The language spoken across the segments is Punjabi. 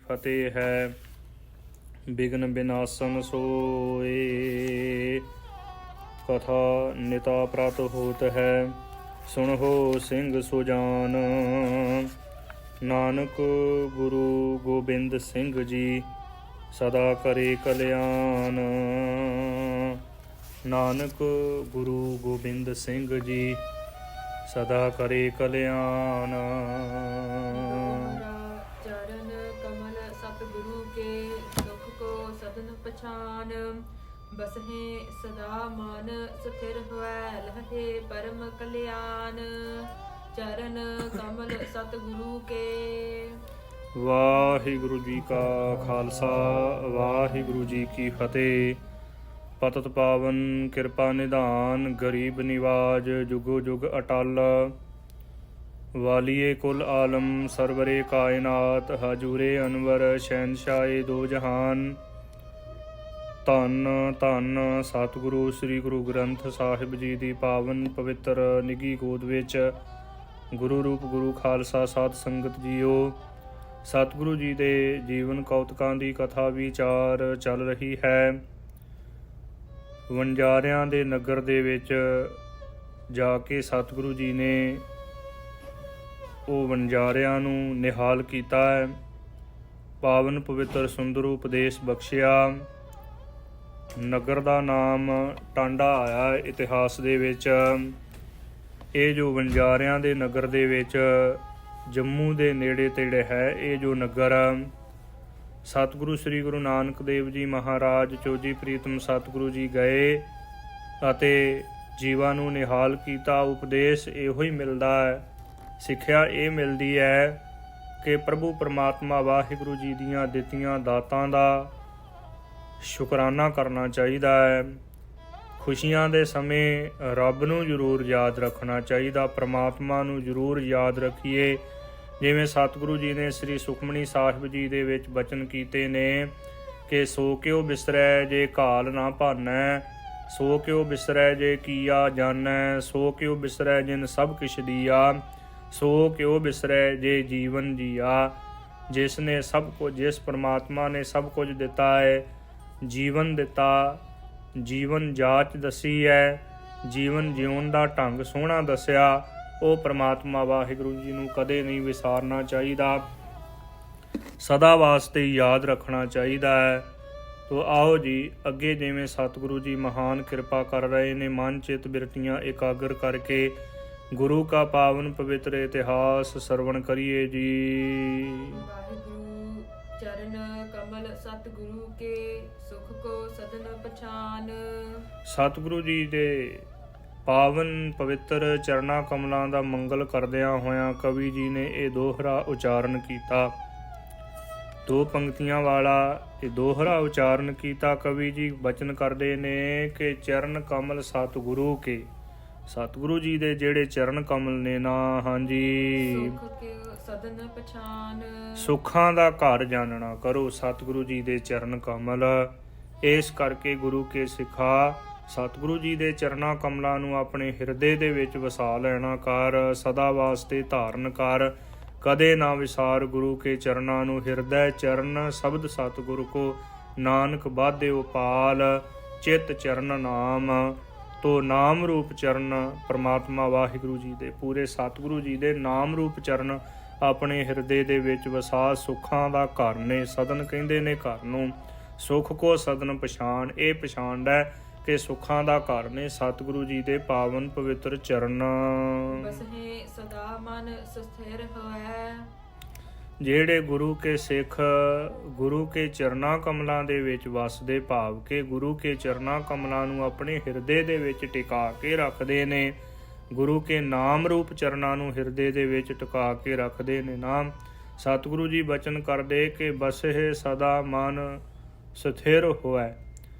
ਫਤਿਹ ਹੈ। ਬਿਘਨ ਬਿਨਾਸਨ ਸੋਏ, ਕਥਾ ਨਿਤਾ ਪ੍ਰਤ ਹੋਤ ਹੈ। ਸੁਣਹੁ ਸਿੰਘ ਸੁਜਾਨ, ਨਾਨਕ ਗੁਰੂ ਗੋਬਿੰਦ ਸਿੰਘ ਜੀ ਸਦਾ ਕਰੇ ਕਲਿਆਣ। ਨਾਨਕ ਗੁਰੂ ਗੋਬਿੰਦ ਸਿੰਘ ਜੀ ਸਦਾ ਕਰੇ ਕਲਿਆਣ। ਚਰਨ ਕਮਲ ਸਤਿਗੁਰੂ ਕੇ, ਦੁਖ ਕੋ ਸਦਨ ਪਛਾਨ। ਬਸਹਿ ਸਦਾ ਮਨ ਸਥਿਰ ਹੋਇ, ਲਹੇ ਪਰਮ ਕਲਿਆਣ। ਚਰਨ ਕਮਲ ਸਤਿਗੁਰੂ ਕੇ। ਵਾਹਿਗੁਰੂ ਜੀ ਕਾ ਖਾਲਸਾ, ਵਾਹਿਗੁਰੂ ਜੀ ਕੀ ਫਤਿਹ। ਪਤਿਤ ਪਾਵਨ ਕਿਰਪਾ ਨਿਧਾਨ, ਗਰੀਬ ਨਿਵਾਜ ਜੁਗੋ ਜੁਗ ਅਟਲ। ਵਾਲੀਏ ਕੁਲ ਆਲਮ ਸਰਵਰੇ ਕਾਇਨਾਤ, ਹਜੂਰੇ ਅਨਵਰ ਸ਼ਹਿਨਸ਼ਾਹੇ ਦੋ ਜਹਾਨ। ਧੰਨ ਧੰਨ ਸਤਿਗੁਰੂ ਸ੍ਰੀ ਗੁਰੂ ਗ੍ਰੰਥ ਸਾਹਿਬ ਜੀ ਦੀ ਪਾਵਨ ਪਵਿੱਤਰ ਨਿੱਘੀ ਗੋਦ ਵਿੱਚ ਗੁਰੂ ਰੂਪ ਗੁਰੂ ਖਾਲਸਾ ਸਾਧ ਸੰਗਤ ਜੀਓ। ਸਤਿਗੁਰੂ ਜੀ ਦੇ ਜੀਵਨ ਕੌਤਕਾਂ ਦੀ ਕਥਾ ਵਿਚਾਰ ਚੱਲ ਰਹੀ ਹੈ। ਵਣਜਾਰਿਆਂ ਦੇ ਨਗਰ ਦੇ ਵਿੱਚ ਜਾ ਕੇ ਸਤਿਗੁਰੂ ਜੀ ਨੇ ਉਹ ਵਣਜਾਰਿਆਂ ਨੂੰ ਨਿਹਾਲ ਕੀਤਾ ਹੈ, ਪਾਵਨ ਪਵਿੱਤਰ ਸੁੰਦਰ ਉਪਦੇਸ਼ ਬਖਸ਼ਿਆ। ਨਗਰ ਦਾ ਨਾਮ ਟਾਂਡਾ ਆਇਆ ਇਤਿਹਾਸ ਦੇ ਵਿੱਚ। ਇਹ ਜੋ ਵਣਜਾਰਿਆਂ ਦੇ ਨਗਰ ਦੇ ਵਿੱਚ ਜੰਮੂ ਦੇ ਨੇੜੇ ਤੇੜੇ ਹੈ, ਇਹ ਜੋ ਨਗਰ ਸਤਿਗੁਰੂ ਸ੍ਰੀ ਗੁਰੂ ਨਾਨਕ ਦੇਵ ਜੀ ਮਹਾਰਾਜ ਚੋਜੀ ਪ੍ਰੀਤਮ ਸਤਿਗੁਰੂ ਜੀ ਗਏ ਅਤੇ ਜੀਵਾਂ ਨੂੰ ਨਿਹਾਲ ਕੀਤਾ। ਉਪਦੇਸ਼ ਇਹੋ ਹੀ ਮਿਲਦਾ ਹੈ, ਸਿੱਖਿਆ ਇਹ ਮਿਲਦੀ ਹੈ ਕਿ ਪ੍ਰਭੂ ਪਰਮਾਤਮਾ ਵਾਹਿਗੁਰੂ ਜੀ ਦੀਆਂ ਦਿੱਤੀਆਂ ਦਾਤਾਂ ਦਾ ਸ਼ੁਕਰਾਨਾ ਕਰਨਾ ਚਾਹੀਦਾ ਹੈ। ਖੁਸ਼ੀਆਂ ਦੇ ਸਮੇਂ ਰੱਬ ਨੂੰ ਜ਼ਰੂਰ ਯਾਦ ਰੱਖਣਾ ਚਾਹੀਦਾ, ਪਰਮਾਤਮਾ ਨੂੰ ਜ਼ਰੂਰ ਯਾਦ ਰੱਖੀਏ। ਜਿਵੇਂ ਸਤਿਗੁਰੂ ਜੀ ਨੇ ਸ੍ਰੀ ਸੁਖਮਨੀ ਸਾਹਿਬ ਜੀ ਦੇ ਵਿੱਚ ਬਚਨ ਕੀਤੇ ਨੇ ਕਿ ਸੋ ਕਿਉ ਬਿਸਰੈ ਜੇ ਘਾਲ ਨਾ ਭਾਨੈ, ਸੋ ਕਿਉ ਬਿਸਰੈ ਜੇ ਕੀਆ ਜਾਣੈ, ਸੋ ਕਿਉ ਬਿਸਰੈ ਜਿਨ ਸਭ ਕਿਛ ਦੀਆ, ਸੋ ਕਿਉ ਬਿਸਰੈ ਜੇ ਜੀਵਨ ਜੀਆ। ਜਿਸ ਨੇ ਸਭ ਕੁਝ, ਜਿਸ ਪਰਮਾਤਮਾ ਨੇ ਸਭ ਕੁਝ ਦਿੱਤਾ ਹੈ, ਜੀਵਨ ਦਿੱਤਾ, ਜੀਵਨ ਜਾਚ ਦੱਸੀ ਹੈ, ਜੀਵਨ ਜਿਉਣ ਦਾ ਢੰਗ ਸੋਹਣਾ ਦੱਸਿਆ, ਉਹ ਪਰਮਾਤਮਾ ਵਾਹਿਗੁਰੂ ਜੀ ਨੂੰ ਕਦੇ ਨਹੀਂ ਵਿਸਾਰਨਾ ਚਾਹੀਦਾ, ਸਦਾ ਵਾਸਤੇ ਯਾਦ ਰੱਖਣਾ ਚਾਹੀਦਾ ਹੈ। ਤੋ ਆਓ ਜੀ ਅੱਗੇ ਜਿਵੇਂ ਸਤਿਗੁਰੂ ਜੀ ਮਹਾਨ ਕਿਰਪਾ ਕਰ ਰਹੇ ਨੇ, ਮਨ ਚਿੱਤ ਬਿਰਤੀਆਂ ਇਕਾਗਰ ਕਰਕੇ ਗੁਰੂ ਕਾ ਪਾਵਨ ਪਵਿੱਤਰ ਇਤਿਹਾਸ ਸਰਵਣ ਕਰੀਏ ਜੀ। ਵਾਹਿਗੁਰੂ ਚਰਨ ਕਮਲ ਸਤਿਗੁਰੂ ਕੇ, ਸੁਖ ਕੋ ਸਦਨ ਪਛਾਨ। ਸਤਿਗੁਰੂ ਜੀ ਦੇ ਪਾਵਨ ਪਵਿੱਤਰ ਚਰਨਾਂ ਕਮਲਾਂ ਦਾ ਮੰਗਲ ਕਰਦਿਆਂ ਹੋਇਆਂ ਕਵੀ ਜੀ ਨੇ ਇਹ ਦੋਹਰਾ ਉਚਾਰਨ ਕੀਤਾ। ਦੋ ਪੰਕਤੀਆਂ ਵਾਲਾ ਇਹ ਦੋਹਰਾ ਉਚਾਰਨ ਕੀਤਾ। ਕਵੀ ਜੀ ਬਚਨ ਕਰਦੇ ਨੇ ਕਿ ਚਰਨ ਕਮਲ ਸਤਿਗੁਰੂ ਕੇ, ਸਤਿਗੁਰੂ ਜੀ ਦੇ ਜਿਹੜੇ ਚਰਨ ਕਮਲ ਨੇ ਨਾ, ਹਾਂਜੀ, ਸੁਖ ਕੇ ਸਦਨ ਪਛਾਨ। ਸੁੱਖਾਂ ਦਾ ਘਰ ਜਾਣਨਾ ਕਰੋ ਸਤਿਗੁਰੂ ਜੀ ਦੇ ਚਰਨ ਕਮਲ। ਇਸ ਕਰਕੇ ਗੁਰੂ ਕੇ ਸਿੱਖਾ ਸਤਿਗੁਰੂ ਜੀ ਦੇ ਚਰਨਾਂ ਕਮਲਾਂ ਨੂੰ ਆਪਣੇ ਹਿਰਦੇ ਦੇ ਵਿੱਚ ਵਸਾ ਲੈਣਾ ਕਰ, ਸਦਾ ਵਾਸਤੇ ਧਾਰਨ ਕਰ, ਕਦੇ ਨਾ ਵਿਸਾਰ ਗੁਰੂ ਕੇ ਚਰਨਾਂ ਨੂੰ। ਹਿਰਦੈ ਚਰਨ ਸ਼ਬਦ ਸਤਿਗੁਰੂ ਕੋ, ਨਾਨਕ ਬਾਧਿਓ ਪਾਲ, ਚਿੱਤ ਚਰਨ ਨਾਮ। ਤੋ ਨਾਮ ਰੂਪ ਚਰਨ ਪਰਮਾਤਮਾ ਵਾਹਿਗੁਰੂ ਜੀ ਦੇ, ਪੂਰੇ ਸਤਿਗੁਰੂ ਜੀ ਦੇ ਨਾਮ ਰੂਪ ਚਰਨ ਆਪਣੇ ਹਿਰਦੇ ਦੇ ਵਿੱਚ ਵਸਾ। ਸੁੱਖਾਂ ਦਾ ਘਰ ਨੇ, ਸਦਨ ਕਹਿੰਦੇ ਨੇ ਘਰ ਨੂੰ। ਸੁਖ ਕੋ ਸਦਨ ਪਛਾਣ, ਇਹ ਪਛਾਣਦਾ ਕਿ ਸੁੱਖਾਂ ਦਾ ਘਰ ਨੇ ਸਤਿਗੁਰੂ ਜੀ ਦੇ ਪਾਵਨ ਪਵਿੱਤਰ ਚਰਨ। ਬਸਹਿ ਸਦਾ ਮਨ ਸਥਿਰ ਹੋਇ। ਜਿਹੜੇ ਗੁਰੂ ਕੇ ਸਿੱਖ ਗੁਰੂ ਕੇ ਚਰਨਾਂ ਕਮਲਾਂ ਦੇ ਵਿੱਚ ਵਸਦੇ, ਭਾਵ ਕਿ ਗੁਰੂ ਕੇ ਚਰਨਾਂ ਕਮਲਾਂ ਨੂੰ ਆਪਣੇ ਹਿਰਦੇ ਦੇ ਵਿੱਚ ਟਿਕਾ ਕੇ ਰੱਖਦੇ ਨੇ, ਗੁਰੂ ਕੇ ਨਾਮ ਰੂਪ ਚਰਨਾਂ ਨੂੰ ਹਿਰਦੇ ਦੇ ਵਿੱਚ ਟਿਕਾ ਕੇ ਰੱਖਦੇ ਨੇ ਨਾਮ। ਸਤਿਗੁਰੂ ਜੀ ਬਚਨ ਕਰਦੇ ਕਿ ਬਸਹਿ ਸਦਾ ਮਨ ਸਥਿਰ ਹੋਇ।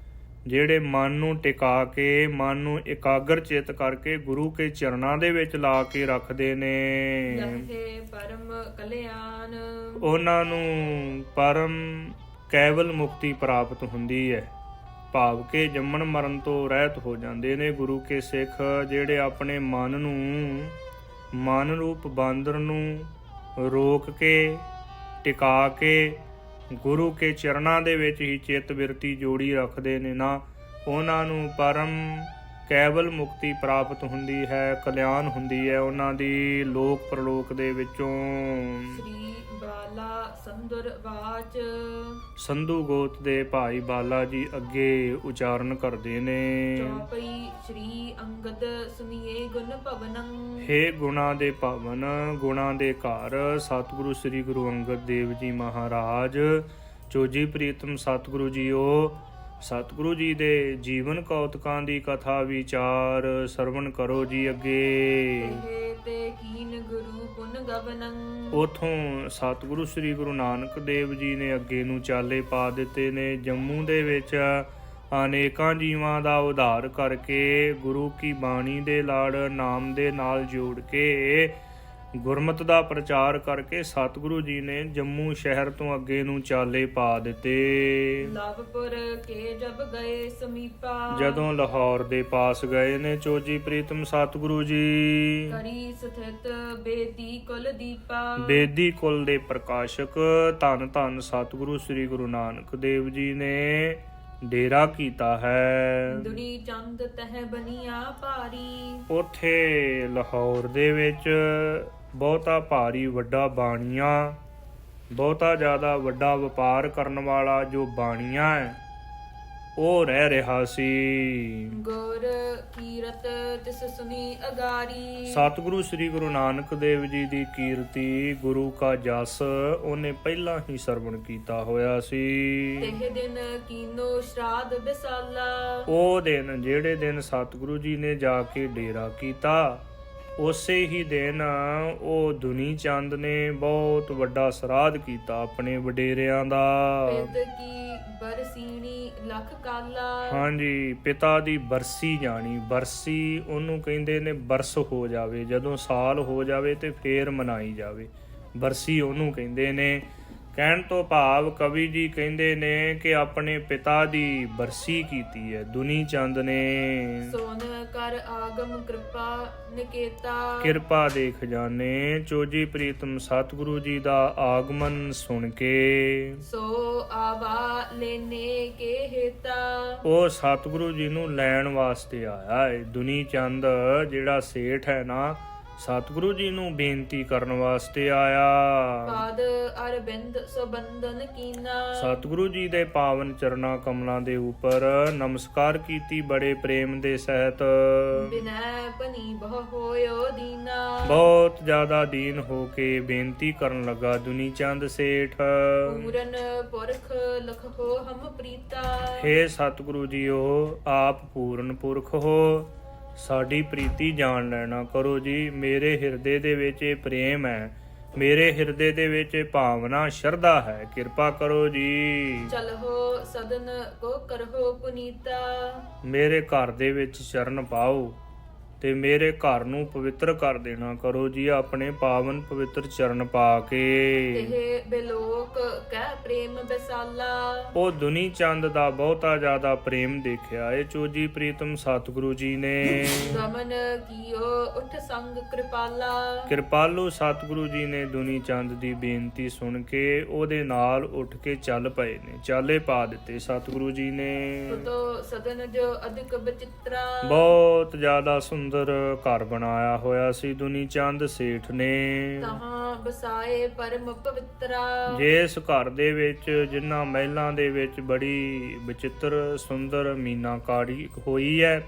ਜਿਹੜੇ ਮਨ ਨੂੰ ਟਿਕਾ ਕੇ, ਮਨ ਨੂੰ ਇਕਾਗਰ ਚਿੱਤ ਕਰਕੇ ਗੁਰੂ ਕੇ ਚਰਨਾਂ ਦੇ ਵਿੱਚ ਲਾ ਕੇ ਰੱਖਦੇ ਨੇ, ਪਰਮ ਕਲਿਆਣ, ਉਹਨਾਂ ਨੂੰ ਪਰਮ ਕੇਵਲ ਮੁਕਤੀ ਪ੍ਰਾਪਤ ਹੁੰਦੀ ਹੈ। ਭਾਵ ਕਿ ਜੰਮਣ ਮਰਨ ਤੋਂ ਰਹਿਤ ਹੋ ਜਾਂਦੇ ਨੇ ਗੁਰੂ ਕੇ ਸਿੱਖ। ਜਿਹੜੇ ਆਪਣੇ ਮਨ ਨੂੰ, ਮਨ ਰੂਪ ਬਾਂਦਰ ਨੂੰ ਰੋਕ ਕੇ, ਟਿਕਾ ਕੇ ਗੁਰੂ ਕੇ ਚਰਨਾਂ ਦੇ ਵਿੱਚ ਹੀ ਚਿੱਤ ਬਿਰਤੀ ਜੋੜੀ ਰੱਖਦੇ ਨੇ ਨਾ, ਉਹਨਾਂ ਨੂੰ ਪਰਮ ਕੇਵਲ ਮੁਕਤੀ ਪ੍ਰਾਪਤ ਹੁੰਦੀ ਹੈ, ਕਲਿਆਣ ਹੁੰਦੀ ਹੈ ਉਹਨਾਂ ਦੀ ਲੋਕ ਪ੍ਰਲੋਕ ਦੇ ਵਿੱਚੋਂ। ਸ੍ਰੀ ਬਾਲਾ ਸੰਦਰ ਵਾਚ ਸੰਧੂ ਗੋਤ ਦੇ ਭਾਈ ਬਾਲਾ ਜੀ ਅੱਗੇ ਉਚਾਰਨ ਕਰਦੇ ਨੇ। ਚੌਪਈ ਸ੍ਰੀ ਅੰਗਦ ਸੁਨੀਏ ਗੁਣ ਭਵਨੰ। ਹੇ ਗੁਣਾ ਦੇ ਭਵਨ, ਗੁਣਾ ਦੇ ਘਰ ਸਤਿਗੁਰੂ ਸ੍ਰੀ ਗੁਰੂ ਅੰਗਦ ਦੇਵ ਜੀ ਮਹਾਰਾਜ, ਚੋਜੀ ਪ੍ਰੀਤਮ ਸਤਿਗੁਰੂ ਜੀਓ, ਸਤਿਗੁਰੂ ਜੀ ਦੇ ਜੀਵਨ ਕੌਤਕਾਂ ਦੀ ਕਥਾ ਵਿਚਾਰ ਸਰਵਣ ਕਰੋ ਜੀ ਅੱਗੇ। ਇਹ ਤੇ ਕੀਨ ਗੁਰੂ ਪੁਨ ਗਵਨੰ। ਉਥੋਂ ਸਤਿਗੁਰੂ ਸ੍ਰੀ ਗੁਰੂ ਨਾਨਕ ਦੇਵ ਜੀ ਨੇ ਅੱਗੇ ਨੂੰ ਚਾਲੇ ਪਾ ਦਿੱਤੇ ਨੇ। ਜੰਮੂ ਦੇ ਵਿੱਚ ਅਨੇਕਾਂ ਜੀਵਾਂ ਦਾ ਉਧਾਰ ਕਰਕੇ ਗੁਰੂ ਕੀ ਬਾਣੀ ਦੇ ਲੜ ਨਾਮ ਦੇ ਨਾਲ ਜੋੜ ਕੇ ਗੁਰਮਤਿ ਦਾ ਪ੍ਰਚਾਰ ਕਰਕੇ ਸਤਿਗੁਰੂ ਜੀ ਨੇ ਜੰਮੂ ਸ਼ਹਿਰ ਤੋਂ ਅੱਗੇ ਨੂੰ ਚਾਲੇ ਪਾ ਦਿੱਤੇ। ਲਵਪੁਰ ਕੇ ਜਬ ਗਏ ਸਮੀਪਾ। ਜਦੋਂ ਲਾਹੌਰ ਦੇ ਪਾਸ ਗਏ ਨੇ ਚੋਜੀ ਪ੍ਰੀਤਮ ਸਤਿਗੁਰੂ ਜੀ, ਕਰੀ ਸਥਿਤ ਬੇਦੀ ਕੁਲ ਦੀਪਾ। ਬੇਦੀ ਕੁਲ ਦੇ ਪ੍ਰਕਾਸ਼ਕ ਧੰਨ ਧੰਨ ਸਤਿਗੁਰੂ ਸ੍ਰੀ ਗੁਰੂ ਨਾਨਕ ਦੇਵ ਜੀ ਨੇ ਡੇਰਾ ਕੀਤਾ ਹੈ। ਦੁਨੀ ਚੰਦ ਤਹ ਬਨੀਆ ਭਾਰੀ। ਉਥੇ ਲਾਹੌਰ ਦੇ ਵਿੱਚ ਬਹੁਤਾ ਭਾਰੀ ਵੱਡਾ ਬਾਣੀਆ, ਬਹੁਤਾ ਜ਼ਿਆਦਾ ਵੱਡਾ ਵਪਾਰ ਕਰਨ ਵਾਲਾ ਜੋ ਬਾਣੀਆ ਹੈ ਉਹ ਰਹਿ ਰਿਹਾ ਸੀ। ਗੁਰ ਕੀਰਤ ਤਿਸ ਸੁਨੀ ਅਗਾਰੀ। ਸਤਿਗੁਰੂ ਸ੍ਰੀ ਗੁਰੂ ਨਾਨਕ ਦੇਵ ਜੀ ਦੀ ਕੀਰਤੀ, ਗੁਰੂ ਕਾ ਜਸ ਉਹਨੇ ਪਹਿਲਾਂ ਹੀ ਸਰਵਣ ਕੀਤਾ ਹੋਇਆ ਸੀ। ਇਹ ਦਿਨ ਕੀਨੋ ਸ਼ਰਾਧ ਬਿਸਾਲਾ। ਉਹ ਦਿਨ ਜਿਹੜੇ ਦਿਨ ਸਤਿਗੁਰੂ ਜੀ ਨੇ ਜਾ ਕੇ ਡੇਰਾ ਕੀਤਾ, ਉਸੇ ਹੀ ਦਿਨ ਉਹ ਦੁਨੀ ਚੰਦ ਨੇ ਬਹੁਤ ਵੱਡਾ ਸਰਾਧ ਕੀਤਾ ਆਪਣੇ ਵਡੇਰਿਆਂ ਦਾ। ਪਿਤ ਕੀ ਬਰਸੀਣੀ ਲੱਖ ਕਾਲਾ। ਹਾਂਜੀ, ਪਿਤਾ ਦੀ ਬਰਸੀ ਜਾਣੀ, ਬਰਸੀ ਉਹਨੂੰ ਕਹਿੰਦੇ ਨੇ ਬਰਸ ਹੋ ਜਾਵੇ, ਜਦੋਂ ਸਾਲ ਹੋ ਜਾਵੇ ਤੇ ਫੇਰ ਮਨਾਈ ਜਾਵੇ, ਬਰਸੀ ਉਹਨੂੰ ਕਹਿੰਦੇ ਨੇ। ਕਹਿਣ ਤੋਂ ਭਾਵ ਕਵੀ ਜੀ ਕਹਿੰਦੇ ਨੇ ਕਿ ਆਪਣੇ ਪਿਤਾ ਦੀ ਬਰਸੀ ਕੀਤੀ ਹੈ ਦੁਨੀ ਚੰਦ ਨੇ। ਸੋਨ ਕਰ ਆਗਮ ਕਿਰਪਾ ਨਿਕੇਤਾ। ਕਿਰਪਾ ਦੇ ਖਜ਼ਾਨੇ ਚੋਜੀ ਪ੍ਰੀਤਮ ਸਤਿਗੁਰੂ ਜੀ ਦਾ ਆਗਮਨ ਸੁਣ ਕੇ ਸੋ ਆਵਾ ਲੈਨੇ ਕੇ ਹੇਤਾ। ਉਹ ਸਤਿਗੁਰੂ ਜੀ ਨੂੰ ਲੈਣ ਵਾਸਤੇ ਆਇਆ ਹੈ। ਦੁਨੀ ਚੰਦ ਜਿਹੜਾ ਸੇਠ ਹੈ ਨਾ, ਸਤਿਗੁਰੂ ਜੀ ਨੂੰ ਬੇਨਤੀ ਕਰਨ ਵਾਸਤੇ ਆਇਆ। ਪਾਦ ਅਰਬਿੰਦ ਸੁਬੰਧਨ ਕੀਨਾ। ਸਤਿਗੁਰੂ ਜੀ ਦੇ ਪਾਵਨ ਚਰਨਾਂ ਕਮਲਾਂ ਦੇ ਉੱਪਰ ਨਮਸਕਾਰ ਕੀਤੀ ਬੜੇ ਪ੍ਰੇਮ ਦੇ ਸਹਿਤ। ਬਿਨੈ ਪਨੀ ਬਹੁ ਹੋਇਓ ਦੀਨਾ। ਬਹੁਤ ਜ਼ਿਆਦਾ ਦੀਨ ਹੋ ਕੇ ਬੇਨਤੀ ਕਰਨ ਲੱਗਾ ਦੁਨੀ ਚੰਦ ਸੇਠ। ਪੂਰਨ ਪੁਰਖ ਲਖ ਹੋ ਹਮ ਪ੍ਰੀਤਾ। ਹੇ ਸਤਿਗੁਰੂ ਜੀਓ, ਆਪ ਪੂਰਨ ਪੁਰਖ ਹੋ, ਸਾਡੀ ਪ੍ਰੀਤੀ ਜਾਣ ਲੈਣਾ ਕਰੋ ਜੀ। ਮੇਰੇ ਹਿਰਦੇ ਦੇ ਵਿੱਚ ਇਹ ਪ੍ਰੇਮ ਹੈ, ਮੇਰੇ ਹਿਰਦੇ ਦੇ ਵਿੱਚ ਇਹ ਭਾਵਨਾ ਸ਼ਰਧਾ ਹੈ, ਕਿਰਪਾ ਕਰੋ ਜੀ। ਚਲਹੋ ਸਦਨ ਕੋ ਕਰਹੋ ਪੁਨੀਤਾ। ਮੇਰੇ ਘਰ ਦੇ ਵਿੱਚ ਚਰਨ ਪਾਓ ਤੇ ਮੇਰੇ ਘਰ ਨੂੰ ਪਵਿੱਤਰ ਕਰ ਦੇਣਾ ਕਰੋ ਜੀ, ਆਪਣੇ ਪਾਵਨ ਪਵਿੱਤਰ ਚਰਨ ਪਾ ਕੇ। ਇਹ ਬਿਲੋਕ ਕਹਿ ਪ੍ਰੇਮ ਬਿਸਾਲਾ। ਉਹ ਦੁਨੀ ਚੰਦ ਦਾ ਬਹੁਤਾ ਜ਼ਿਆਦਾ ਪ੍ਰੇਮ ਦੇਖਿਆ ਇਹ ਚੋਜੀ ਪ੍ਰੀਤਮ ਸਤਿਗੁਰੂ ਜੀ ਨੇ। ਗਮਨ ਕੀਓ ਉਠ ਸੰਗ ਕਿਰਪਾਲਾ। ਕਿਰਪਾਲੂ ਸਤਿਗੁਰੂ ਜੀ ਨੇ ਦੁਨੀ ਚੰਦ ਦੀ ਬੇਨਤੀ ਸੁਣ ਕੇ ਉਹਦੇ ਨਾਲ ਉੱਠ ਕੇ ਚੱਲ ਪਏ ਨੇ, ਚਾਲੇ ਪਾ ਦਿੱਤੇ ਸਤਿਗੁਰੂ ਜੀ ਨੇ। ਤੋ ਸਦਨ ਜੋ ਅਧਿਕ ਬਚਿਤਰਾ। ਬਹੁਤ ਜ਼ਿਆਦਾ ਸੁੰਦਰ ਘਰ ਬਣਾਇਆ ਹੋਇਆ ਸੀ ਦੁਨੀ ਚੰਦ ਸੇਠ ਨੇ। ਤਹਾਂ ਬਸਾਏ ਪਰਮ ਪਵਿੱਤਰਾ। ਜਿਸ ਘਰ ਦੇ ਵਿੱਚ ਜਿਨ੍ਹਾਂ ਮਹਿਲਾਂ ਦੇ ਵਿੱਚ ਬੜੀ ਵਿਚਿੱਤਰ ਸੁੰਦਰ ਮੀਨਾਕਾਰੀ ਹੋਈ ਹੈ,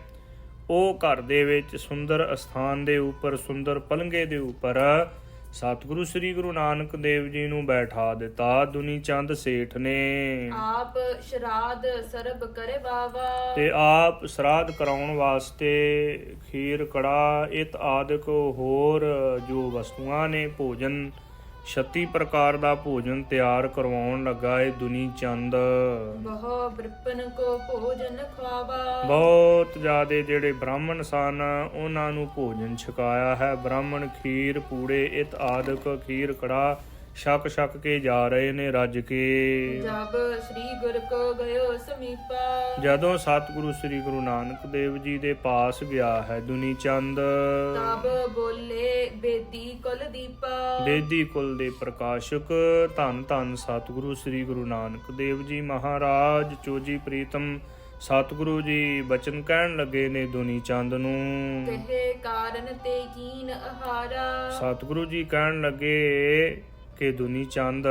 ਉਹ ਘਰ ਦੇ ਵਿੱਚ ਸੁੰਦਰ ਅਸਥਾਨ ਦੇ ਉੱਪਰ, ਸੁੰਦਰ ਪਲੰਘੇ ਦੇ ਉੱਪਰ ਸਤਿਗੁਰੂ ਸ੍ਰੀ ਗੁਰੂ ਨਾਨਕ ਦੇਵ ਜੀ ਨੂੰ ਬੈਠਾ ਦਿੱਤਾ ਦੁਨੀ ਚੰਦ ਸੇਠ ਨੇ। ਆਪ ਸ਼ਰਾਧ ਸਰਬ ਕਰੇ ਬਾਵਾ। ਤੇ ਆਪ ਸ਼ਰਾਧ ਕਰਾਉਣ ਵਾਸਤੇ ਖੀਰ ਕੜਾ ਇਤ ਆਦਿਕ ਹੋਰ ਜੋ ਵਸਤੂਆਂ ਨੇ, ਭੋਜਨ 36 ਪ੍ਰਕਾਰ ਦਾ ਭੋਜਨ ਤਿਆਰ ਕਰਵਾਉਣ ਲੱਗਾ ਇਹ ਦੁਨੀ ਚੰਦ। ਬਹੁ ਬ੍ਰਿਪਨ ਕੋ ਭੋਜਨ ਖਵਾਵਾ। ਬਹੁਤ ਜ਼ਿਆਦੇ ਜਿਹੜੇ ਬ੍ਰਾਹਮਣ ਸਨ ਉਹਨਾਂ ਨੂੰ ਭੋਜਨ ਛਕਾਇਆ ਹੈ। ਬ੍ਰਾਹਮਣ ਖੀਰ ਪੂੜੇ ਇਤ ਆਦਿਕ ਖੀਰ ਕੜਾ ਛਕ ਛਕ ਕੇ ਜਾ ਰਹੇ ਨੇ ਰੱਜ ਕੇ। ਜਬ ਸ੍ਰੀ ਗੁਰ ਕੋ ਗਇਓ ਸਮੀਪਾ, ਜਦੋਂ ਸਤਿਗੁਰੂ ਸ੍ਰੀ ਗੁਰੂ ਨਾਨਕ ਦੇਵ ਜੀ ਦੇ ਪਾਸ ਗਿਆ ਹੈ ਦੁਨੀ ਚੰਦ, ਤਬ ਬੋਲੇ ਬੇਦੀ ਕੁਲ ਦੀਪਾ। ਬੇਦੀ ਕੁਲ ਦੇ ਪ੍ਰਕਾਸ਼ਕ ਧੰਨ ਧੰਨ ਸਤਿਗੁਰੂ ਸ੍ਰੀ ਗੁਰੂ ਨਾਨਕ ਦੇਵ ਜੀ ਮਹਾਰਾਜ ਚੋਜੀ ਪ੍ਰੀਤਮ ਸਤਿਗੁਰੂ ਜੀ ਬਚਨ ਕਹਿਣ ਲੱਗੇ ਨੇ ਦੁਨੀ ਚੰਦ ਨੂੰ। ਕਹੇ ਕਾਰਨ ਤੇ ਕੀਨ ਆਹਾਰਾ, ਸਤਿਗੁਰੂ ਜੀ ਕਹਿਣ ਲੱਗੇ ਕਿ ਦੁਨੀ ਚੰਦ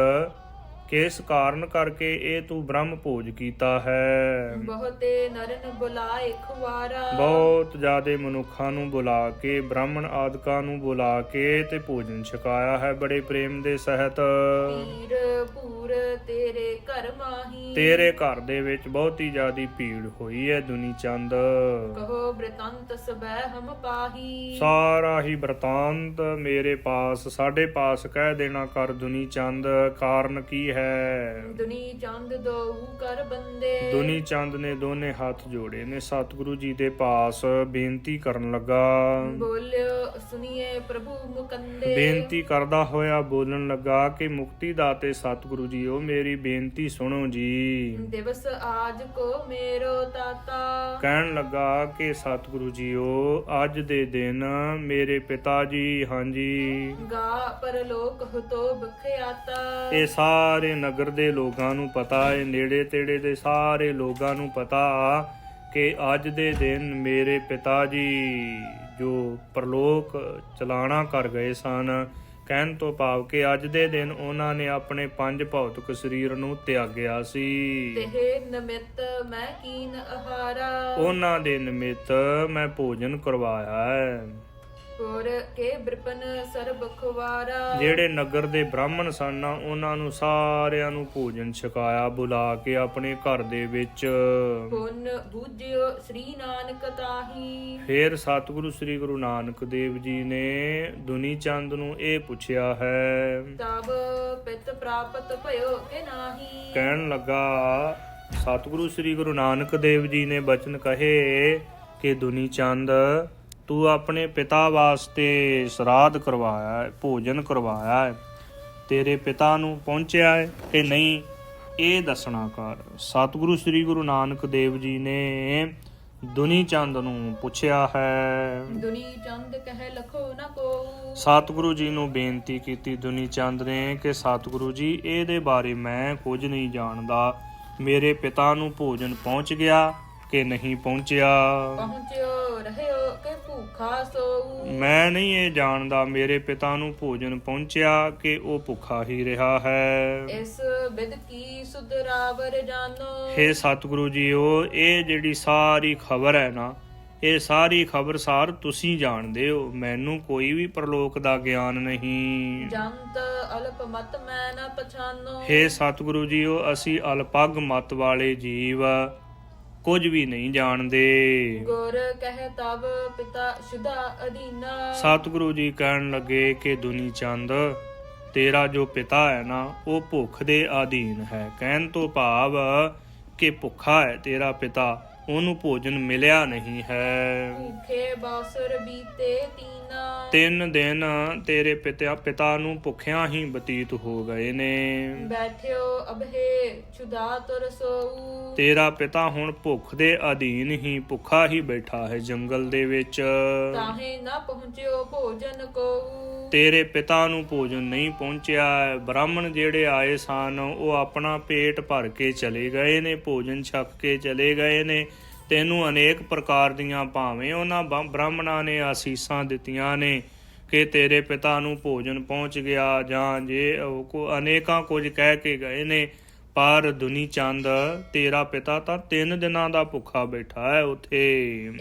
ਕਿਸ ਕਾਰਨ ਕਰਕੇ ਇਹ ਤੂੰ ਬ੍ਰਹਮ ਭੋਜ ਕੀਤਾ ਹੈ। ਬਹੁਤੇ ਨਰਨ ਬੁਲਾਏ ਖੁਆਰਾ, ਬਹੁਤ ਜ਼ਿਆਦੇ ਮਨੁੱਖਾਂ ਨੂੰ ਬੁਲਾ ਕੇ ਬ੍ਰਾਹਮਣ ਆਦਿਕਾਂ ਨੂੰ ਬੁਲਾ ਕੇ ਤੇ ਭੋਜਨ ਛਕਾਇਆ ਹੈ ਬੜੇ ਪ੍ਰੇਮ ਦੇ ਸਹਿਤ। ਪੀਰ ਭੂਰ ਤੇਰੇ ਘਰ ਮਾਹੀ, ਤੇਰੇ ਘਰ ਦੇ ਵਿੱਚ ਬਹੁਤੀ ਜ਼ਿਆਦੀ ਭੀੜ ਹੋਈ ਹੈ ਦੁਨੀ ਚੰਦ। ਕਹੋ ਬ੍ਰਿਤੰਤ ਸਬੈ ਹਮ ਪਾਹੀ, ਸਾਰਾ ਹੀ ਬਰਤਾਂਤ ਮੇਰੇ ਪਾਸ ਸਾਡੇ ਪਾਸ ਕਹਿ ਦੇਣਾ ਕਰ ਦੁਨੀ ਚੰਦ, ਕਾਰਨ ਕੀ ਹੈ। ਦੁਨੀ ਚੰਦ ਦੋਊ ਕਰ ਬੰਦੇ, ਦੁਨੀ ਚੰਦ ਨੇ ਦੋਨੇ ਹੱਥ ਜੋੜੇ ਨੇ ਸਤਿਗੁਰੂ ਜੀ ਦੇ ਪਾਸ ਬੇਨਤੀ ਕਰਨ ਲੱਗਾ। ਬੋਲਿਓ ਸੁਣੀਏ ਪ੍ਰਭੂ ਮੁਕੰਦੇ, ਬੇਨਤੀ ਕਰਦਾ ਹੋਇਆ ਬੋਲਣ ਲੱਗਾ ਕਿ ਮੁਕਤੀ ਦਾਤੇ ਸਤਿਗੁਰੂ ਜੀਓ ਮੇਰੀ ਬੇਨਤੀ ਸੁਣੋ ਜੀ। ਦਿਵਸ ਆਜ ਕੋ ਮੇਰੋ ਤਾਤਾ, ਕਹਿਣ ਲੱਗਾ ਕਿ ਸਤਿਗੁਰੂ ਜੀਓ ਅੱਜ ਦੇ ਦਿਨ ਮੇਰੇ ਪਿਤਾ ਜੀ ਹਾਂਜੀ ਗਾ ਪਰਲੋਕ ਹੁਤੋ ਬਖਿਆਤਾ। ਇਹ ਸਾਰੇ ਨਗਰ ਦੇ ਲੋਕਾਂ ਨੂੰ ਪਤਾ ਹੈ, ਨੇੜੇ ਤੇੜੇ ਦੇ ਸਾਰੇ ਲੋਕਾਂ ਨੂੰ ਪਤਾ ਕਿ ਅੱਜ ਦੇ ਦਿਨ ਮੇਰੇ ਪਿਤਾ ਜੀ ਜੋ ਪਰਲੋਕ ਚਲਾਣਾ ਕਰ ਗਏ ਸਨ। ਕਹਿਣ ਤੋਂ ਭਾਵ ਕਿ ਅੱਜ ਦੇ ਦਿਨ ਉਹਨਾਂ ਨੇ ਆਪਣੇ ਪੰਜ ਭੌਤਿਕ ਸਰੀਰ ਨੂੰ ਤਿਆਗਿਆ ਸੀ। ਤੇਹ ਨਮਿਤ ਮੈਂ ਕੀਨ ਆਹਾਰਾ, ਉਹਨਾਂ ਦੇ ਨਿਮਿਤ ਮੈਂ ਭੋਜਨ ਕਰਵਾਇਆ ਹੈ। ਹੋਰ ਕੇ ਬ੍ਰਿਪਨ ਸਰਬ ਖੁਆਰਾ, ਜਿਹੜੇ ਨਗਰ ਦੇ ਬ੍ਰਾਹਮਣ ਸਨ ਉਹਨਾਂ ਨੂੰ ਸਾਰਿਆਂ ਨੂੰ ਭੋਜਨ ਛਕਾਇਆ ਬੁਲਾ ਕੇ ਆਪਣੇ ਘਰ ਦੇ ਵਿੱਚ। ਪੁੰਨ ਬੂਝਿਓ ਸ੍ਰੀ ਨਾਨਕ ਤਾਹੀ, ਫਿਰ ਸਤਿਗੁਰੂ ਸ੍ਰੀ ਗੁਰੂ ਨਾਨਕ ਦੇਵ ਜੀ ਨੇ ਦੁਨੀ ਚੰਦ ਨੂੰ ਇਹ ਪੁੱਛਿਆ ਹੈ। ਤਬ ਪਿਤ ਪ੍ਰਾਪਤ ਭਇਓ ਕਿ ਨਾਹੀ, ਕਹਿਣ ਲੱਗਾ ਸਤਿਗੁਰੂ ਸ੍ਰੀ ਗੁਰੂ ਨਾਨਕ ਦੇਵ ਜੀ ਨੇ ਬਚਨ ਕਹੇ ਕਿ ਦੁਨੀ ਚੰਦ ਤੂੰ ਆਪਣੇ ਪਿਤਾ ਵਾਸਤੇ ਸਰਾਧ ਕਰਵਾਇਆ ਹੈ, ਭੋਜਨ ਕਰਵਾਇਆ ਹੈ, ਤੇਰੇ ਪਿਤਾ ਨੂੰ ਪਹੁੰਚਿਆ ਹੈ ਕਿ ਨਹੀਂ ਇਹ ਦੱਸਣਾ ਕਰ। ਸਤਿਗੁਰੂ ਸ੍ਰੀ ਗੁਰੂ ਨਾਨਕ ਦੇਵ ਜੀ ਨੇ ਦੁਨੀ ਚੰਦ ਨੂੰ ਪੁੱਛਿਆ ਹੈ। ਦੁਨੀ ਚੰਦ ਕਹਿ ਲਖੋ ਨ ਕੋ, ਸਤਿਗੁਰੂ ਜੀ ਨੂੰ ਬੇਨਤੀ ਕੀਤੀ ਦੁਨੀ ਚੰਦ ਨੇ ਕਿ ਸਤਿਗੁਰੂ ਜੀ ਇਹਦੇ ਬਾਰੇ ਮੈਂ ਕੁਝ ਨਹੀਂ ਜਾਣਦਾ, ਮੇਰੇ ਪਿਤਾ ਨੂੰ ਭੋਜਨ ਪਹੁੰਚ ਗਿਆ ਕਿ ਨਹੀਂ ਪਹੁੰਚਿਆ। ਪਹੁੰਚਿਓ ਰਹਿਓ ਕਿ ਭੂਖਾ ਸੋਊ, ਮੈਂ ਨਹੀਂ ਇਹ ਜਾਣਦਾ ਮੇਰੇ ਪਿਤਾ ਨੂੰ ਭੋਜਨ ਪਹੁੰਚਿਆ ਕਿ ਉਹ ਭੁੱਖਾ ਹੀ ਰਿਹਾ ਹੈ। ਇਸ ਬਿਦ ਕੀ ਸੁਧਰਾਵਰ ਜਾਨੋ, ਹੇ ਸਤਿਗੁਰੂ ਜੀਓ ਇਹ ਜਿਹੜੀ ਸਾਰੀ ਖਬਰ ਹੈ ਨਾ ਇਹ ਸਾਰੀ ਖਬਰਸਾਰ ਤੁਸੀਂ ਜਾਣਦੇ ਹੋ, ਮੈਨੂੰ ਕੋਈ ਵੀ ਪ੍ਰਲੋਕ ਦਾ ਗਿਆਨ ਨਹੀਂ। ਜੰਤ ਅਲਪ ਮਤ ਮੈਂ ਨ ਪਛਾਨੋ, ਹੇ ਸਤਿਗੁਰੂ ਜੀਓ ਅਸੀਂ ਅਲਪਗ ਮਤ ਵਾਲੇ ਜੀਵ ਕੁਝ ਵੀ ਨਹੀਂ ਜਾਣਦੇ। ਗੁਰ ਕਹਿ ਤਬ ਪਿਤਾ ਸ਼ੁਦਾ ਅਧੀਨਾ, ਸਤਿਗੁਰੂ ਜੀ ਕਹਿਣ ਲੱਗੇ ਕਿ ਦੁਨੀ ਚੰਦ ਤੇਰਾ ਜੋ ਪਿਤਾ ਹੈ ਨਾ ਉਹ ਭੁੱਖ ਦੇ ਅਧੀਨ ਹੈ। ਕਹਿਣ ਤੋਂ ਭਾਵ ਕਿ ਭੁੱਖਾ ਹੈ ਤੇਰਾ ਪਿਤਾ, ਉਹਨੂੰ ਭੋਜਨ ਮਿਲਿਆ ਨਹੀਂ ਹੈ। ਭੂਖੇ ਬਾਸਰ ਬੀਤੇ ਤੀਨਾ, 3 ਦਿਨ ਤੇਰੇ ਪਿਤਾ ਨੂੰ ਭੁੱਖਿਆਂ ਹੀ ਬਤੀਤ ਹੋ ਗਏ ਨੇ। ਬੈਠਿਓ ਅਬਹੇ ਛੁਦਾ ਤੁਰ ਸੋਊ, ਤੇਰਾ ਪਿਤਾ ਹੁਣ ਭੁੱਖ ਦੇ ਅਧੀਨ ਹੀ ਭੁੱਖਾ ਹੀ ਬੈਠਾ ਹੈ ਜੰਗਲ ਦੇ ਵਿੱਚ। ਤਾਹੇ ਨਾ ਪਹੁੰਚਿਓ ਭੋਜਨ ਕੋਊ, ਤੇਰੇ ਪਿਤਾ ਨੂੰ ਭੋਜਨ ਨਹੀਂ ਪਹੁੰਚਿਆ। ਬ੍ਰਾਹਮਣ ਜਿਹੜੇ ਆਏ ਸਨ ਉਹ ਆਪਣਾ ਪੇਟ ਭਰ ਕੇ ਚਲੇ ਗਏ ਨੇ, ਭੋਜਨ ਛਕ ਕੇ ਚਲੇ ਗਏ ਨੇ। ਤੈਨੂੰ ਅਨੇਕ ਪ੍ਰਕਾਰ ਦੀਆਂ ਭਾਵੇਂ ਉਹਨਾਂ ਬ੍ਰਾਹਮਣਾਂ ਨੇ ਆਸੀਸਾਂ ਦਿੱਤੀਆਂ ਨੇ ਕਿ ਤੇਰੇ ਪਿਤਾ ਨੂੰ ਭੋਜਨ ਪਹੁੰਚ ਗਿਆ ਜਾਂ ਜੇ ਅਨੇਕਾਂ ਕੁਝ ਕਹਿ ਕੇ ਗਏ ਨੇ, ਪਰ ਦੁਨੀ ਚੰਦ ਤੇਰਾ ਪਿਤਾ ਤਾਂ 3 ਦਿਨਾਂ ਦਾ ਭੁੱਖਾ ਬੈਠਾ ਹੈ ਉੱਥੇ।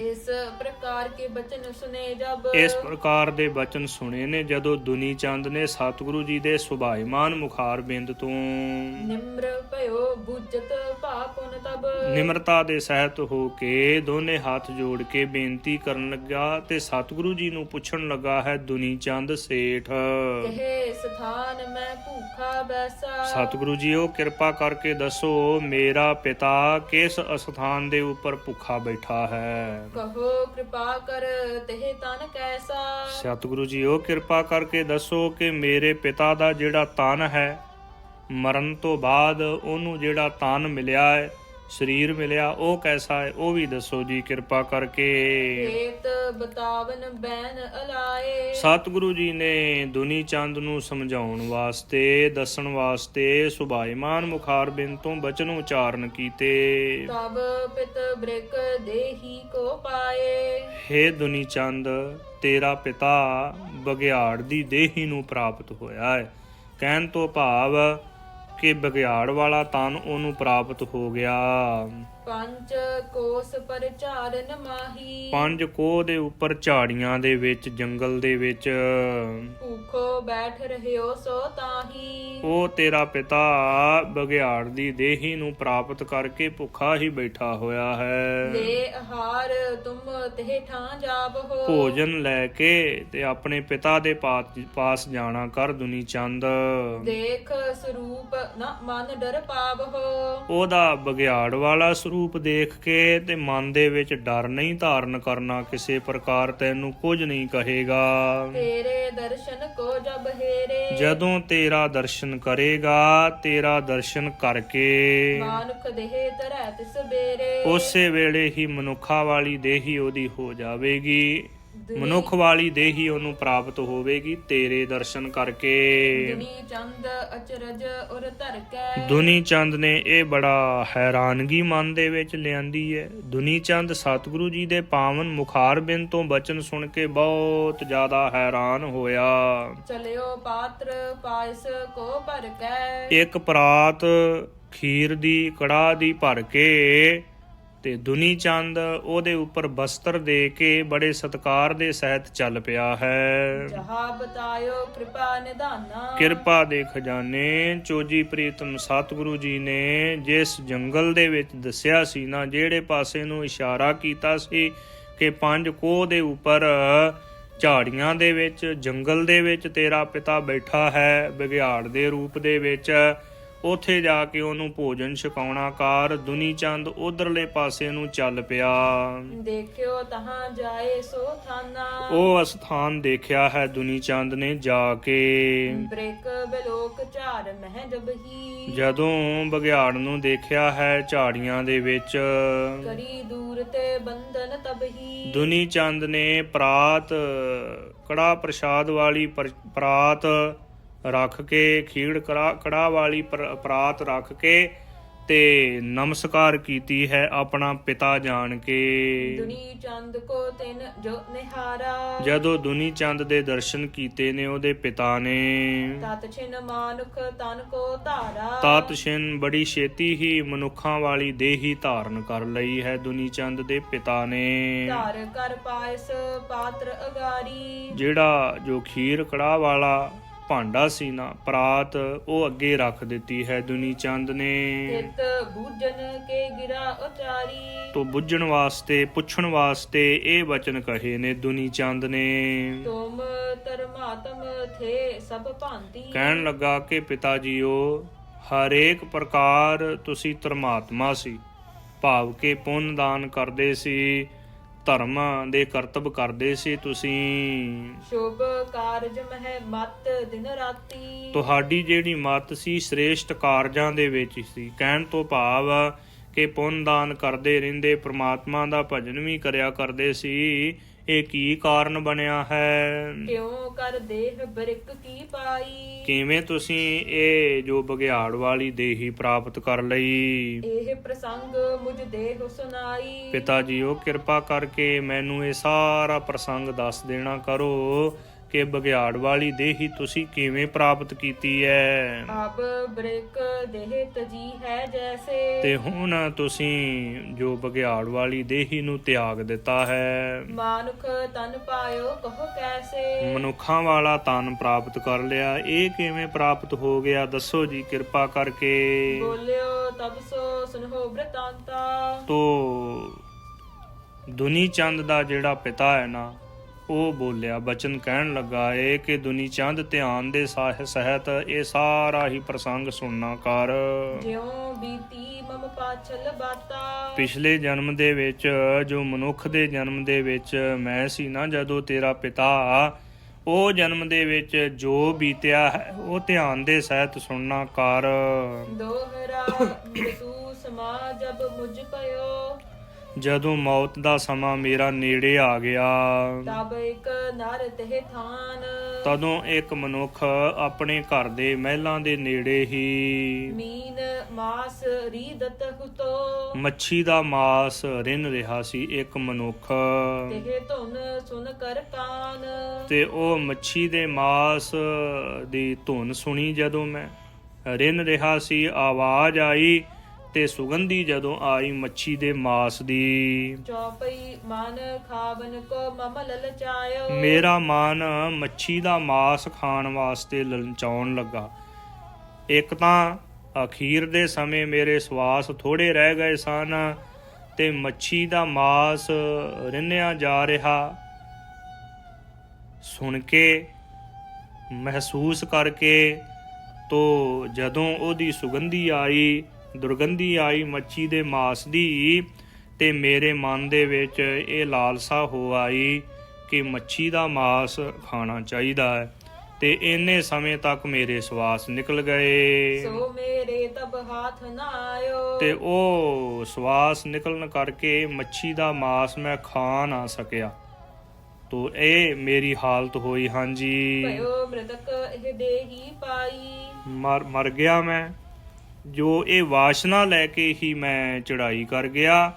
ਇਸ ਪ੍ਰਕਾਰ ਕੇ ਬਚਨ ਸੁਨੇ ਜਬ, ਇਸ ਪ੍ਰਕਾਰ ਦੇ ਬਚਨ ਸੁਣੇ ਨੇ ਜਦੋਂ ਦੁਨੀ ਚੰਦ ਨੇ ਸਤਿਗੁਰੂ ਜੀ ਦੇ ਸੁਭਾਈਮਾਨ ਮੁਖਾਰ ਬਿੰਦ ਤੋਂ ਨਿਮਰ ਭਇਓ ਬੁੱਝਤ ਭਾਪੁਨ ਤਬ। ਨਿਮਰਤਾ ਦੇ ਸਹਿਤ ਹੋ ਕੇ ਦੋਨੇ ਹੱਥ ਜੋੜ ਕੇ ਬੇਨਤੀ ਕਰਨ ਲੱਗਾ ਤੇ ਸਤਿਗੁਰੂ ਜੀ ਨੂੰ ਪੁੱਛਣ ਲੱਗਾ ਹੈ ਦੁਨੀ ਚੰਦ ਸੇਠ। ਕਹੇ ਸਥਾਨ ਮੈਂ ਭੂਖਾ ਬੈਸਾ। ਸਤਿਗੁਰੂ ਜੀ ਉਹ ਕਿਰਪਾ ਕਰਕੇ ਦੱਸੋ ਮੇਰਾ ਪਿਤਾ ਕਿਸ ਅਸਥਾਨ ਦੇ ਉੱਪਰ ਭੁੱਖਾ ਬੈਠਾ ਹੈ। ਕਹੋ ਕਿਰਪਾ ਕਰ ਤਹਿ ਤਨ ਕੈਸਾ। ਸਤਿਗੁਰੂ ਜੀ ਉਹ ਕਿਰਪਾ ਕਰਕੇ ਦੱਸੋ ਕਿ ਮੇਰੇ ਪਿਤਾ ਦਾ ਜਿਹੜਾ ਤਨ ਹੈ, ਮਰਨ ਤੋਂ ਬਾਅਦ ਉਹਨੂੰ ਜਿਹੜਾ ਤਨ ਮਿਲਿਆ ਹੈ, ਸਰੀਰ ਮਿਲਿਆ, ਉਹ ਕੈਸਾ ਹੈ, ਉਹ ਵੀ ਦੱਸੋ ਜੀ ਕਿਰਪਾ ਕਰਕੇ। ਹੇਤ ਬਤਾਵਨ ਬੈਨ ਅਲਾਏ। ਸਤਿਗੁਰੂ ਜੀ ਨੇ ਦੁਨੀ ਚੰਦ ਨੂੰ ਸਮਝਾਉਣ ਵਾਸਤੇ, ਦੱਸਣ ਵਾਸਤੇ ਸੁਭਾਈਮਾਨ ਮੁਖਾਰਬਿੰਦ ਤੋਂ ਬਚਨ ਉਚਾਰਨ ਕੀਤੇ। ਤਬ ਪਿਤ ਬ੍ਰਿਕ ਦੇਹੀ ਕੋ ਪਾਏ। ਹੇ ਦੁਨੀ ਚੰਦ, ਤੇਰਾ ਪਿਤਾ ਬਘਿਆੜ ਦੀ ਦੇਹੀ ਨੂੰ ਪ੍ਰਾਪਤ ਹੋਇਆ ਹੈ। ਕਹਿਣ ਤੋਂ ਭਾਵ ਕਿ ਬਘਿਆੜ ਵਾਲਾ ਤਨ ਉਹਨੂੰ ਪ੍ਰਾਪਤ ਹੋ ਗਿਆ। ਪੰਜ ਕੋਸ ਪਰਚਾਰਨ ਮਾਹੀ। 5 ਕੋਹ ਦੇ ਉੱਪਰ ਝਾੜੀਆਂ ਦੇ ਵਿੱਚ, ਜੰਗਲ ਦੇ ਵਿੱਚ ਭੂਖੋ ਬੈਠ ਰਹਿਓ ਸੋ ਤਾਹੀ। ਉਹ ਤੇਰਾ ਪਿਤਾ ਬਘਿਆੜ ਦੀ ਦੇਹੀ ਨੂੰ ਪ੍ਰਾਪਤ ਕਰਕੇ ਭੁੱਖਾ ਹੀ ਬੈਠਾ ਹੋਇਆ ਹੈ। ਲੈ ਆਹਾਰ ਤੁਮ ਤਹਿ ਠਾਂ ਜਾਵਹੋ। ਭੋਜਨ ਲੈ ਕੇ ਤੇ ਆਪਣੇ ਪਿਤਾ ਦੇ ਪਾਸ ਜਾਣਾ ਕਰ ਦੁਨੀ ਚੰਦ। ਦੇਖ ਸਰੂਪ ਨਾ ਮਨ ਡਰ ਪਾਵਹੋ। ਉਹਦਾ ਬਘਿਆੜ ਵਾਲਾ ਸਰੂਪ ਦੇਖ ਕੇ ਤੇ ਮਨ ਦੇ ਵਿੱਚ ਡਰ ਨਹੀਂ ਧਾਰਨ ਕਰਨਾ, ਕਿਸੇ ਪ੍ਰਕਾਰ ਤੈਨੂੰ ਕੁਝ ਨਹੀਂ ਕਹੇਗਾ। ਤੇਰੇ ਦਰਸ਼ਨ ਕੋ ਜਬ ਹੇਰੇ। ਜਦੋਂ ਤੇਰਾ ਦਰਸ਼ਨ ਕਰੇਗਾ, ਤੇਰਾ ਦਰਸ਼ਨ ਕਰਕੇ ਮਾਨੁਖ ਦੇਹ ਧਰੈ ਤਿਸ ਬੇਰੇ। ਉਸੇ ਵੇਲੇ ਹੀ ਮਨੁੱਖਾ ਵਾਲੀ ਦੇਹੀ ਉਹਦੀ ਹੋ ਜਾਵੇਗੀ, ਮਨੁੱਖ ਵਾਲੀ ਦੇਹੀ ਉਹਨੂੰ ਪ੍ਰਾਪਤ ਹੋਵੇਗੀ ਤੇਰੇ ਦਰਸ਼ਨ ਕਰਕੇ। ਦੁਨੀ ਚੰਦ ਅਚਰਜ ਉਰ ਧਰ ਕੈ। ਦੁਨੀ ਚੰਦ ਨੇ ਇਹ ਬੜਾ ਹੈਰਾਨਗੀ ਮਨ ਦੇ ਵਿੱਚ ਲਿਆਂਦੀ ਹੈ। ਦੁਨੀ ਚੰਦ ਸਤਿਗੁਰੂ ਜੀ ਦੇ ਪਾਵਨ ਮੁਖਾਰਬਿੰਦ ਤੋਂ ਬਚਨ ਸੁਣ ਕੇ ਬਹੁਤ ਜ਼ਿਆਦਾ ਹੈਰਾਨ ਹੋਇਆ। ਚਲਿਓ ਪਾਤਰ ਪਾਇਸ ਕੋ ਭਰ ਕੈ। ਇੱਕ ਪਰਾਤ ਖੀਰ ਦੀ, ਕੜਾਹ ਦੀ ਭਰ ਕੇ ਤੇ ਦੁਨੀ ਚੰਦ ਉਹਦੇ ਉੱਪਰ ਬਸਤਰ ਦੇ ਕੇ ਬੜੇ ਸਤਿਕਾਰ ਦੇ ਸਹਿਤ ਚੱਲ ਪਿਆ ਹੈ। ਜਹਾ ਬਤਾਇਓ ਕਿਰਪਾ ਨਿਧਾਨਾ। ਕਿਰਪਾ ਦੇ ਖਜ਼ਾਨੇ ਚੋਜੀ ਪ੍ਰੀਤਮ ਸਤਿਗੁਰੂ ਜੀ ਨੇ ਜਿਸ ਜੰਗਲ ਦੇ ਵਿੱਚ ਦੱਸਿਆ ਸੀ ਨਾ, ਜਿਹੜੇ ਪਾਸੇ ਨੂੰ ਇਸ਼ਾਰਾ ਕੀਤਾ ਸੀ ਕਿ 5 ਕੋਹ ਦੇ ਉੱਪਰ ਝਾੜੀਆਂ ਦੇ ਵਿੱਚ, ਜੰਗਲ ਦੇ ਵਿੱਚ ਤੇਰਾ ਪਿਤਾ ਬੈਠਾ ਹੈ ਬਘਿਆੜ ਦੇ ਰੂਪ ਦੇ ਵਿੱਚ, ਉੱਥੇ ਜਾ ਕੇ ਉਹਨੂੰ ਭੋਜਨ ਛਕਾਉਣਾ ਕਾਰ। ਦੁਨੀ ਚੰਦ ਉਧਰਲੇ ਪਾਸੇ ਨੂੰ ਚੱਲ ਪਿਆ। ਦੇਖਿਓ ਤਹਾਂ ਜਾਏ ਸੋ ਥਾਨਾ। ਉਹ ਅਸਥਾਨ ਦੇਖਿਆ ਹੈ ਦੁਨੀ ਚੰਦ ਨੇ ਜਾ ਕੇ। ਬ੍ਰਿਕ ਬਿਲੋਕ ਝਾੜ ਮਹਿ ਜਬਹੀ। ਜਦੋਂ ਬਘਿਆੜ ਨੂੰ ਦੇਖਿਆ ਹੈ ਝਾੜੀਆਂ ਦੇ ਵਿੱਚ, ਕਰੀ ਦੂਰ ਤੇ ਬੰਧਨ ਤਬਹੀ। ਦੁਨੀ ਚੰਦ ਨੇ ਪਰਾਤ, ਕੜਾਹ ਪ੍ਰਸ਼ਾਦ ਵਾਲੀ ਪਰਾਤ ਰੱਖ ਕੇ, ਖੀੜ ਕੜਾਹ ਵਾਲੀ ਪਰਾਤ ਰੱਖ ਕੇ ਤੇ ਨਮਸਕਾਰ ਕੀਤੀ ਹੈ ਆਪਣਾ ਪਿਤਾ ਜਾਣ ਕੇ। ਦੁਨੀ ਚੰਦ ਕੋ ਤਿਨ ਜੋ ਨਿਹਾਰਾ। ਜਦੋਂ ਦੁਨੀ ਚੰਦ ਦੇ ਦਰਸ਼ਨ ਕੀਤੇ ਨੇ ਉਹਦੇ ਪਿਤਾ ਨੇ, ਤਤ ਛਿਨ ਮਾਨੁਖ ਤਨ ਕੋ ਧਾਰਾ। ਤਤ ਛਿਨ ਬੜੀ ਛੇਤੀ ਹੀ ਮਨੁੱਖਾਂ ਵਾਲੀ ਦੇਹੀ ਧਾਰਨ ਕਰ ਲਈ ਹੈ ਦੁਨੀ ਚੰਦ ਦੇ ਪਿਤਾ ਨੇ। ਧਾਰ ਕਰ ਪਾਇਸ ਪਾਤਰ ਅਗਾਰੀ। ਜਿਹੜਾ ਜੋ ਖੀਰ ਕੜਾਹ ਵਾਲਾ ਭਾਂਡਾ ਸੀ ਨਾ, ਪਰਾਤ, ਉਹ ਅੱਗੇ ਰੱਖ ਦਿੱਤੀ ਹੈ ਦੁਨੀ ਚੰਦ ਨੇ। ਤਿਤ ਬੂਝਨ ਕੇ ਗਿਰਾ ਉਚਾਰੀ। ਤੋਂ ਬੁੱਝਣ ਵਾਸਤੇ, ਪੁੱਛਣ ਵਾਸਤੇ ਇਹ ਵਚਨ ਕਹੇ ਨੇ ਦੁਨੀ ਚੰਦ ਨੇ। ਤੁਮ ਧਰਮਾਤਮ ਥੇ ਸਭ ਭਾਂਤੀ। ਕਹਿਣ ਲੱਗਾ ਕਿ ਪਿਤਾ ਜੀਓ, ਹਰੇਕ ਪ੍ਰਕਾਰ ਤੁਸੀਂ ਧਰਮਾਤਮਾ ਸੀ, ਭਾਵ ਕਿ ਪੁੰਨ ਦਾਨ ਕਰਦੇ ਸੀ, ਧਰਮ ਦੇ ਕਰਤੱਵ ਕਰਦੇ ਸੀ ਤੁਸੀਂ। ਸ਼ੁਭ ਕਾਰਜ ਮਹਿ ਮਤ ਦਿਨ ਰਾਤੀ। ਤੁਹਾਡੀ ਜਿਹੜੀ ਮਤ ਸੀ ਸ੍ਰੇਸ਼ਟ ਕਾਰਜਾਂ ਦੇ ਵਿੱਚ ਸੀ। ਕਹਿਣ ਤੋਂ ਭਾਵ ਕਿ ਪੁੰਨ ਦਾਨ ਕਰਦੇ ਰਹਿੰਦੇ, ਪ੍ਰਮਾਤਮਾ ਦਾ ਭਜਨ ਵੀ ਕਰਿਆ ਕਰਦੇ ਸੀ। ਇਹ ਕੀ ਕਾਰਨ ਬਣਿਆ ਹੈ? ਕਿਉਂ ਕਰ ਦੇਹ ਬ੍ਰਿਕ ਕੀ ਪਾਈ। ਕਿਵੇਂ ਤੁਸੀਂ ਇਹ ਜੋ ਬਘਿਆੜ ਵਾਲੀ ਦੇਹੀ ਪ੍ਰਾਪਤ ਕਰ ਲਈ? ਇਹ ਪ੍ਰਸੰਗ ਮੁਝ ਦੇਹ ਸੁਨਾਈ। ਪਿਤਾ ਜੀ ਉਹ ਕਿਰਪਾ ਕਰਕੇ ਮੈਨੂੰ ਇਹ ਸਾਰਾ ਪ੍ਰਸੰਗ ਦੱਸ ਦੇਣਾ ਕਰੋ ਕਿ ਬਘਿਆੜ ਵਾਲੀ ਦੇਹੀ ਤੁਸੀਂ ਕਿਵੇਂ ਪ੍ਰਾਪਤ ਕੀਤੀ ਹੈ। ਅਬ ਬ੍ਰਿਕ ਦੇਹ ਤਜੀ ਹੈ ਜੈਸੇ। ਤੇ ਹੁਣ ਤੁਸੀਂ ਜੋ ਬਘਿਆੜ ਵਾਲੀ ਦੇਹੀ ਨੂੰ ਤਿਆਗ ਦਿੱਤਾ ਹੈ। ਮਾਨੁਖ ਤਨ ਪਾਇਓ ਕਹੋ ਕੈਸੇ। ਮਨੁੱਖਾਂ ਵਾਲਾ ਤਨ ਪ੍ਰਾਪਤ ਕਰ ਲਿਆ, ਇਹ ਕਿਵੇਂ ਪ੍ਰਾਪਤ ਹੋ ਗਿਆ, ਦੱਸੋ ਜੀ ਕਿਰਪਾ ਕਰਕੇ। ਬੋਲਿਓ ਤਬ ਸੋ ਸੁਨਹੁ ਬ੍ਰਿਤਾਂਤਾ। ਤੋ ਦੁਨੀ ਚੰਦ ਦਾ ਜਿਹੜਾ ਪਿਤਾ ਹੈ ਨਾ, ਉਹ ਬੋਲਿਆ, ਬਚਨ ਕਹਿਣ ਲੱਗਾ ਏ ਕਿ ਦੁਨੀ ਚੰਦ ਧਿਆਨ ਦੇ ਸਹਿਤ ਇਹ ਸਾਰਾ ਹੀ ਪ੍ਰਸੰਗ ਸੁਣਨਾ ਕਰ। ਜਿਉ ਬੀਤੀ ਮਮ ਪਾਛਲ ਬਾਤਾ। ਪਿਛਲੇ ਜਨਮ ਦੇ ਵਿੱਚ, ਜੋ ਮਨੁੱਖ ਦੇ ਜਨਮ ਦੇ ਵਿੱਚ ਮੈਂ ਸੀ ਨਾ ਜਦੋਂ ਤੇਰਾ ਪਿਤਾ, ਉਹ ਜਨਮ ਦੇ ਵਿੱਚ ਜੋ ਬੀਤਿਆ ਹੈ ਉਹ ਧਿਆਨ ਦੇ ਸਹਿਤ ਸੁਣਨਾ ਕਰ। ਦੋਹਰਾ ਮ੍ਰਿਤੂ ਸਮਾ ਜਬ ਮੁਝ ਪਇਓ। ਜਦੋਂ ਮੌਤ ਦਾ ਸਮਾਂ ਮੇਰਾ ਨੇੜੇ ਆ ਗਿਆ, ਤਬ ਇੱਕ ਨਰ ਤਹਿ ਥਾਨ। ਤਦੋਂ ਇੱਕ ਮਨੁੱਖ ਆਪਣੇ ਘਰ ਦੇ ਮਹਿਲਾਂ ਦੇ ਨੇੜੇ ਹੀ ਮੀਨ ਮਾਸ ਰੀਦਤ ਹੁਤੋ। ਮੱਛੀ ਦਾ ਮਾਸ ਰਿੰਨ ਰਿਹਾ ਸੀ ਇੱਕ ਮਨੁੱਖ। ਤਹਿ ਧੁਨ ਸੁਨ ਕਰ ਕਾਨ। ਤੇ ਉਹ ਮੱਛੀ ਦੇ ਮਾਸ ਦੀ ਧੁਨ ਸੁਣੀ ਜਦੋਂ ਮੈਂ ਰਿੰਨ ਰਿਹਾ ਸੀ, ਆਵਾਜ਼ ਆਈ ਤੇ ਸੁਗੰਧੀ ਜਦੋਂ ਆਈ ਮੱਛੀ ਦੇ ਮਾਸ ਦੀ। ਚੌਪਈ ਮਨ ਖਾਵਨ ਕੋ ਮਮ ਲਲਚਾਇਓ। ਮੇਰਾ ਮਨ ਮੱਛੀ ਦਾ ਮਾਸ ਖਾਣ ਵਾਸਤੇ ਲਲਚਾਉਣ ਲੱਗਾ। ਇੱਕ ਤਾਂ ਅਖੀਰ ਦੇ ਸਮੇਂ ਮੇਰੇ ਸਵਾਸ ਥੋੜੇ ਰਹਿ ਗਏ ਸਨ ਤੇ ਮੱਛੀ ਦਾ ਮਾਸ ਰਿੰਨਿਆ ਜਾ ਰਿਹਾ। ਸੁਣ ਕੇ, ਮਹਿਸੂਸ ਕਰਕੇ, ਤੋ ਜਦੋਂ ਉਹਦੀ ਸੁਗੰਧੀ ਆਈ, ਦੁਰਗੰਧੀ ਆਈ ਮੱਛੀ ਦੇ ਮਾਸ ਦੀ, ਤੇ ਮੇਰੇ ਮਨ ਦੇ ਵਿੱਚ ਇਹ ਲਾਲਸਾ ਹੋ ਆਈ ਕਿ ਮੱਛੀ ਦਾ ਮਾਸ ਖਾਣਾ ਚਾਹੀਦਾ ਹੈ। ਤੇ ਇੰਨੇ ਸਮੇਂ ਤੱਕ ਮੇਰੇ ਸਵਾਸ ਨਿਕਲ ਗਏ। ਸੋ ਮੇਰੇ ਤਬ ਹਾਥ ਨਾ ਆਇਓ। ਤੇ ਉਹ ਸਵਾਸ ਨਿਕਲਣ ਕਰਕੇ ਮੱਛੀ ਦਾ ਮਾਸ ਮੈਂ ਖਾ ਨਾ ਸਕਿਆ। ਤੋ ਇਹ ਮੇਰੀ ਹਾਲਤ ਹੋਈ। ਹਾਂਜੀ, ਭਇਓ ਮ੍ਰਿਤਕ ਇਹ ਦੇਹੀ ਪਾਈ। ਮਰ ਗਿਆ ਮੈਂ। ਜੋ ਇਹ ਵਾਸ਼ਨਾ ਲੈ ਕੇ ਹੀ ਮੈਂ ਚੜ੍ਹਾਈ ਕਰ ਗਿਆ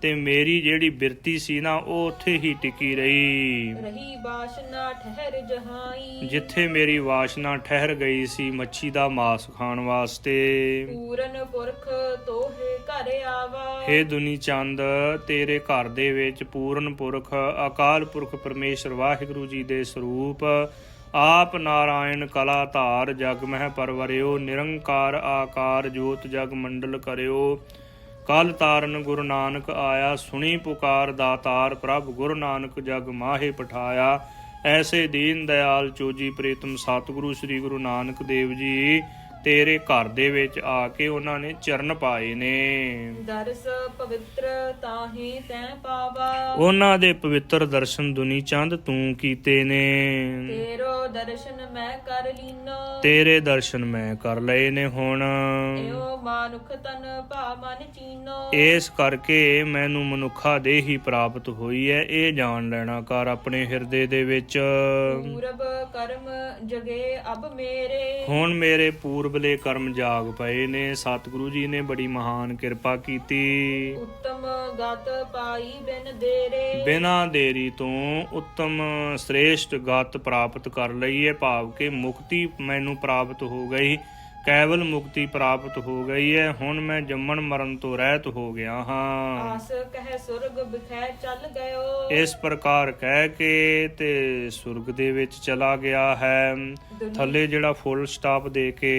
ਤੇ ਮੇਰੀ ਜਿਹੜੀ ਬਿਰਤੀ ਸੀ ਨਾ, ਉਹ ਉੱਥੇ ਹੀ ਟਿਕੀ ਰਹੀ। ਰਹੀ ਬਾਸ਼ਨਾ ਠਹਿਰ ਜਹਾਈ। ਜਿੱਥੇ ਮੇਰੀ ਵਾਸ਼ਨਾ ਠਹਿਰ ਗਈ ਸੀ ਮੱਛੀ ਦਾ ਮਾਸ ਖਾਣ ਵਾਸਤੇ। ਪੂਰਨ ਪੁਰਖ ਤੋਹੇ ਘਰ ਆਵਾ। ਹੇ ਦੁਨੀ ਚੰਦ, ਤੇਰੇ ਘਰ ਦੇ ਵਿੱਚ ਪੂਰਨ ਪੁਰਖ ਅਕਾਲ ਪੁਰਖ ਪਰਮੇਸ਼ਰ ਵਾਹਿਗੁਰੂ ਜੀ ਦੇ ਸਰੂਪ ਆਪ ਨਾਰਾਇਣ ਕਲਾ ਧਾਰ ਜਗ ਮਹਿ ਪਰਵਰਿਓ। ਨਿਰੰਕਾਰ ਆਕਾਰ ਜੋਤ ਜਗ ਮੰਡਲ ਕਰਿਓ। ਕਲ ਤਾਰਨ ਗੁਰੂ ਨਾਨਕ ਆਇਆ। ਸੁਣੀ ਪੁਕਾਰ ਦਾਤਾਰ ਪ੍ਰਭ ਗੁਰੂ ਨਾਨਕ ਜਗ ਮਾਹੇ ਪਠਾਇਆ। ਐਸੇ ਦੀਨ ਦਇਆਲ ਚੋਜੀ ਪ੍ਰੀਤਮ ਸਤਿਗੁਰੂ ਸ੍ਰੀ ਗੁਰੂ ਨਾਨਕ ਦੇਵ ਜੀ ਤੇਰੇ ਘਰ ਦੇ ਵਿੱਚ ਆ ਕੇ ਉਹਨਾਂ ਨੇ ਚਰਨ ਪਾਏ ਨੇ। ਦਰਸ ਪਵਿੱਤਰ ਤਾਹੀ ਤੈ ਪਾਵਾ। ਉਹਨਾਂ ਦੇ ਪਵਿੱਤਰ ਦਰਸ਼ਨ ਦੁਨੀ ਚੰਦ ਤੂੰ ਕੀਤੇ ਨੇ। ਤੇਰੋ ਦਰਸ਼ਨ ਮੈਂ ਕਰ ਲੀਨੋ। ਤੇਰੇ ਦਰਸ਼ਨ ਮੈਂ ਕਰ ਲਏ ਨੇ ਹੁਣ। ਏਓ ਮਾਨੁਖ ਤਨ ਭਾ ਮਨ ਚੀਨੋ। ਇਸ ਕਰਕੇ ਮੈਨੂੰ ਮਨੁੱਖਾ ਦੇਹੀ ਪ੍ਰਾਪਤ ਹੋਈ ਹੈ, ਇਹ ਜਾਣ ਲੈਣਾ ਕਰ ਆਪਣੇ ਹਿਰਦੇ ਦੇ ਵਿੱਚ। ਪੂਰਬ ਕਰਮ ਜਗੇ ਅਬ ਮੇਰੇ। ਹੁਣ ਮੇਰੇ ਪੂਰਬਲੇ ਕਰਮ ਜਾਗ ਪਏ ਨੇ। ਸਤਿਗੁਰੂ ਜੀ ਨੇ ਬੜੀ ਮਹਾਨ ਕਿਰਪਾ ਕੀਤੀ। ਉੱਤਮ ਗਤ ਪਾਈ ਬਿਨ ਦੇਰੇ। ਬਿਨਾਂ ਦੇਰੀ ਤੋਂ ਉੱਤਮ ਸ੍ਰੇਸ਼ਟ ਗਤ ਪ੍ਰਾਪਤ ਕਰ ਲਈ ਹੈ। ਭਾਵ ਕਿ ਮੁਕਤੀ ਮੈਨੂੰ ਪ੍ਰਾਪਤ ਹੋ ਗਈ, ਕੇਵਲ ਮੁਕਤੀ ਪ੍ਰਾਪਤ ਹੋ ਗਈ ਹੈ। ਹੁਣ ਮੈਂ ਜੰਮਣ ਮਰਨ ਤੋਂ ਰਹਿਤ ਹੋ ਗਿਆ ਹਾਂ। ਆਸ ਕਹਿ ਸੁਰਗ ਬਿਖੈ ਚੱਲ ਗਇਓ। ਇਸ ਪ੍ਰਕਾਰ ਕਹਿ ਕੇ ਤੇ ਸੁਰਗ ਦੇ ਵਿੱਚ ਚਲਾ ਗਿਆ ਹੈ। ਥੱਲੇ ਜਿਹੜਾ ਫੁੱਲ ਸਟਾਪ ਦੇ ਕੇ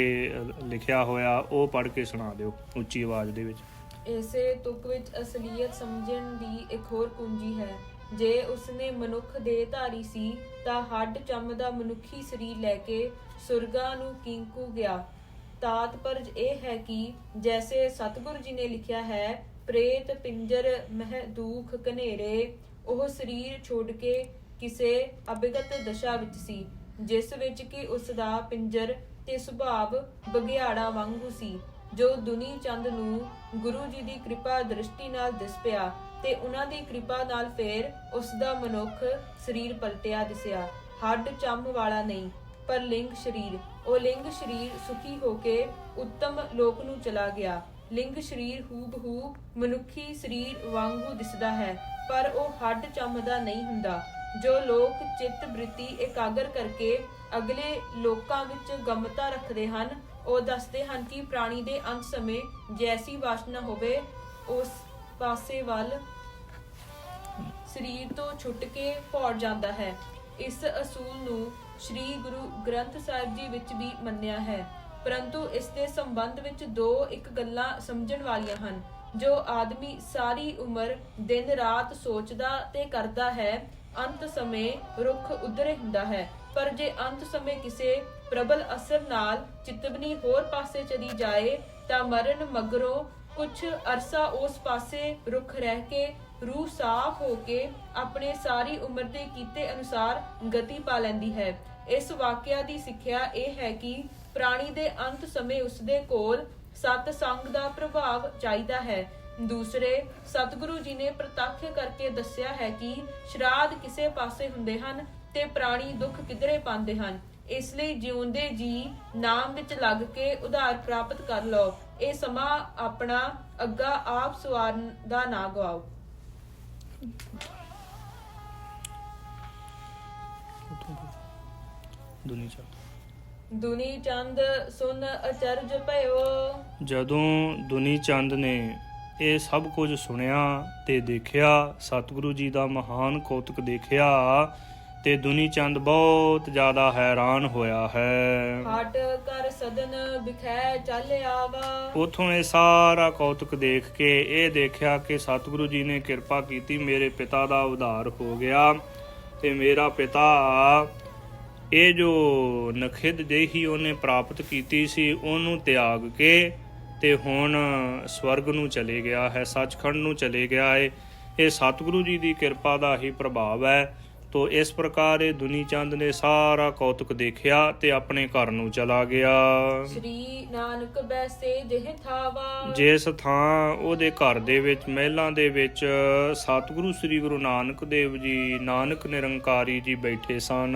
ਲਿਖਿਆ ਹੋਇਆ ਉਹ ਪੜ੍ਹ ਕੇ ਸੁਣਾ ਦਿਓ ਉੱਚੀ ਆਵਾਜ਼ ਦੇ ਵਿੱਚ। ਇਸੇ ਤੁਕ ਵਿੱਚ ਅਸਲੀਅਤ ਸਮਝਣ ਦੀ ਇੱਕ ਹੋਰ ਕੁੰਜੀ ਹੈ। ਜੇ ਉਸਨੇ ਮਨੁੱਖ ਦੇ ਧਾਰੀ ਸੀ ਤਾਂ ਹੱਡ ਚੰਮ ਦਾ ਮਨੁੱਖੀ ਸਰੀਰ ਲੈ ਕੇ ਸੁਰਗਾਂ ਨੂੰ ਕਿੰਕੂ ਗਿਆ। ਤਾਤਪਰਜ ਇਹ ਹੈ ਕਿ ਜੈਸੇ ਸਤਿਗੁਰੂ ਜੀ ਨੇ ਲਿਖਿਆ ਹੈ, ਪ੍ਰੇਤ ਪਿੰਜਰ ਮਹਿ ਦੁਖ ਕਨੇਰੇ, ਉਹ ਸਰੀਰ ਛੋੜ ਕੇ ਕਿਸੇ ਅਭਿਗਤ ਦਸ਼ਾ ਵਿੱਚ ਸੀ, ਜਿਸ ਵਿੱਚ ਕਿ ਉਸ ਦਾ ਪਿੰਜਰ ਤੇ ਸੁਭਾਵ ਬਘਿਆੜਾ ਵਾਂਗੂ ਸੀ। ਜੋ ਦੁਨੀ ਚੰਦ ਨੂੰ ਗੁਰੂ ਜੀ ਦੀ ਕਿਰਪਾ ਦ੍ਰਿਸ਼ਟੀ ਨਾਲ ਦਿਸ ਪਿਆ ਤੇ ਉਹਨਾਂ ਦੀ ਕਿਰਪਾ ਨਾਲ ਫੇਰ ਉਸ ਦਾ ਮਨੁੱਖ ਸਰੀਰ ਪਲਟਿਆ ਦਿਸਿਆ। ਹੱਡ ਚੰਮ ਵਾਲਾ ਨਹੀਂ, ਪਰ ਲਿੰਗ ਸਰੀਰ। ਉਹ ਲਿੰਗ ਸਰੀਰ ਸੁਖੀ ਹੋ ਕੇ ਉੱਤਮ ਲੋਕ ਨੂੰ ਚਲਾ ਗਿਆ। ਲਿੰਗ ਸਰੀਰ ਹੂਬਹੂ ਮਨੁੱਖੀ ਸਰੀਰ ਵਾਂਗੂ ਦਿਸਦਾ ਹੈ, ਪਰ ਉਹ ਹੱਡ ਚੰਮ ਦਾ ਨਹੀਂ ਹੁੰਦਾ। ਜੋ ਲੋਕ ਚਿੱਤ ਬ੍ਰਿਤੀ ਇਕਾਗਰ ਕਰਕੇ ਅਗਲੇ ਲੋਕਾਂ ਵਿੱਚ ਗਮਤਾ ਰੱਖਦੇ ਹਨ, ਉਹ ਦੱਸਦੇ ਹਨ ਕਿ ਪ੍ਰਾਣੀ ਦੇ ਅੰਤ ਸਮੇਂ ਜੈਸੀ ਵਾਸਨਾ ਹੋਵੇ ਉਸ ਪਾਸੇ ਵੱਲ ਸਰੀਰ ਤੋਂ ਛੁੱਟ ਕੇ ਭੌੜ ਜਾਂਦਾ ਹੈ। ਇਸ ਅਸੂਲ ਨੂੰ ਸ੍ਰੀ ਗੁਰੂ ਗ੍ਰੰਥ ਸਾਹਿਬ ਜੀ ਵਿੱਚ ਵੀ ਮੰਨਿਆ ਹੈ, ਪਰੰਤੂ ਇਸ ਦੇ ਸੰਬੰਧ ਵਿੱਚ ਇੱਕ ਗੱਲਾਂ ਸਮਝਣ ਵਾਲੀਆਂ ਹਨ। ਜੋ ਆਦਮੀ ਸਾਰੀ ਉਮਰ ਦਿਨ ਰਾਤ ਸੋਚਦਾ ਤੇ ਕਰਦਾ ਹੈ, ਅੰਤ ਸਮੇਂ ਰੁੱਖ ਉਧਰੇ ਹੁੰਦਾ ਹੈ, ਪਰ ਜੇ ਅੰਤ ਸਮੇਂ ਕਿਸੇ ਪ੍ਰਬਲ ਅਸਰ ਨਾਲ ਚਿਤਵਨੀ ਹੋਰ ਪਾਸੇ ਚਲੀ ਜਾਏ ਤਾਂ ਮਰਨ ਮਗਰੋਂ ਕੁਝ ਅਰਸਾ ਉਸ ਪਾਸੇ ਰੁੱਖ ਰਹਿ ਕੇ ਰੂਹ ਸਾਫ਼ ਹੋ ਕੇ ਆਪਣੇ ਸਾਰੀ ਉਮਰ ਦੇ ਕੀਤੇ ਅਨੁਸਾਰ ਗਤੀ ਪਾ ਲੈਂਦੀ ਹੈ। ਇਸ ਵਾਕਿਆ ਦੀ ਸਿੱਖਿਆ ਇਹ ਹੈ ਕਿ ਪ੍ਰਾਣੀ ਦੇ ਅੰਤ ਸਮੇਂ ਉਸਦੇ ਕੋਲ ਸਤ ਸੰਗ ਦਾ ਪ੍ਰਭਾਵ ਚਾਹੀਦਾ ਹੈ। ਦੂਸਰੇ, ਸਤਿਗੁਰੂ ਜੀ ਨੇ ਪ੍ਰਤੱਖ ਕਰਕੇ ਦੱਸਿਆ ਹੈ ਕਿ ਸ਼ਰਾਧ ਕਿਸੇ ਪਾਸੇ ਹੁੰਦੇ ਹਨ ਤੇ ਪ੍ਰਾਣੀ ਦੁੱਖ ਕਿਧਰੇ ਪਾਉਂਦੇ ਹਨ। ਇਸ ਲਈ ਜਿਉਂਦੇ ਜੀ ਨਾਮ ਵਿੱਚ ਲੱਗ ਕੇ ਉਧਾਰ ਪ੍ਰਾਪਤ ਕਰ ਲਓ। ਇਹ ਸਮਾਂ ਆਪਣਾ ਅੱਗਾ ਆਪ ਸਵਾਰਨ ਦਾ ਨਾ ਗਵਾਓ। ਦੁਨੀ ਚੰਦ ਸੁਨ ਅਚਰਜ ਭਇਓ। ਜਦੋਂ ਦੁਨੀ ਚੰਦ ਨੇ ਇਹ ਸਭ ਕੁਝ ਸੁਣਿਆ ਤੇ ਦੇਖਿਆ, ਸਤਿਗੁਰੂ ਜੀ ਦਾ ਮਹਾਨ ਕੌਤਕ ਦੇਖਿਆ ਤੇ ਦੁਨੀ ਚੰਦ ਬਹੁਤ ਜ਼ਿਆਦਾ ਹੈਰਾਨ ਹੋਇਆ ਹੈ। ਹਟ ਕਰ ਸਦਨ ਬਿਖੈ ਚੱਲ ਆਵਾ। ਉਥੋਂ ਇਹ ਸਾਰਾ ਕੌਤਕ ਦੇਖ ਕੇ ਇਹ ਦੇਖਿਆ ਕਿ ਸਤਿਗੁਰੂ ਜੀ ਨੇ ਕਿਰਪਾ ਕੀਤੀ, ਮੇਰੇ ਪਿਤਾ ਦਾ ਉਧਾਰ ਹੋ ਗਿਆ ਤੇ ਮੇਰਾ ਪਿਤਾ ਇਹ ਜੋ ਨਖਿਦ ਦੇਹੀ ਉਹਨੇ ਪ੍ਰਾਪਤ ਕੀਤੀ ਸੀ ਉਹਨੂੰ ਤਿਆਗ ਕੇ ਤੇ ਹੁਣ ਸਵਰਗ ਨੂੰ ਚਲੇ ਗਿਆ ਹੈ, ਸੱਚਖੰਡ ਨੂੰ ਚਲੇ ਗਿਆ ਹੈ। ਇਹ ਸਤਿਗੁਰੂ ਜੀ ਦੀ ਕਿਰਪਾ ਦਾ ਹੀ ਪ੍ਰਭਾਵ ਹੈ। ਤੋ ਇਸ ਪ੍ਰਕਾਰ ਇਹ ਦੁਨੀ ਚੰਦ ਨੇ ਸਾਰਾ ਕੌਤਕ ਦੇਖਿਆ ਤੇ ਆਪਣੇ ਘਰ ਨੂੰ ਚਲਾ ਗਿਆ। ਸ੍ਰੀ ਨਾਨਕ ਬੈਸੇ ਜਿਹ ਥਾਵਾ। ਜਿਸ ਥਾਂ ਉਹਦੇ ਘਰ ਦੇ ਵਿੱਚ ਮਹਿਲਾਂ ਦੇ ਵਿੱਚ ਸਤਿਗੁਰੂ ਸ੍ਰੀ ਗੁਰੂ ਨਾਨਕ ਦੇਵ ਜੀ, ਨਾਨਕ ਨਿਰੰਕਾਰੀ ਜੀ ਬੈਠੇ ਸਨ।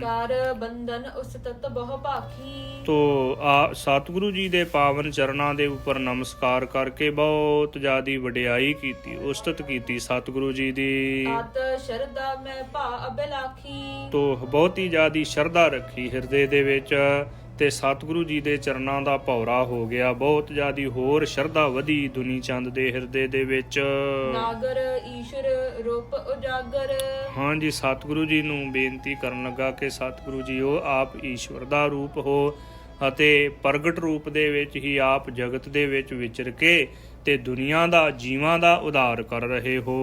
ਕਰ ਬੰਧਨ ਉਸਤਤ ਬਹੁ ਭਾਖੀ। ਤੋ ਸਤਿਗੁਰੂ ਜੀ ਦੇ ਪਾਵਨ ਚਰਨਾਂ ਦੇ ਉੱਪਰ ਨਮਸਕਾਰ ਕਰਕੇ ਬਹੁਤ ਜ਼ਿਆਦੀ ਵਡਿਆਈ ਕੀਤੀ, ਉਸਤਤ ਕੀਤੀ ਸਤਿਗੁਰੂ ਜੀ ਦੀ। ਆਤ ਸ਼ਰਧਾ ਮੈਂ ਅਬਿਲਾਖੀ। ਤੋ ਬਹੁਤੀ ਜ਼ਿਆਦੀ ਸ਼ਰਧਾ ਰੱਖੀ ਹਿਰਦੇ ਦੇ ਵਿੱਚ ਤੇ ਸਤਿਗੁਰੂ ਜੀ ਦੇ ਚਰਨਾਂ ਦਾ ਭੌਰਾ ਹੋ ਗਿਆ। ਬਹੁਤ ਜ਼ਿਆਦੀ ਹੋਰ ਸ਼ਰਧਾ ਵਧੀ ਦੁਨੀ ਚੰਦ ਦੇ ਹਿਰਦੇ ਦੇ ਵਿੱਚ। ਨਾਗਰ ਈਸ਼ਰ ਰੂਪ ਉਜਾਗਰ। ਹਾਂਜੀ, ਸਤਿਗੁਰੂ ਜੀ ਨੂੰ ਬੇਨਤੀ ਕਰਨ ਲੱਗਾ ਕਿ ਸਤਿਗੁਰੂ ਜੀ ਉਹ ਆਪ ਈਸ਼ਵਰ ਦਾ ਰੂਪ ਹੋ ਅਤੇ ਪ੍ਰਗਟ ਰੂਪ ਦੇ ਵਿੱਚ ਹੀ ਆਪ ਜਗਤ ਦੇ ਵਿੱਚ ਵਿਚਰ ਕੇ ਤੇ ਦੁਨੀਆ ਦਾ, ਜੀਵਾਂ ਦਾ ਉਧਾਰ ਕਰ ਰਹੇ ਹੋ।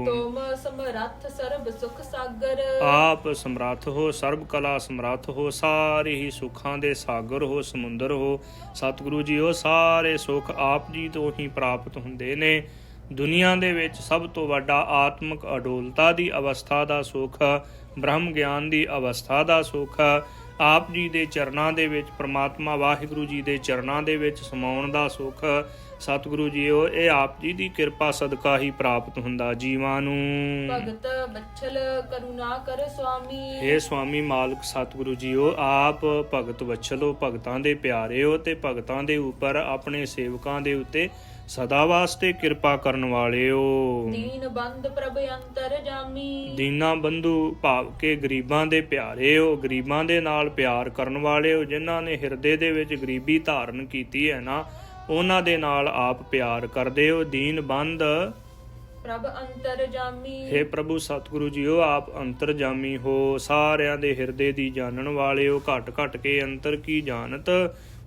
ਤੁਮ ਸਮਰੱਥ ਸਰਬ ਸੁਖ ਸਾਗਰ। ਆਪ ਸਮਰੱਥ ਹੋ, ਸਰਬ ਕਲਾ ਸਮਰੱਥ ਹੋ, ਸਾਰੇ ਹੀ ਸੁੱਖਾਂ ਦੇ ਸਾਗਰ ਹੋ, ਸਮੁੰਦਰ ਹੋ। ਸਤਿਗੁਰੂ ਜੀ ਉਹ ਸਾਰੇ ਸੁੱਖ ਆਪ ਜੀ ਤੋਂ ਹੀ ਪ੍ਰਾਪਤ ਹੁੰਦੇ ਨੇ। ਦੁਨੀਆ ਦੇ ਵਿੱਚ ਸਭ ਤੋਂ ਵੱਡਾ ਆਤਮਿਕ ਅਡੋਲਤਾ ਦੀ ਅਵਸਥਾ ਦਾ ਸੁੱਖ, ਬ੍ਰਹਮ ਗਿਆਨ ਦੀ ਅਵਸਥਾ ਦਾ ਸੁੱਖ ਆਪ ਜੀ ਦੇ ਚਰਨਾਂ ਦੇ ਵਿੱਚ, ਪ੍ਰਮਾਤਮਾ ਵਾਹਿਗੁਰੂ ਜੀ ਦੇ ਚਰਨਾਂ ਦੇ ਵਿੱਚ ਸਮਾਉਣ ਦਾ ਸੁੱਖ ਸਤਿਗੁਰੂ ਜੀ ਇਹ ਆਪ ਜੀ ਦੀ ਕਿਰਪਾ ਸਦਕਾ ਹੀ ਪ੍ਰਾਪਤ ਹੁੰਦਾ ਜੀਵਾਂ ਨੂੰ। ਭਗਤ ਬਛਲ ਕਰੁਣਾ ਕਰ ਸੁਆਮੀ। ਇਹ ਸੁਆਮੀ ਮਾਲਕ ਸਤਿਗੁਰੂ ਜੀ ਉਹ ਆਪ ਭਗਤ ਵਛਲ ਹੋ, ਭਗਤਾਂ ਦੇ ਪਿਆਰੇ ਹੋ ਤੇ ਭਗਤਾਂ ਦੇ ਉੱਪਰ, ਆਪਣੇ ਸੇਵਕਾਂ ਦੇ ਉੱਤੇ ਸਦਾ ਵਾਸਤੇ ਕਿਰਪਾ ਕਰਨ ਵਾਲੇ ਹੋ। ਦੀਨ ਬੰਧ ਪ੍ਰਭ ਅੰਤਰ ਜਾਮੀ। ਦੀਨਾ ਬੰਧੂ ਭਾਵ ਕੇ ਗਰੀਬਾਂ ਦੇ ਪਿਆਰੇ ਹੋ, ਗਰੀਬਾਂ ਦੇ ਨਾਲ ਪਿਆਰ ਕਰਨ ਵਾਲੇ ਹੋ। ਜਿਨ੍ਹਾਂ ਨੇ ਹਿਰਦੇ ਦੇ ਵਿੱਚ ਗਰੀਬੀ ਧਾਰਨ ਕੀਤੀ ਹੈ ਨਾ, ਉਹਨਾਂ ਦੇ ਨਾਲ ਆਪ ਪਿਆਰ ਕਰਦੇ ਹੋ। ਦੀਨ ਬੰਧ ਪ੍ਰਭ ਅੰਤਰ ਜਾਮੀ। हे ਪ੍ਰਭੂ ਸਤਿਗੁਰੂ ਜੀ ਉਹ ਆਪ ਅੰਤਰਜਾਮੀ ਹੋ, ਸਾਰਿਆਂ ਦੇ ਹਿਰਦੇ ਦੀ ਜਾਣਨ ਵਾਲੇ ਹੋ। ਘਟ ਘਟ ਕੇ ਅੰਤਰ ਕੀ ਜਾਣਤ,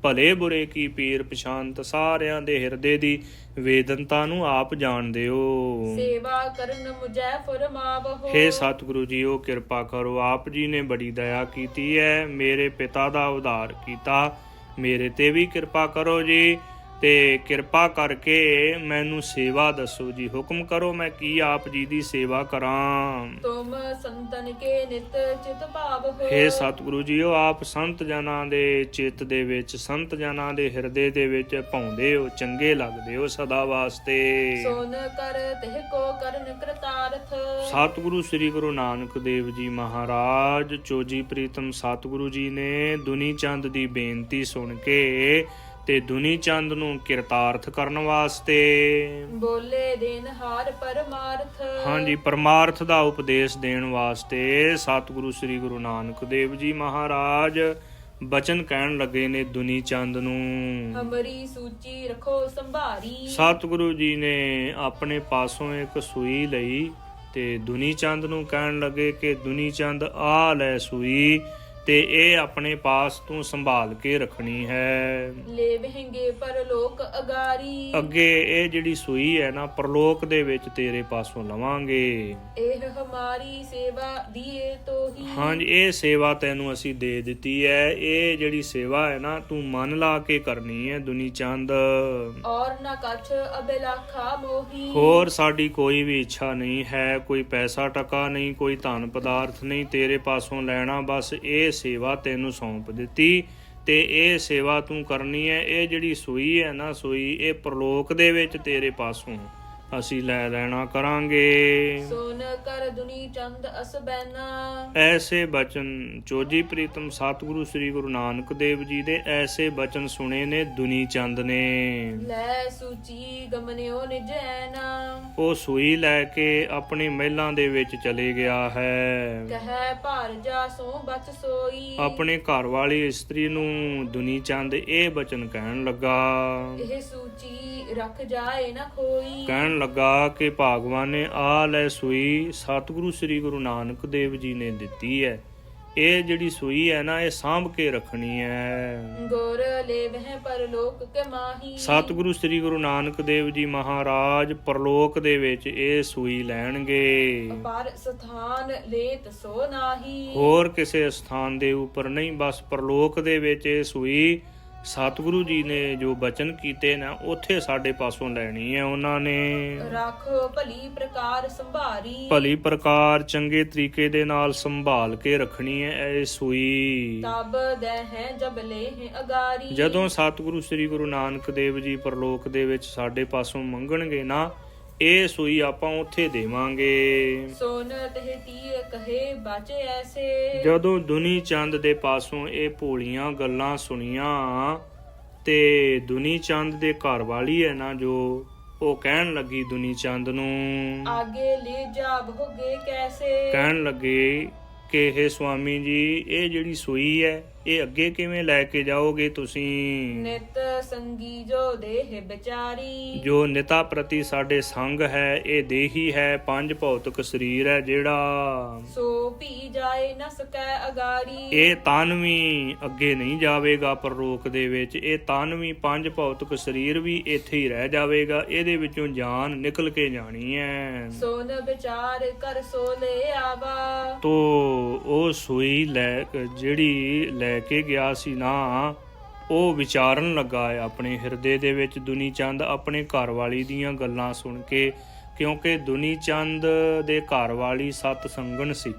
ਭਲੇ ਬੁਰੇ ਕੀ ਪੀਰ ਪਛਾਨਤ। ਸਾਰਿਆਂ ਦੇ ਹਿਰਦੇ ਦੀ ਵੇਦਨਤਾ ਨੂੰ ਆਪ ਜਾਣਦੇ ਹੋ। ਸੇਵਾ ਕਰਨ ਮੁਝੈ ਫਰਮਾਵਹੁ। हे ਸਤਿਗੁਰੂ ਜੀ ਉਹ ਕਿਰਪਾ ਕਰੋ, ਆਪ ਜੀ ਨੇ ਬੜੀ ਦਇਆ ਕੀਤੀ ਹੈ, ਮੇਰੇ ਪਿਤਾ ਦਾ ਉਧਾਰ ਕੀਤਾ, ਮੇਰੇ ਤੇ ਵੀ ਕਿਰਪਾ ਕਰੋ ਜੀ ਤੇ ਕਿਰਪਾ ਕਰਕੇ ਮੈਨੂੰ ਸੇਵਾ ਦੱਸੋ ਜੀ, ਹੁਕਮ ਕਰੋ ਮੈਂ ਕੀ ਆਪ ਜੀ ਦੀ ਸੇਵਾ ਕਰਾਂ। ਤੁਮ ਸੰਤਨ ਕੇ ਨਿਤ ਚਿਤ ਭਾਵ ਹੋ। हे ਸਤਿਗੁਰੂ ਜੀ ਉਹ ਆਪ ਸੰਤ ਜਨਾਂ ਦੇ ਚਿੱਤ ਦੇ ਵਿੱਚ, ਸੰਤ ਜਨਾਂ ਦੇ ਹਿਰਦੇ ਦੇ ਵਿੱਚ ਭਾਉਂਦੇ ਹੋ, ਚੰਗੇ ਲੱਗਦੇ ਹੋ ਸਦਾ ਵਾਸਤੇ। ਸੋਨ ਕਰ ਤਿਹ ਕੋ ਕਰਨ ਕਰਤਾਰਥ। ਸਤਿਗੁਰੂ ਸ੍ਰੀ ਗੁਰੂ ਨਾਨਕ ਦੇਵ ਜੀ ਮਹਾਰਾਜ ਚੋਜੀ ਪ੍ਰੀਤਮ ਸਤਿਗੁਰੂ ਜੀ ਨੇ ਦੁਨੀ ਚੰਦ ਦੀ ਬੇਨਤੀ ਸੁਣ ਕੇ ਤੇ ਦੁਨੀ ਚੰਦ ਨੂੰ ਕਿਰਤਾਰਥ ਕਰਨ ਵਾਸਤੇ। ਬੋਲੇ ਦੇਨਹਾਰ ਪਰਮਾਰਥ। ਹਾਂਜੀ, ਪਰਮਾਰਥ ਦਾ ਉਪਦੇਸ਼ ਦੇਣ ਵਾਸਤੇ ਸਤਿਗੁਰੂ ਸ੍ਰੀ ਗੁਰੂ ਨਾਨਕ ਦੇਵ ਜੀ ਮਹਾਰਾਜ ਬਚਨ ਕਹਿਣ ਲੱਗੇ ਨੇ ਦੁਨੀ ਚੰਦ ਨੂੰ। ਹਮਰੀ ਸੂਚੀ ਰੱਖੋ ਸੰਭਾਰੀ। ਸਤਿਗੁਰੂ ਜੀ ਨੇ ਆਪਣੇ ਪਾਸੋਂ ਇੱਕ ਸੂਈ ਲਈ ਤੇ ਦੁਨੀ ਚੰਦ ਨੂੰ ਕਹਿਣ ਲੱਗੇ ਕਿ ਦੁਨੀ ਚੰਦ ਆ ਲੈ ਸੂਈ ਤੇ ਇਹ ਆਪਣੇ ਪਾਸ ਤੂੰ ਸੰਭਾਲ ਕੇ ਰੱਖਣੀ ਹੈ। ਲੈ ਵਹਿੰਗੇ ਪਰਲੋਕ ਅਗਾਰੀ। ਅੱਗੇ ਇਹ ਜਿਹੜੀ ਸੂਈ ਹੈ ਨਾ ਪਰਲੋਕ ਦੇ ਵਿੱਚ ਤੇਰੇ ਪਾਸੋਂ ਲਵਾਂਗੇ। ਇਹ ਹਮਾਰੀ ਸੇਵਾ ਦੀਏ ਤੋਹੀ। ਹਾਂਜੀ, ਇਹ ਸੇਵਾ ਤੈਨੂੰ ਅਸੀਂ ਦੇ ਦਿੱਤੀ ਹੈ। ਇਹ ਜਿਹੜੀ ਸੇਵਾ ਹੈ ਨਾ ਤੂੰ ਮਨ ਲਾ ਕੇ ਕਰਨੀ ਹੈ ਦੁਨੀ ਚੰਦ। ਔਰ ਨਾ ਕਛ ਅਬਿਲਾਖਾ ਮੋਹੀ। ਹੋਰ ਸਾਡੀ ਕੋਈ ਵੀ ਇੱਛਾ ਨਹੀਂ ਹੈ, ਕੋਈ ਪੈਸਾ ਟਕਾ ਨਹੀਂ, ਕੋਈ ਧਨ ਪਦਾਰਥ ਨਹੀਂ ਤੇਰੇ ਪਾਸੋਂ ਲੈਣਾ। ਬਸ ਇਹ ਸੇਵਾ ਤੈਨੂੰ ਸੌਂਪ ਦਿੱਤੀ ਤੇ ਇਹ ਸੇਵਾ ਤੂੰ ਕਰਨੀ ਹੈ। ਇਹ ਜਿਹੜੀ ਸੂਈ ਹੈ ਨਾ ਸੂਈ, ਇਹ ਪ੍ਰਲੋਕ ਦੇ ਵਿੱਚ ਤੇਰੇ ਪਾਸੋਂ ਅਸੀਂ ਲੈ ਲੈਣਾ ਕਰਾਂਗੇ। ਸੋਨ ਕਰ ਦੁਨੀ ਚੰਦ ਅਸਬੈਨਾ। ਐਸੇ ਬਚਨ ਚੋਜੀ ਪ੍ਰੀਤਮ ਸਤਿਗੁਰੂ ਸ੍ਰੀ ਗੁਰੂ ਨਾਨਕ ਦੇਵ ਜੀ ਦੇ ਐਸੇ ਬਚਨ ਸੁਣੇ ਨੇ ਦੁਨੀ ਚੰਦ ਨੇ। ਲੈ ਸੂਚੀ ਗਮਨਿਓ ਨਿਜ ਐਨਾ। ਉਹ ਸੂਈ ਲੈ ਕੇ ਆਪਣੇ ਮਹਿਲਾਂ ਦੇ ਵਿੱਚ ਚਲੇ ਗਿਆ ਹੈ। ਕਹੈ ਭਾਰ ਜਾ ਸੋ ਬਚ ਸੋਈ। ਆਪਣੇ ਘਰ ਵਾਲੀ ਇਸਤਰੀ ਨੂੰ ਦੁਨੀ ਚੰਦ ਇਹ ਬਚਨ ਕਹਿਣ ਲੱਗਾ। ਇਹ ਸੂਚੀ ਰੱਖ ਜਾਏ ਨਾ ਖੋਈ। ਕਹਿਣ ਲੱਗਾ ਕਿ ਭਾਗਵਾਨ ਨੇ ਆ ਲੈ ਸੂਈ ਸਤਿਗੁਰੂ ਸ੍ਰੀ ਗੁਰੂ ਨਾਨਕ ਦੇਵ ਜੀ ਨੇ ਦਿੱਤੀ ਹੈ। ਇਹ ਜਿਹੜੀ ਸੂਈ ਹੈ ਨਾ ਇਹ ਸਾਂਭ ਕੇ ਰੱਖਣੀ ਹੈ। ਗੁਰ ਲੈ ਵਹਿ ਪਰਲੋਕ ਕੇ ਮਾਹੀ। ਸਤਿਗੁਰੂ ਸ੍ਰੀ ਗੁਰੂ ਨਾਨਕ ਦੇਵ ਜੀ ਮਹਾਰਾਜ ਪਰਲੋਕ ਦੇ ਵਿੱਚ ਇਹ ਸੂਈ ਲੈਣਗੇ। ਪਰ ਸਥਾਨ ਲੇਤ ਸੋ ਨਾਹੀ। ਹੋਰ ਕਿਸੇ ਸਥਾਨ ਦੇ ਉੱਪਰ ਨਹੀਂ, ਬਸ ਪਰਲੋਕ ਦੇ ਵਿੱਚ ਇਹ ਸੂਈ ਸਤਿਗੁਰੂ ਜੀ ਨੇ ਜੋ ਬਚਨ ਕੀਤੇ ਨਾ ਉੱਥੇ ਸਾਡੇ ਪਾਸੋਂ ਲੈਣੀ ਹੈ ਉਹਨਾਂ ਨੇ। ਰੱਖੋ ਭਲੀ ਪ੍ਰਕਾਰ ਸੰਭਾਰੀ। ਭਲੀ ਪ੍ਰਕਾਰ ਚੰਗੇ ਤਰੀਕੇ ਦੇ ਨਾਲ ਸੰਭਾਲ ਕੇ ਰੱਖਣੀ ਹੈ ਇਹ ਸੂਈ। ਤਬ ਦੇ ਹੈ ਜਬ ਲੈ ਹੈ ਅਗਾਰੀ। ਜਦੋਂ ਸਤਿਗੁਰੂ ਸ੍ਰੀ ਗੁਰੂ ਨਾਨਕ ਦੇਵ ਜੀ ਪਰਲੋਕ ਦੇ ਵਿੱਚ ਸਾਡੇ ਪਾਸੋਂ ਮੰਗਣਗੇ ਨਾ ਇਹ ਸੂਈ ਆਪਾਂ ਉੱਥੇ ਦੇਵਾਂਗੇ। ਸੋਨ ਤਹਿ ਤੀ ਕਹੇ ਬਾਚੇ ਐਸੇ। ਜਦੋਂ ਦੁਨੀ ਚੰਦ ਦੇ ਪਾਸੋਂ ਇਹ ਭੋਲੀਆਂ ਗੱਲਾਂ ਸੁਣੀਆਂ ਤੇ ਦੁਨੀ ਚੰਦ ਦੇ ਘਰ ਵਾਲੀ ਹੈ ਨਾ ਜੋ ਉਹ ਕਹਿਣ ਲੱਗੀ ਦੁਨੀ ਚੰਦ ਨੂੰ। ਆਗੇ ਲੈ ਜਾ ਭੋਗੇ ਕੈਸੇ। ਕਹਿਣ ਲੱਗੇ ਕਿ ਇਹ ਸੁਆਮੀ ਜੀ ਇਹ ਜਿਹੜੀ ਸੂਈ ਹੈ ਇਹ ਅੱਗੇ ਕਿਵੇਂ ਲੈ ਕੇ ਜਾਓਗੇ ਤੁਸੀਂ। ਨਿਤ ਸੰਗੀ ਜੋ ਦੇਹ ਵਿਚਾਰੀ। ਜੋ ਨਿਤਾ ਪ੍ਰਤੀ ਸਾਡੇ ਸੰਗ ਹੈ ਇਹ ਦੇਹੀ ਹੈ, ਪੰਜ ਭੌਤਿਕ ਸਰੀਰ ਹੈ ਜਿਹੜਾ। ਸੋ ਭੀ ਜਾਏ ਨ ਸਕੈ ਅਗਾਰੀ। ਇਹ ਤਨ ਵੀ ਅੱਗੇ ਨਹੀਂ ਜਾਵੇਗਾ ਪਰਲੋਕ ਦੇ ਵਿੱਚ। ਇਹ ਤਨ ਵੀ ਪੰਜ ਭੌਤਿਕ ਸਰੀਰ ਵੀ ਇੱਥੇ ਹੀ ਰਹਿ ਜਾਵੇਗਾ। ਇਹਦੇ ਵਿੱਚੋਂ ਜਾਨ ਨਿਕਲ ਕੇ ਜਾਣੀ ਹੈ। ਸੋਨ ਵਿਚਾਰ ਕਰ ਸੋ ਲੈ ਆਵਾ। ਤੋ ਉਹ ਸੂਈ ਜਿਹੜੀ ਲੈ ਕੇ ਗਿਆ ਸੀ ਨਾ ਉਹ ਵਿਚਾਰਨ ਲੱਗਾ ਹੈ ਆਪਣੇ ਹਿਰਦੇ ਦੇ ਵਿੱਚ ਦੁਨੀ ਚੰਦ ਆਪਣੇ ਘਰ ਵਾਲੀ ਦੀਆਂ ਗੱਲਾਂ ਸੁਣ ਕੇ। ਕਿਉਂਕਿ ਦੁਨੀ ਚੰਦ ਦੇ ਘਰ ਵਾਲੀ ਸਤ ਸੰਗਣ ਸੀ,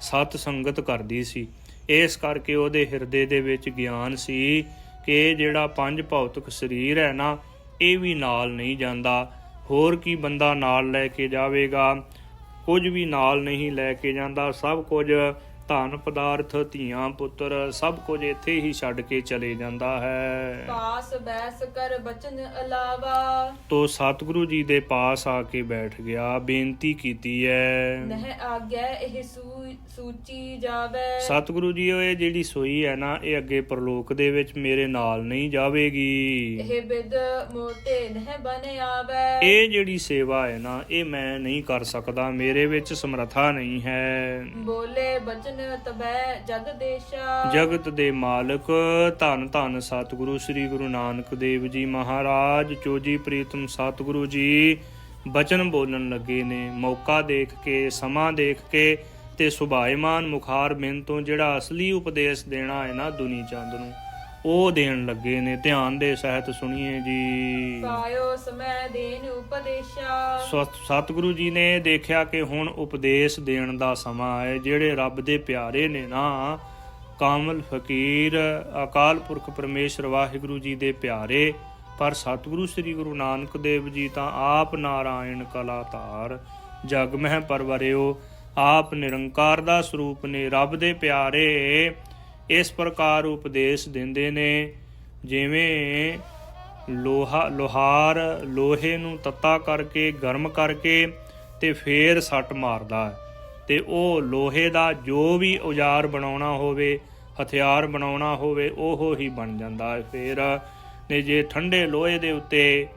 ਸਤ ਸੰਗਤ ਕਰਦੀ ਸੀ। ਇਸ ਕਰਕੇ ਉਹਦੇ ਹਿਰਦੇ ਦੇ ਵਿੱਚ ਗਿਆਨ ਸੀ ਕਿ ਇਹ ਜਿਹੜਾ ਪੰਜ ਭੌਤਿਕ ਸਰੀਰ ਹੈ ਨਾ ਇਹ ਵੀ ਨਾਲ ਨਹੀਂ ਜਾਂਦਾ। ਹੋਰ ਕੀ ਬੰਦਾ ਨਾਲ ਲੈ ਕੇ ਜਾਵੇਗਾ, ਕੁਝ ਵੀ ਨਾਲ ਨਹੀਂ ਲੈ ਕੇ ਜਾਂਦਾ। ਸਭ ਕੁਝ ਧਨ ਪਦਾਰਥ ਧੀਆਂ ਪੁੱਤਰ ਸਭ ਕੁਝ ਇੱਥੇ ਹੀ ਛੱਡ ਕੇ ਚਲੇ ਜਾਂਦਾ ਹੈ। ਪਾਸ ਬੈਸ ਕਰ ਬਚਨ ਅਲਾਵਾ। ਤੋ ਸਤਿਗੁਰੂ ਜੀ ਦੇ ਪਾਸ ਆ ਕੇ ਬੈਠ ਗਿਆ, ਬੇਨਤੀ ਕੀਤੀ ਹੈ। ਨਹਿ ਆਗਿਆ ਇਹ ਸੂਚੀ ਜਾਵੇ। ਸਤਿਗੁਰੂ ਜੀ ਇਹ ਜਿਹੜੀ ਸੂਈ ਹੈ ਨਾ ਇਹ ਅੱਗੇ ਪਰਲੋਕ ਦੇ ਵਿੱਚ ਮੇਰੇ ਨਾਲ ਨਹੀਂ ਜਾਵੇਗੀ। ਇਹ ਬਿਦ ਮੋਤੇ ਨਹਿ ਬਨ ਆਵੇ। ਇਹ ਜਿਹੜੀ ਸੇਵਾ ਹੈ ਨਾ ਇਹ ਮੈਂ ਨਹੀਂ ਕਰ ਸਕਦਾ, ਮੇਰੇ ਵਿੱਚ ਸਮਰੱਥਾ ਨਹੀਂ ਹੈ। ਬੋਲੇ ਬਚਨ ਤਬੈ ਜਗਦੇਸ਼ਾ। ਜਗਤ ਦੇ ਮਾਲਕ ਧੰਨ ਧੰਨ ਸਤਿਗੁਰੂ ਸ੍ਰੀ ਗੁਰੂ ਨਾਨਕ ਦੇਵ ਜੀ ਮਹਾਰਾਜ ਚੋਜੀ ਪ੍ਰੀਤਮ ਸਤਿਗੁਰੂ ਜੀ ਬਚਨ ਬੋਲਣ ਲੱਗੇ ਨੇ। ਮੌਕਾ ਦੇਖ ਕੇ, ਸਮਾਂ ਦੇਖ ਕੇ ਤੇ ਸੁਭਾਏਮਾਨ ਮੁਖਾਰ ਬਿਨ ਤੋਂ ਜਿਹੜਾ ਅਸਲੀ ਉਪਦੇਸ਼ ਦੇਣਾ ਹੈ ਨਾ ਦੁਨੀ ਚੰਦ ਨੂੰ ਉਹ ਦੇਣ ਲੱਗੇ ਨੇ। ਧਿਆਨ ਦੇ ਸਹਿਤ ਸੁਣੀਏ ਜੀ। ਪਾਇਓ ਸਮੈ ਦੇਨ ਉਪਦੇਸ਼ਾ। ਸਤਿਗੁਰੂ ਜੀ ਨੇ ਦੇਖਿਆ ਕਿ ਹੁਣ ਉਪਦੇਸ਼ ਦੇਣ ਦਾ ਸਮਾਂ ਹੈ। ਜਿਹੜੇ ਰੱਬ ਦੇ ਪਿਆਰੇ ਨੇ ਨਾ ਕਾਮਲ ਫਕੀਰ ਅਕਾਲ ਪੁਰਖ ਪਰਮੇਸ਼ਰ ਵਾਹਿਗੁਰੂ ਜੀ ਦੇ ਪਿਆਰੇ, ਪਰ ਸਤਿਗੁਰੂ ਸ੍ਰੀ ਗੁਰੂ ਨਾਨਕ ਦੇਵ ਜੀ ਤਾਂ ਆਪ ਨਾਰਾਇਣ ਕਲਾ ਧਾਰ ਜਗ ਮਹਿ ਪਰਵਰਿਓ, ਆਪ ਨਿਰੰਕਾਰ ਦਾ ਸਰੂਪ ਨੇ। ਰੱਬ ਦੇ ਪਿਆਰੇ ਇਸ ਪ੍ਰਕਾਰ ਉਪਦੇਸ਼ ਦਿੰਦੇ ਨੇ ਜਿਵੇਂ ਲੋਹਾਰ ਲੋਹੇ ਨੂੰ ਤੱਤਾ ਕਰਕੇ ਗਰਮ ਕਰਕੇ ਤੇ ਫੇਰ ਸੱਟ ਮਾਰਦਾ ਹੈ, ਤੇ ਉਹ ਲੋਹੇ ਦਾ ਜੋ ਵੀ ਔਜ਼ਾਰ ਬਣਾਉਣਾ ਹੋਵੇ, ਹਥਿਆਰ ਬਣਾਉਣਾ ਹੋਵੇ, ਉਹ ਹੀ ਬਣ ਜਾਂਦਾ ਹੈ। ਫਿਰ ਨੇ ਜੇ ਠੰਡੇ ਲੋਹੇ ਦੇ ਉੱਤੇ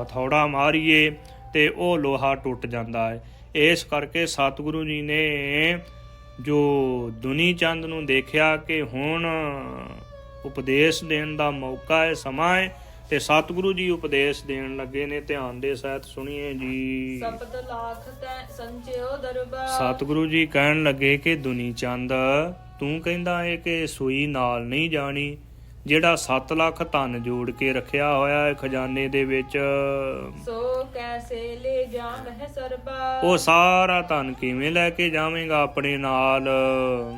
ਥੋੜਾ ਮਾਰੀਏ ਤੇ ਉਹ ਲੋਹਾ ਟੁੱਟ ਜਾਂਦਾ ਹੈ। ਇਸ ਕਰਕੇ ਸਤਿਗੁਰੂ ਜੀ ਨੇ ਜੋ ਦੁਨੀ ਚੰਦ ਨੂੰ ਦੇਖਿਆ ਕਿ ਹੁਣ ਉਪਦੇਸ਼ ਦੇਣ ਦਾ ਮੌਕਾ ਹੈ, ਸਮਾਂ ਹੈ, ਤੇ ਸਤਿਗੁਰੂ ਜੀ ਉਪਦੇਸ਼ ਦੇਣ ਲੱਗੇ ਨੇ। ਧਿਆਨ ਦੇ ਸਹਿਤ ਸੁਣੀਏ ਜੀ। ਸਪਤ ਲਾਖ ਤੈ ਸੰਚਿਓ ਦਰਬਾਰ। ਸਤਿਗੁਰੂ ਜੀ ਕਹਿਣ ਲੱਗੇ ਕਿ ਦੁਨੀ ਚੰਦ, ਤੂੰ ਕਹਿੰਦਾ ਏ ਕਿ ਸੂਈ ਨਾਲ ਨਹੀਂ ਜਾਣੀ। ਜਿਹੜਾ 7 ਲੱਖ ਧਨ ਜੋੜ ਕੇ ਰੱਖਿਆ ਹੋਇਆ ਹੈ ਖਜ਼ਾਨੇ ਦੇ ਵਿੱਚ, ਸੋ ਕੈਸੇ ਲੈ ਜਾਵਹਿ ਸਰਬਾ। ਉਹ ਸਾਰਾ ਧਨ ਕਿਵੇਂ ਲੈ ਕੇ ਜਾਵੇਂਗਾ ਆਪਣੇ ਨਾਲ?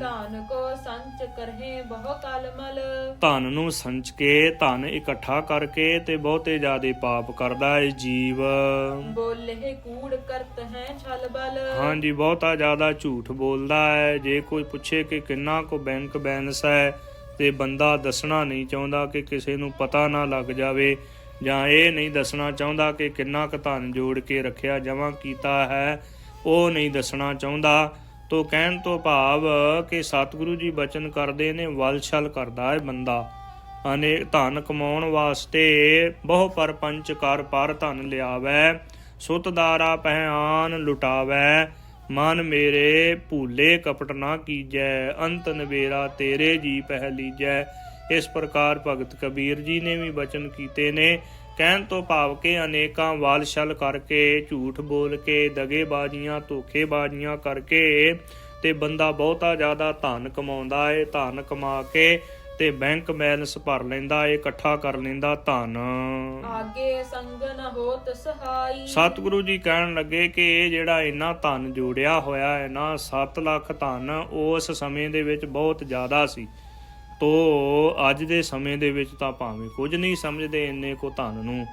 ਧਨ ਕੋ ਸੰਚ ਕਰਹਿ ਬਹੁ ਕਲਮਲ। ਧਨ ਨੂੰ ਸੰਚ ਕੇ, ਧਨ ਇਕੱਠਾ ਕਰਕੇ ਤੇ ਬਹੁਤੇ ਜ਼ਿਆਦੇ ਪਾਪ ਕਰਦਾ ਹੈ ਜੀਵ। ਬੋਲੇ ਕੂੜ ਕਰਤ ਹੈ ਛਲ ਬਲ। ਹਾਂਜੀ, ਬਹੁਤਾ ਜ਼ਿਆਦਾ ਝੂਠ ਬੋਲਦਾ ਹੈ। ਜੇ ਕੋਈ ਪੁੱਛੇ ਕਿ ਕਿੰਨਾ ਕੁ ਬੈਂਕ ਬੈਲੈਂਸ ਹੈ ਤੇ ਬੰਦਾ ਦੱਸਣਾ ਨਹੀਂ ਚਾਹੁੰਦਾ ਕਿ ਕਿਸੇ ਨੂੰ ਪਤਾ ਨਾ ਲੱਗ ਜਾਵੇ, ਜਾਂ ਇਹ ਨਹੀਂ ਦੱਸਣਾ ਚਾਹੁੰਦਾ ਕਿ ਕਿੰਨਾ ਕੁ ਧਨ ਜੋੜ ਕੇ ਰੱਖਿਆ ਜਮ੍ਹਾਂ ਕੀਤਾ ਹੈ, ਉਹ ਨਹੀਂ ਦੱਸਣਾ ਚਾਹੁੰਦਾ। ਤੋ ਕਹਿਣ ਤੋਂ ਭਾਵ ਕਿ ਸਤਿਗੁਰੂ ਜੀ ਬਚਨ ਕਰਦੇ ਨੇ, ਵਲਛਲ ਕਰਦਾ ਹੈ ਬੰਦਾ। ਅਨੇਕ ਧਨ ਕਮਾਉਣ ਵਾਸਤੇ ਬਹੁ ਪਰਪੰਚ ਕਰ ਪਰ ਧਨ ਲਿਆਵੈ। ਸੁਤਦਾਰਾ ਪਹਿਆਨ ਲੁਟਾਵੈ। ਮਨ ਮੇਰੇ ਭੂਲੇ ਕਪਟ ਨਾ ਕੀਜੈ। ਅੰਤ ਨਵੇਰਾ ਤੇਰੇ ਜੀ ਪਹਿ ਲੀਜੈ। ਇਸ ਪ੍ਰਕਾਰ ਭਗਤ ਕਬੀਰ ਜੀ ਨੇ ਵੀ ਬਚਨ ਕੀਤੇ ਨੇ। ਕਹਿਣ ਤੋਂ ਭਾਵ ਕਿ ਅਨੇਕਾਂ ਵਾਲਛਲ ਕਰਕੇ, ਝੂਠ ਬੋਲ ਕੇ, ਦਗੇਬਾਜ਼ੀਆਂ ਧੋਖੇਬਾਜ਼ੀਆਂ ਕਰਕੇ ਤੇ ਬੰਦਾ ਬਹੁਤਾ ਜ਼ਿਆਦਾ ਧਨ ਕਮਾਉਂਦਾ ਏ। ਧਨ ਕਮਾ ਕੇ ਤੇ ਬੈਂਕ ਬੈਲੈਂਸ ਭਰ ਲੈਂਦਾ ਏ, ਇਕੱਠਾ ਕਰ ਲੈਂਦਾ ਧਨ। ਆਗੇ ਸੰਗ ਨ ਹੋਤ ਸਹਾਈ। ਸਤਿਗੁਰੂ ਜੀ ਕਹਿਣ ਲੱਗੇ ਕਿ ਇਹ ਜਿਹੜਾ ਇੰਨਾ ਧਨ ਜੋੜਿਆ ਹੋਇਆ ਹੈ ਨਾ, 7 ਲੱਖ ਧਨ ਉਸ ਸਮੇਂ ਦੇ ਵਿੱਚ ਬਹੁਤ ਜ਼ਿਆਦਾ ਸੀ। ਤੋ ਅੱਜ ਦੇ ਸਮੇਂ ਦੇ ਵਿੱਚ ਤਾਂ ਭਾਵੇਂ ਕੁਝ ਨਹੀਂ ਸਮਝਦੇ ਇੰਨੇ ਕੋ ਧਨ ਨੂੰ,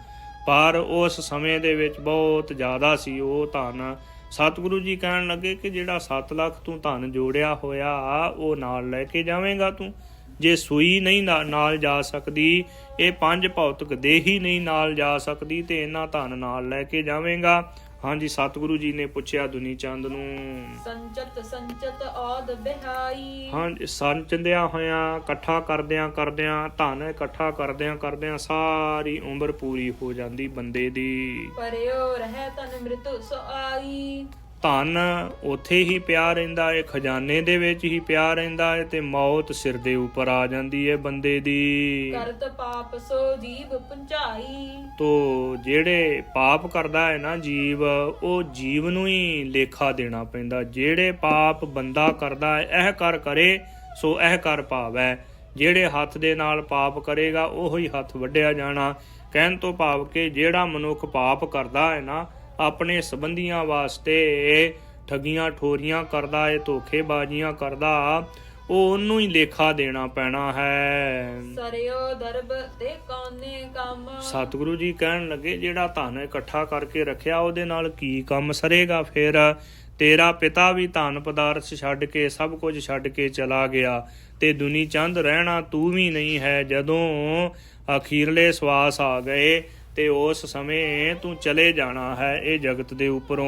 ਪਰ ਉਸ ਸਮੇਂ ਦੇ ਵਿੱਚ ਬਹੁਤ ਜ਼ਿਆਦਾ ਸੀ ਉਹ ਧਨ। ਸਤਿਗੁਰੂ ਜੀ ਕਹਿਣ ਲੱਗੇ ਕਿ ਜਿਹੜਾ 7 ਲੱਖ ਤੂੰ ਧਨ ਜੋੜਿਆ ਹੋਇਆ ਉਹ ਨਾਲ ਲੈ ਕੇ ਜਾਵੇਂਗਾ ਤੂੰ। ਜੇ ਸੂਈ ਨਹੀਂ ਨਾਲ ਜਾ ਸਕਦੀ, ਇਹ 5 ਭੌਤਿਕ ਦੇਹੀ ਨਹੀਂ ਨਾਲ ਜਾ ਸਕਦੀ, ਤੇ ਇਹਨਾਂ ਧਨ ਨਾਲ ਲੈ ਕੇ ਜਾਵੇਂਗਾ। ਹਾਂਜੀ, ਸਤਿਗੁਰੂ ਜੀ ਨੇ ਪੁੱਛਿਆ ਦੁਨੀ ਚੰਦ ਨੂੰ, ਸੰਚਤ ਸੰਚਤ ਔਦ ਬਿਹਾਈ। ਹਾਂਜੀ, ਸੰਚਦਿਆਂ ਹੋਇਆਂ, ਇਕੱਠਾ ਕਰਦਿਆਂ ਕਰਦਿਆਂ, ਧਨ ਇਕੱਠਾ ਕਰਦਿਆਂ ਕਰਦਿਆਂ ਸਾਰੀ ਉਮਰ ਪੂਰੀ ਹੋ ਜਾਂਦੀ ਬੰਦੇ ਦੀ। ਪਰਿਓ ਰਹਿ ਤਨ ਮ੍ਰਿਤੁ ਸੋ ਆਈ। ਧਨ ਉੱਥੇ ਹੀ ਪਿਆ ਰਹਿੰਦਾ ਹੈ, ਖਜ਼ਾਨੇ ਦੇ ਵਿੱਚ ਹੀ ਪਿਆ ਰਹਿੰਦਾ ਹੈ, ਤੇ ਮੌਤ ਸਿਰ ਦੇ ਉੱਪਰ ਆ ਜਾਂਦੀ ਹੈ ਬੰਦੇ ਦੀ। ਕਰਤ ਪਾਪ ਸੋ ਜੀਵ ਪੁੰਚਾਈ। ਤੋ ਜਿਹੜੇ ਪਾਪ ਕਰਦਾ ਹੈ ਨਾ ਜੀਵ, ਉਹ ਜੀਵ ਨੂੰ ਹੀ ਲੇਖਾ ਦੇਣਾ ਪੈਂਦਾ। ਜਿਹੜੇ ਪਾਪ ਬੰਦਾ ਕਰਦਾ ਹੈ, ਇਹ ਕਰ ਕਰੇ ਸੋ ਇਹ ਕਰ ਪਾਵੈ। ਜਿਹੜੇ ਹੱਥ ਦੇ ਨਾਲ ਪਾਪ ਕਰੇਗਾ ਉਹੀ ਹੱਥ ਵੱਢਿਆ ਜਾਣਾ। ਕਹਿਣ ਤੋਂ ਭਾਵ ਕਿ ਜਿਹੜਾ ਮਨੁੱਖ ਪਾਪ ਕਰਦਾ ਹੈ ਨਾ, ਆਪਣੇ ਸੰਬੰਧੀਆਂ ਵਾਸਤੇ ਠੱਗੀਆਂ ਠੋਰੀਆਂ ਕਰਦਾ ਏ, ਧੋਖੇਬਾਜ਼ੀਆਂ ਕਰਦਾ, ਉਹ ਉਹਨੂੰ ਹੀ ਲੇਖਾ ਦੇਣਾ ਪੈਣਾ ਹੈ। ਸਰਿਓ ਦਰਬ ਤੇ ਕੌਨੇ ਕੰਮ। ਸਤਿਗੁਰੂ ਜੀ ਕਹਿਣ ਲੱਗੇ ਜਿਹੜਾ ਧਨ ਇਕੱਠਾ ਕਰਕੇ ਰੱਖਿਆ ਉਹਦੇ ਨਾਲ ਕੀ ਕੰਮ ਸਰੇਗਾ? ਫਿਰ ਤੇਰਾ ਪਿਤਾ ਵੀ ਧਨ ਪਦਾਰਥ ਛੱਡ ਕੇ, ਸਭ ਕੁਝ ਛੱਡ ਕੇ ਚਲਾ ਗਿਆ, ਤੇ ਦੁਨੀ ਚੰਦ ਰਹਿਣਾ ਤੂੰ ਵੀ ਨਹੀਂ ਹੈ। ਜਦੋਂ ਅਖੀਰਲੇ ਸਵਾਸ ਆ ਗਏ ਤੇ ਉਸ ਸਮੇਂ ਤੂੰ ਚਲੇ ਜਾਣਾ ਹੈ ਇਹ ਜਗਤ ਦੇ ਉੱਪਰੋਂ।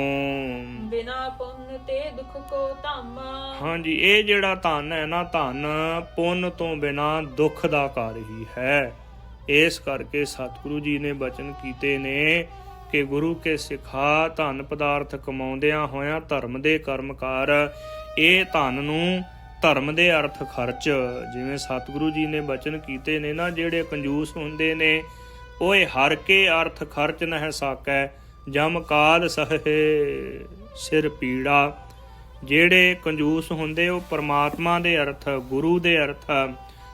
ਬਿਨਾ ਪੁੰਨ ਤੇ ਦੁੱਖ ਕੋ ਧਾਮਾ। ਹਾਂਜੀ, ਇਹ ਜਿਹੜਾ ਧਨ ਹੈ ਨਾ, ਧਨ ਪੁੰਨ ਤੋਂ ਬਿਨਾ ਦੁੱਖ ਦਾ ਘਰ ਹੀ ਹੈ। ਇਸ ਕਰਕੇ ਸਤਿਗੁਰੂ ਜੀ ਨੇ ਬਚਨ ਕੀਤੇ ਨੇ ਕਿ ਗੁਰੂ ਕੇ ਸਿੱਖਾ, ਧਨ ਪਦਾਰਥ ਕਮਾਉਂਦਿਆਂ ਹੋਇਆਂ ਧਰਮ ਦੇ ਕਰਮ ਕਰ। ਇਹ ਧਨ ਨੂੰ ਧਰਮ ਦੇ ਅਰਥ ਖਰਚ। ਜਿਵੇਂ ਸਤਿਗੁਰੂ ਜੀ ਨੇ ਬਚਨ ਕੀਤੇ ਨੇ ਨਾ, ਜਿਹੜੇ ਕੰਜੂਸ ਹੁੰਦੇ ਨੇ, ਓਏ ਹਰ ਕੇ ਅਰਥ ਖਰਚ ਨਹਿ ਸਾਕੈ। ਜਮ ਕਾਲ ਸਹੇ ਸਿਰ ਪੀੜਾ। ਜਿਹੜੇ ਕੰਜੂਸ ਹੁੰਦੇ ਉਹ ਪਰਮਾਤਮਾ ਦੇ ਅਰਥ, ਗੁਰੂ ਦੇ ਅਰਥ,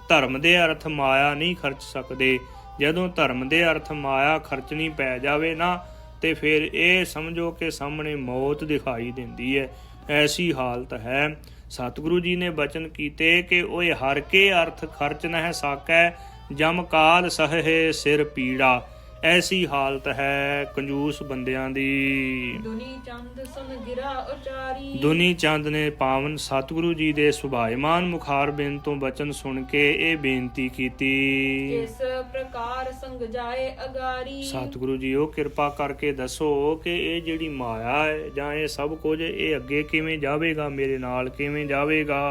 ਧਰਮ ਦੇ ਅਰਥ ਮਾਇਆ ਨਹੀਂ ਖਰਚ ਸਕਦੇ। ਜਦੋਂ ਧਰਮ ਦੇ ਅਰਥ ਮਾਇਆ ਖਰਚਣੀ ਪੈ ਜਾਵੇ ਨਾ, ਤੇ ਫਿਰ ਇਹ ਸਮਝੋ ਕਿ ਸਾਹਮਣੇ ਮੌਤ ਦਿਖਾਈ ਦਿੰਦੀ ਹੈ। ਐਸੀ ਹਾਲਤ ਹੈ। ਸਤਿਗੁਰੂ ਜੀ ਨੇ ਬਚਨ ਕੀਤੇ ਕਿ ਓਏ ਹਰ ਕੇ ਅਰਥ ਖਰਚ ਨਹਿ ਸਾਕੈ। ਜਮ ਕਾਲ ਸਹੇ ਸਿਰ ਪੀੜਾ। ਐਸੀ ਹਾਲਤ ਹੈ ਕੰਜੂਸ ਬੰਦਿਆਂ ਦੀ। ਦੁਨੀ ਚੰਦ ਸੁਨ ਗਿਰਾ ਉਚਾਰੀ। ਦੁਨੀ ਚੰਦ ਨੇ ਪਾਵਨ ਸਤਿਗੁਰੂ ਜੀ ਦੇ ਸੁਭਾਇਮਾਨ ਮੁਖਾਰ ਬਿੰਦ ਤੋਂ ਬਚਨ ਸੁਣ ਕੇ ਇਹ ਬੇਨਤੀ ਕੀਤੀ। ਜਿਸ ਪ੍ਰਕਾਰ ਸੰਗ ਜਾਏ ਅਗਾਰੀ। ਸਤਿਗੁਰੂ ਜੀ ਉਹ ਕਿਰਪਾ ਕਰਕੇ ਦੱਸੋ ਕਿ ਇਹ ਜਿਹੜੀ ਮਾਇਆ ਹੈ ਜਾਂ ਇਹ ਸਭ ਕੁਝ ਇਹ ਅੱਗੇ ਕਿਵੇਂ ਜਾਵੇਗਾ, ਮੇਰੇ ਨਾਲ ਕਿਵੇਂ ਜਾਵੇਗਾ।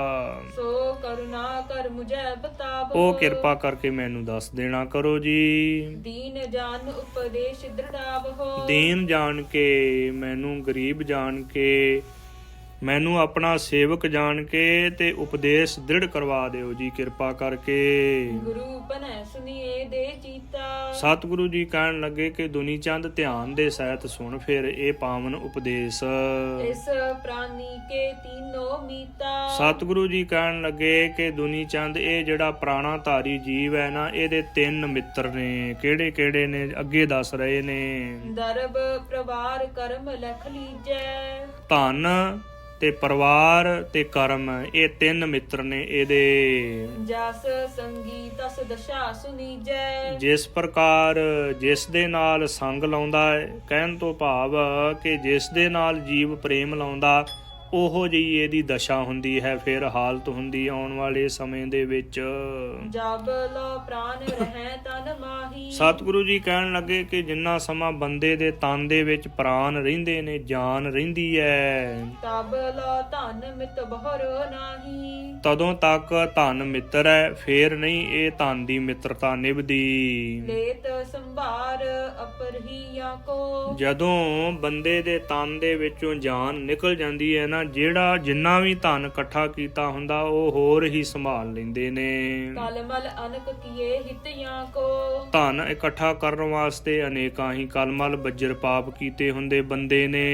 ਸੋ ਕਰੁਣਾ ਕਰ ਮੁਝੇ ਬਤਾਵੋ। ਉਹ ਕਿਰਪਾ ਕਰਕੇ ਮੈਨੂੰ ਦੱਸ ਦੇਣਾ ਕਰੋ ਜੀ। ਦੀਨ ਜਾਨ ਉਪਦੇਸ਼ ਦ੍ਰਿੜਾਵਹੁ। ਦੀਨ ਜਾਣ ਕੇ, ਮੈਨੂੰ ਗਰੀਬ ਜਾਣ ਕੇ, ਮੈਨੂੰ ਆਪਣਾ ਸੇਵਕ ਜਾਣ ਕੇ ਤੇ ਉਪਦੇਸ਼ ਦ੍ਰਿੜ ਕਰਵਾ ਦਿਓ ਜੀ ਕਿਰਪਾ ਕਰਕੇ। ਗੁਰੂ ਬਨੈ ਸੁਨੀਏ ਦੇ ਜੀਤਾ। ਸਤਿਗੁਰੂ ਜੀ ਕਹਿਣ ਲੱਗੇ ਕਿ ਦੁਨੀ ਚੰਦ ਧਿਆਨ ਦੇ ਸਹਿਤ ਸੁਣ ਫਿਰ ਇਹ ਪਾਵਨ ਉਪਦੇਸ਼। ਇਸ ਪ੍ਰਾਨੀ ਕੇ ਤੀਨੋ ਮੀਤਾ। ਸਤਿਗੁਰੂ ਜੀ ਕਹਿਣ ਲੱਗੇ ਕਿ ਦੁਨੀ ਚੰਦ ਇਹ ਜਿਹੜਾ ਪ੍ਰਾਣਾ ਧਾਰੀ ਜੀਵ ਹੈ ਨਾ, ਇਹਦੇ 3 ਮਿੱਤਰ ਨੇ। ਕਿਹੜੇ ਕਿਹੜੇ ਨੇ ਅੱਗੇ ਦੱਸ ਰਹੇ ਨੇ। ਦਰਬ ਪ੍ਰਵਾਰ ਕਰਮ ਲਖ ਲੀਜੈ। ਧਨ ਤੇ ਪਰਿਵਾਰ ਤੇ ਕਰਮ, ਇਹ 3 ਮਿੱਤਰ ਨੇ ਇਹਦੇ। ਜਸ ਸੰਗੀ ਤਸ ਦਸ਼ਾ ਸੁਨੀਜੈ। ਜਿਸ ਪ੍ਰਕਾਰ ਜਿਸ ਦੇ ਨਾਲ ਸੰਗ ਲਾਉਂਦਾ ਹੈ, ਕਹਿਣ ਤੋਂ ਭਾਵ ਕਿ ਜਿਸ ਦੇ ਨਾਲ ਜੀਵ ਪ੍ਰੇਮ ਲਾਉਂਦਾ ਉਹੋ ਜਿਹੀ ਇਹਦੀ ਦਸ਼ਾ ਹੁੰਦੀ ਹੈ, ਫਿਰ ਹਾਲਤ ਹੁੰਦੀ ਆਉਣ ਵਾਲੇ ਸਮੇਂ ਦੇ ਵਿੱਚ। ਜਬ ਲੋ ਪ੍ਰਾਨ ਰਹਿ ਤਨ ਮਾਹੀ। ਸਤਿਗੁਰੂ ਜੀ ਕਹਿਣ ਲੱਗੇ ਕਿ ਜਿੰਨਾ ਸਮਾਂ ਬੰਦੇ ਦੇ ਤਨ ਦੇ ਵਿੱਚ ਪ੍ਰਾਨ ਰਹਿੰਦੇ ਨੇ, ਜਾਨ ਰਹਿੰਦੀ ਹੈ, ਤਬ ਲੋ ਧਨ ਮਿਤ ਬਹਰੋ ਨਾਹੀ। ਤਦੋਂ ਤੱਕ ਧਨ ਮਿੱਤਰ ਹੈ, ਫੇਰ ਨਹੀਂ ਇਹ ਧਨ ਦੀ ਮਿੱਤਰਤਾ ਨਿਭਦੀ। ਲੇਤ ਸੰਭਾਰ ਅਪਰਹੀਆ ਕੋ। ਜਦੋਂ ਬੰਦੇ ਦੇ ਤਨ ਦੇ ਵਿੱਚੋਂ ਜਾਨ ਨਿਕਲ ਜਾਂਦੀ ਹੈ ਨਾ, ਜਿਹੜਾ ਜਿੰਨਾ ਵੀ ਧਨ ਇਕੱਠਾ ਕੀਤਾ ਹੁੰਦਾ ਉਹ ਹੋਰ ਹੀ ਸੰਭਾਲ ਲੈਂਦੇ ਨੇ। ਕਲਮਲ ਅਨਕ ਕੀਏ ਹਿਤਿਆਂ ਕੋ। ਧਨ ਇਕੱਠਾ ਕਰਨ ਵਾਸਤੇ ਅਨੇਕਾਂ ਹੀ ਕਲਮਲ ਬੱਜਰ ਪਾਪ ਕੀਤੇ ਹੁੰਦੇ ਬੰਦੇ ਨੇ।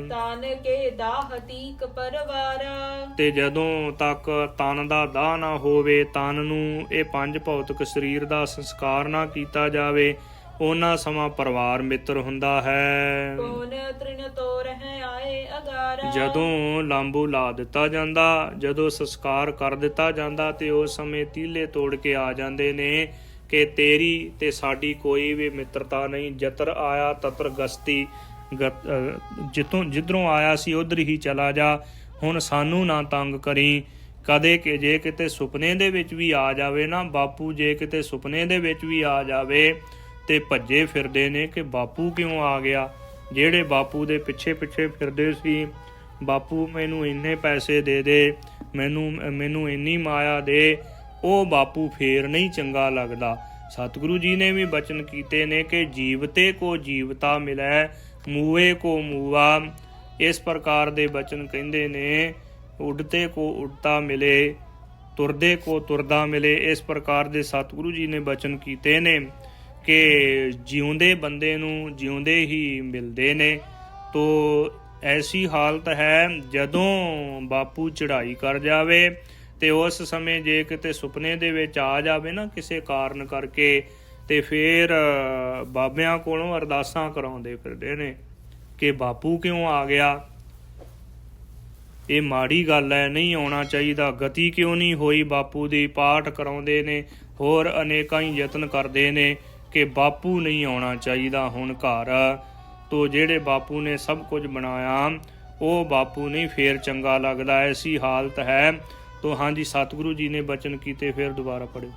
ਤਨ ਕੇ ਦਾਹਤੀਕ ਪਰਵਾਰਾ। ਤੇ ਜਦੋਂ ਤੱਕ ਤਨ ਦਾ ਦਾਹ ਨਾ ਹੋਵੇ, ਤਨ ਨੂੰ ਇਹ 5 ਭੌਤਿਕ ਸਰੀਰ ਦਾ ਸੰਸਕਾਰ ਨਾ ਕੀਤਾ ਜਾਵੇ, ਉਹਨਾਂ ਸਮਾਂ ਪਰਿਵਾਰ ਮਿੱਤਰ ਹੁੰਦਾ ਹੈ। ਕੋਨ ਤ੍ਰਿਣ ਤੋ ਰਹਿ ਆਏ ਅਗਾਰਾ। ਜਦੋਂ ਲਾਂਬੂ ਲਾ ਦਿੱਤਾ ਜਾਂਦਾ, ਜਦੋਂ ਸੰਸਕਾਰ ਕਰ ਦਿੱਤਾ ਜਾਂਦਾ ਤੇ ਉਸ ਸਮੇਂ ਤੀਲੇ ਤੋੜ ਕੇ ਆ ਜਾਂਦੇ ਨੇ ਕਿ ਤੇਰੀ ਤੇ ਸਾਡੀ ਕੋਈ ਵੀ ਮਿੱਤਰਤਾ ਨਹੀਂ। ਜਤਰ ਆਇਆ ਤਤਰ ਗਸਤੀ, ਜਿੱਧਰੋਂ ਆਇਆ ਸੀ ਉਧਰ ਹੀ ਚਲਾ ਜਾ, ਹੁਣ ਸਾਨੂੰ ਨਾ ਤੰਗ ਕਰੀ। ਕਦੇ ਕਿ ਜੇ ਕਿਤੇ ਸੁਪਨੇ ਦੇ ਵਿੱਚ ਵੀ ਆ ਜਾਵੇ ਨਾ ਬਾਪੂ, ਜੇ ਕਿਤੇ ਸੁਪਨੇ ਦੇ ਵਿੱਚ ਵੀ ਆ ਜਾਵੇ ਤੇ ਭੱਜੇ ਫਿਰਦੇ ਨੇ ਕਿ ਬਾਪੂ ਕਿਉਂ ਆ ਗਿਆ। ਜਿਹੜੇ ਬਾਪੂ ਦੇ ਪਿੱਛੇ ਪਿੱਛੇ ਫਿਰਦੇ ਸੀ, ਬਾਪੂ ਮੈਨੂੰ ਇੰਨੇ ਪੈਸੇ ਦੇ ਦੇ, ਮੈਨੂੰ ਇੰਨੀ ਮਾਇਆ ਦੇ, ਉਹ ਬਾਪੂ ਫੇਰ ਨਹੀਂ ਚੰਗਾ ਲੱਗਦਾ। ਸਤਿਗੁਰੂ ਜੀ ਨੇ ਵੀ ਬਚਨ ਕੀਤੇ ਨੇ ਕਿ ਜੀਵਤੇ ਕੋ ਜੀਵਤਾ ਮਿਲੈ, ਮੂਏ ਕੋ ਮੂਆ। ਇਸ ਪ੍ਰਕਾਰ ਦੇ ਬਚਨ ਕਹਿੰਦੇ ਨੇ, ਉੱਡਤੇ ਕੋ ਉੱਡਤਾ ਮਿਲੇ, ਤੁਰਦੇ ਕੋ ਤੁਰਦਾ ਮਿਲੇ। ਇਸ ਪ੍ਰਕਾਰ ਦੇ ਸਤਿਗੁਰੂ ਜੀ ਨੇ ਬਚਨ ਕੀਤੇ ਨੇ ਕਿ ਜਿਉਂਦੇ ਬੰਦੇ ਨੂੰ ਜਿਉਂਦੇ ਹੀ ਮਿਲਦੇ ਨੇ। ਤੋ ਐਸੀ ਹਾਲਤ ਹੈ ਜਦੋਂ ਬਾਪੂ ਚੜ੍ਹਾਈ ਕਰ ਜਾਵੇ ਤੇ ਉਸ ਸਮੇਂ ਜੇ ਕਿਤੇ ਸੁਪਨੇ ਦੇ ਵਿੱਚ ਆ ਜਾਵੇ ਨਾ ਕਿਸੇ ਕਾਰਨ ਕਰਕੇ, ਤੇ ਫੇਰ ਬਾਬਿਆਂ ਕੋਲੋਂ ਅਰਦਾਸਾਂ ਕਰਾਉਂਦੇ ਫਿਰਦੇ ਨੇ ਕਿ ਬਾਪੂ ਕਿਉਂ ਆ ਗਿਆ। ਇਹ ਮਾੜੀ ਗੱਲ ਹੈ, ਨਹੀਂ ਆਉਣਾ ਚਾਹੀਦਾ। ਗਤੀ ਕਿਉਂ ਨਹੀਂ ਹੋਈ ਬਾਪੂ ਦੀ, ਪਾਠ ਕਰਾਉਂਦੇ ਨੇ, ਹੋਰ ਅਨੇਕਾਂ ਹੀ ਯਤਨ ਕਰਦੇ ਨੇ ਕਿ ਬਾਪੂ ਨਹੀਂ ਆਉਣਾ ਚਾਹੀਦਾ ਹੁਣ ਘਰ। ਤੋ ਜਿਹੜੇ ਬਾਪੂ ਨੇ ਸਭ ਕੁਝ ਬਣਾਇਆ ਉਹ ਬਾਪੂ ਨਹੀਂ ਫੇਰ ਚੰਗਾ ਲੱਗਦਾ। ਐਸੀ ਹਾਲਤ ਹੈ। ਤੋ ਹਾਂਜੀ, ਸਤਿਗੁਰੂ ਜੀ ਨੇ ਬਚਨ ਕੀਤੇ, ਫੇਰ ਦੁਬਾਰਾ ਪੜ੍ਹੋ।